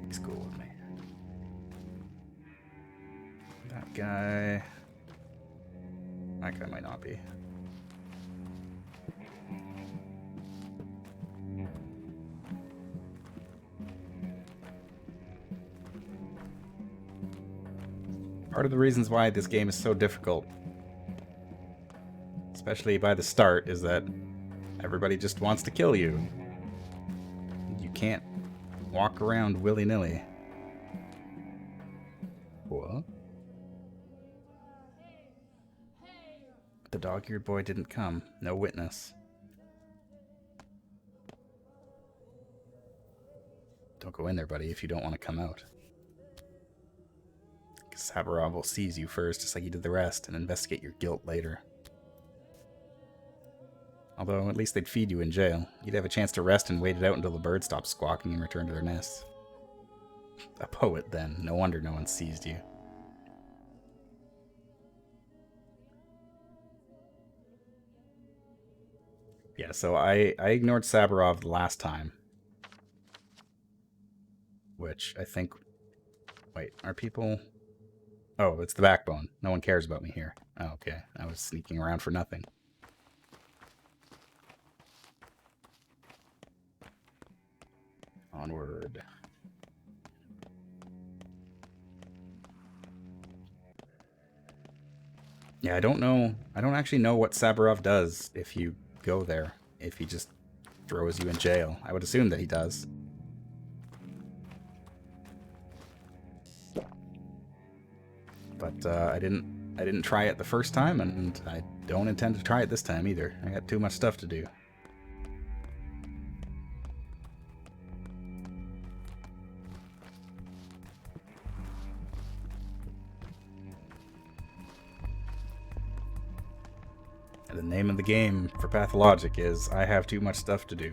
He's cool with me. That guy might not be. Part of the reasons why this game is so difficult, especially by the start, is that everybody just wants to kill you. You can't walk around willy-nilly. What? The dog-eared boy didn't come. No witness. Don't go in there, buddy, if you don't want to come out. Sabarov will seize you first, just like he did the rest, and investigate your guilt later. Although, at least they'd feed you in jail. You'd have a chance to rest and wait it out until the birds stop squawking and return to their nests. A poet, then. No wonder no one seized you. Yeah, so I ignored Sabarov the last time. Which I think... Wait, are people... Oh, it's the backbone. No one cares about me here. Oh, okay. I was sneaking around for nothing. Onward. Yeah, I don't know. I don't actually know what Saburov does if you go there. If he just throws you in jail. I would assume that he does. But I didn't try it the first time, and I don't intend to try it this time either. I got too much stuff to do. The name of the game for Pathologic is I have too much stuff to do.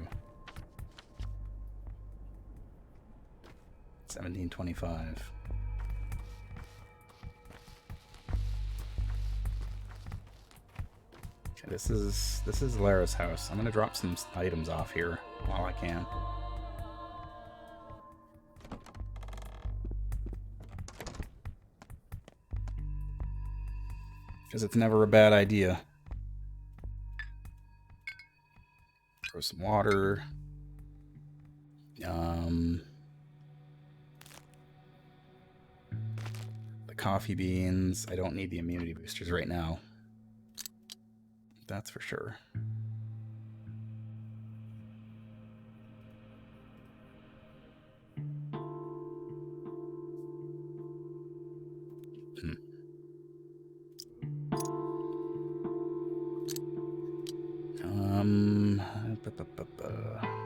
1725. Okay, this is Lara's house. I'm gonna drop some items off here while I can. Because it's never a bad idea. Throw some water. The coffee beans. I don't need the immunity boosters right now. That's for sure.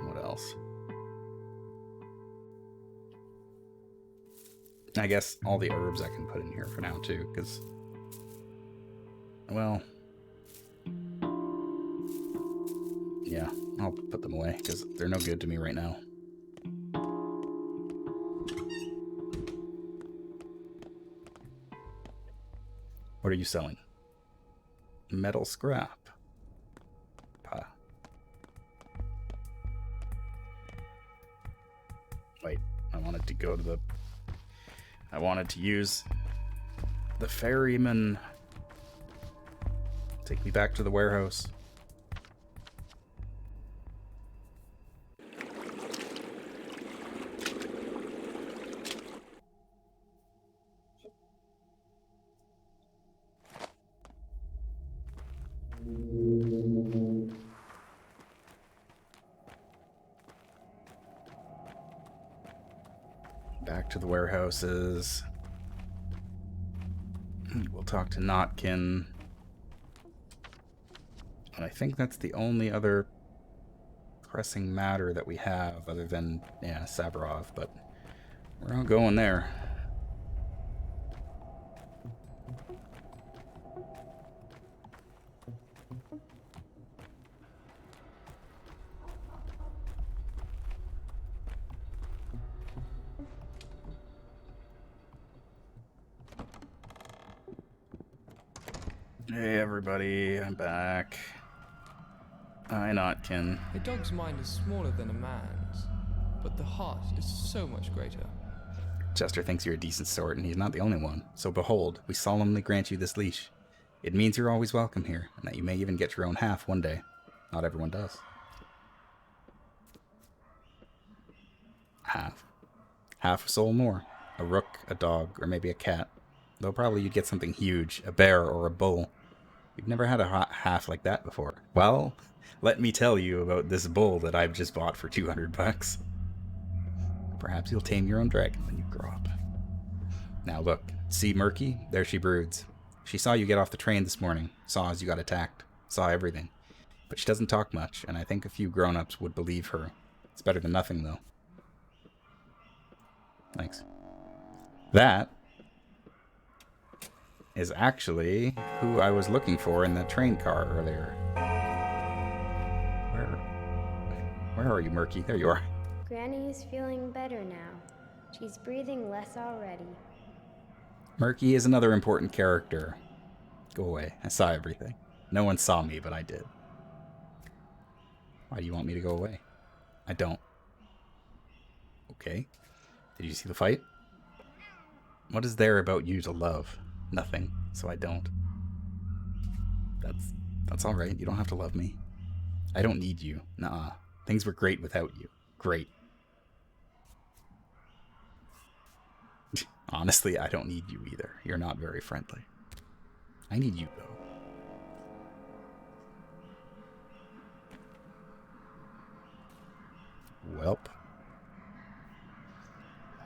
What else? I guess all the herbs I can put in here for now too, because, well, yeah, I'll put them away because they're no good to me right now. What are you selling? Metal scrap. Wait, I wanted to go to the... I wanted to use the ferryman. Take me back to the warehouse. Back to the warehouses. We'll talk to Notkin. And I think that's the only other pressing matter that we have, other than, yeah, Saburov, but we're not going there. Hey everybody, I'm back. Hi Notkin. A dog's mind is smaller than a man's, but the heart is so much greater. Chester thinks you're a decent sort, and he's not the only one. So behold, we solemnly grant you this leash. It means you're always welcome here, and that you may even get your own half one day. Not everyone does. Half. Half a soul more. A rook, a dog, or maybe a cat. Though probably you'd get something huge, a bear or a bull. You've never had a half like that before. Well, let me tell you about this bull that I've just bought for 200 bucks. Perhaps you'll tame your own dragon when you grow up. Now look, see Murky? There she broods. She saw you get off the train this morning, saw as you got attacked, saw everything. But she doesn't talk much, and I think a few grown-ups would believe her. It's better than nothing, though. Thanks. That is actually who I was looking for in the train car earlier. Where are you, Murky? There you are. Granny is feeling better now. She's breathing less already. Murky is another important character. Go away. I saw everything. No one saw me, but I did. Why do you want me to go away? I don't. Okay. Did you see the fight? What is there about you to love? Nothing, so I don't. That's alright. You don't have to love me. I don't need you. Nuh-uh. Things were great without you. Great. Honestly, I don't need you either. You're not very friendly. I need you, though. Welp.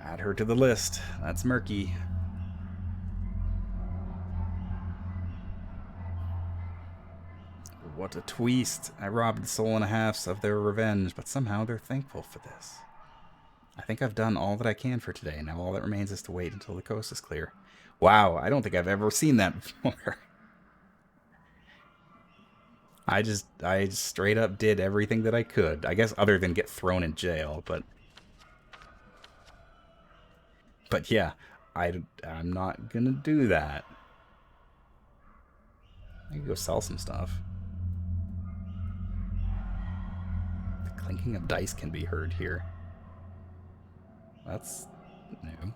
Add her to the list. That's murky. What a twist. I robbed the soul and a halves of their revenge, but somehow they're thankful for this. I think I've done all that I can for today. Now all that remains is to wait until the coast is clear. Wow, I don't think I've ever seen that before. I just straight up did everything that I could. I guess other than get thrown in jail, but yeah, I'm not gonna do that. I can go sell some stuff. The clinking of dice can be heard here. That's new.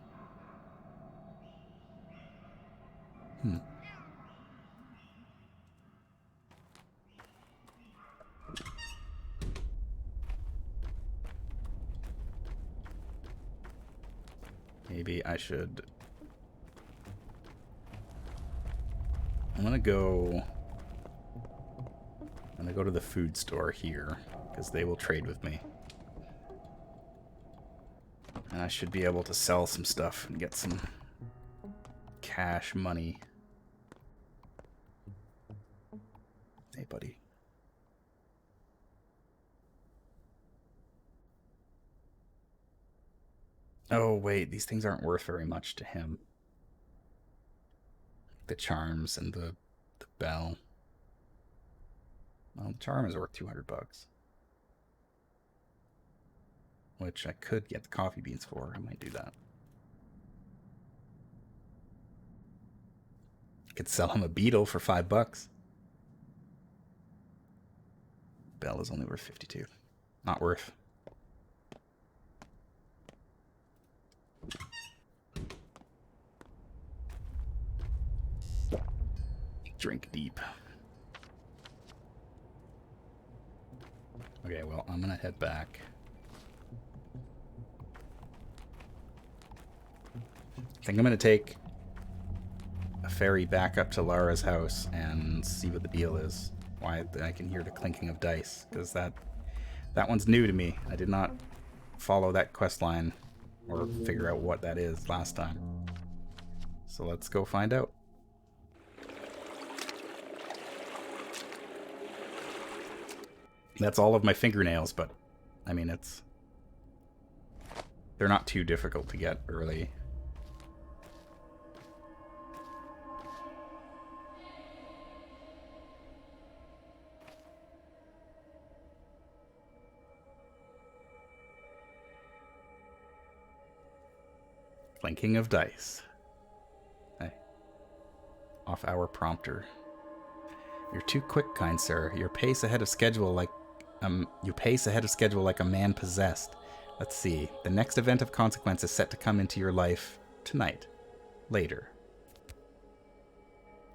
Maybe I should... I'm gonna go to the food store here, because they will trade with me. And I should be able to sell some stuff and get some cash money. Hey, buddy. Oh, wait, these things aren't worth very much to him. The charms and the bell. Well, the charm is worth 200 bucks. Which I could get the coffee beans for. I might do that. I could sell him a beetle for 5 bucks. Bell is only worth 52. Not worth. Drink deep. Okay, well, I'm gonna head back. I think I'm gonna take a ferry back up to Lara's house and see what the deal is. Why I can hear the clinking of dice, because that one's new to me. I did not follow that quest line or figure out what that is last time. So let's go find out. That's all of my fingernails, but I mean, they're not too difficult to get early. Clinking of dice. Hey. Off-hour prompter. You're too quick, kind sir. You pace ahead of schedule like a man possessed. Let's see. The next event of consequence is set to come into your life tonight. Later.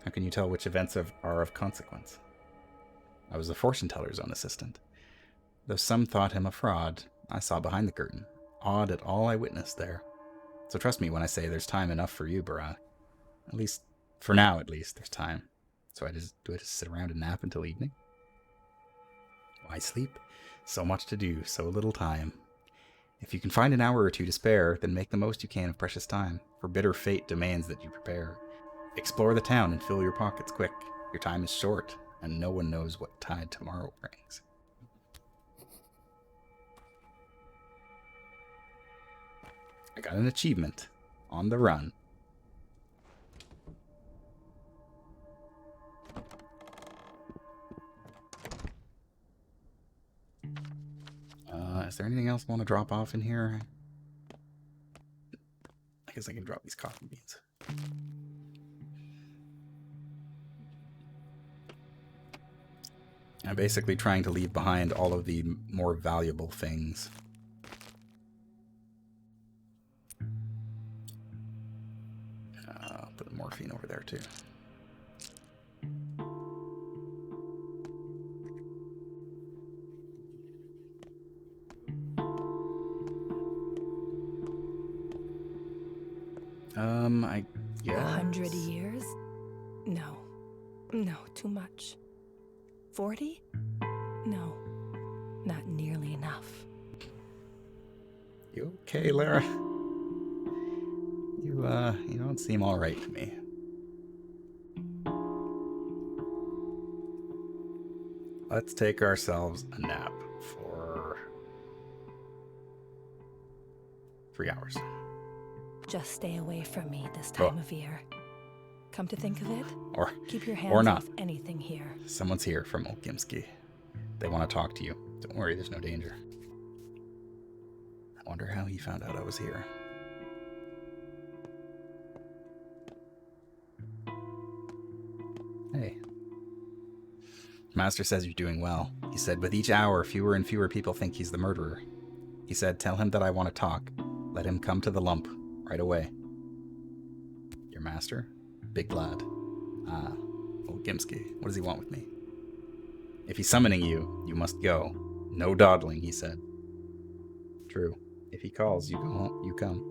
How can you tell which events are of consequence? I was a fortune teller's own assistant. Though some thought him a fraud, I saw behind the curtain, awed at all I witnessed there. So trust me when I say there's time enough for you, Barat. At least, for now at least, there's time. So do I just sit around and nap until evening? Why sleep? So much to do, so little time. If you can find an hour or two to spare, then make the most you can of precious time, for bitter fate demands that you prepare. Explore the town and fill your pockets quick. Your time is short, and no one knows what tide tomorrow brings. I got an achievement. On the run. Is there anything else I want to drop off in here? I guess I can drop these coffee beans. I'm basically trying to leave behind all of the more valuable things. I'll put the morphine over there too. I guess. 100 years? No. No, too much. 40? No. Not nearly enough. You okay, Lara? You don't seem alright to me. Let's take ourselves a nap for 3 hours. Just stay away from me this time of year. Come to think of it, or keep your hands or not. off anything here. Someone's here from Olkimsky. They want to talk to you. Don't worry, there's no danger. I wonder how he found out I was here. Hey. Master says you're doing well. He said, with each hour, fewer and fewer people think he's the murderer. He said, tell him that I want to talk. Let him come to the lump right away. Your master? Big lad. Ah, old Gimsky. What does he want with me? If he's summoning you, you must go. No dawdling, he said. True. If he calls, you go home, you come.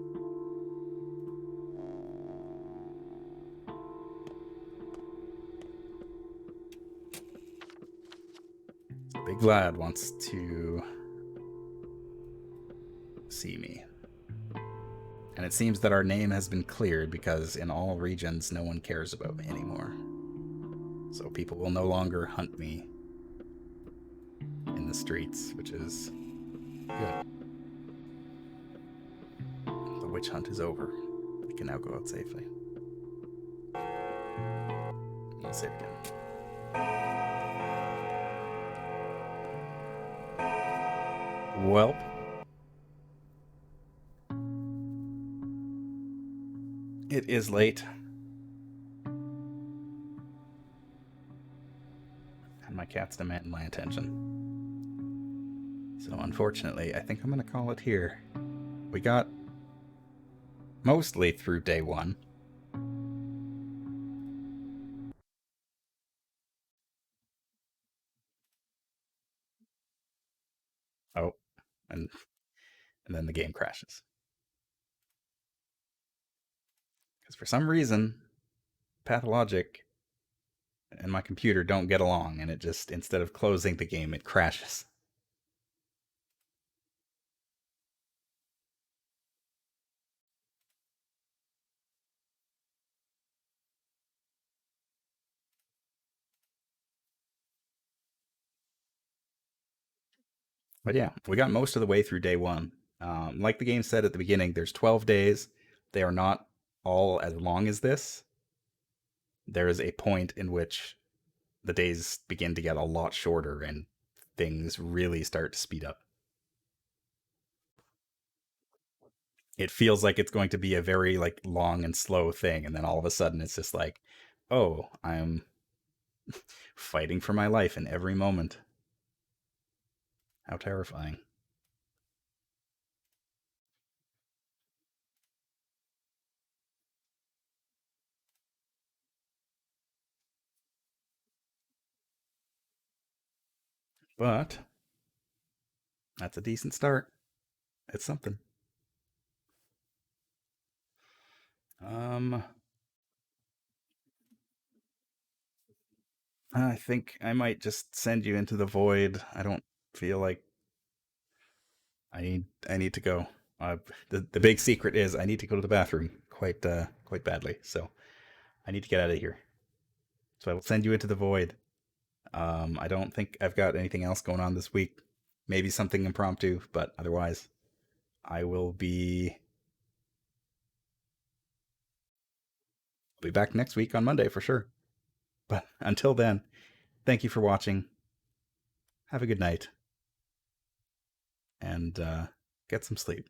Big lad wants to see me. And it seems that our name has been cleared because in all regions no one cares about me anymore. So people will no longer hunt me in the streets, which is good. The witch hunt is over. We can now go out safely. I'll save again. Welp. It is late. And my cat's demanding my attention. So unfortunately, I think I'm going to call it here. We got mostly through day 1. Oh, and then the game crashes. Because for some reason, Pathologic and my computer don't get along, and it just, instead of closing the game, it crashes. But yeah, we got most of the way through day 1. Like the game said at the beginning, there's 12 days. They are not all as long as this. There is a point in which the days begin to get a lot shorter and things really start to speed up. It feels like it's going to be a very like long and slow thing, and then all of a sudden it's just like, oh, I'm fighting for my life in every moment. How terrifying. But that's a decent start. It's something. I think I might just send you into the void. I don't feel like I need to go. The big secret is I need to go to the bathroom quite badly. So I need to get out of here. So I will send you into the void. I don't think I've got anything else going on this week. Maybe something impromptu, but otherwise, I will be back next week on Monday for sure. But until then, thank you for watching. Have a good night. And get some sleep.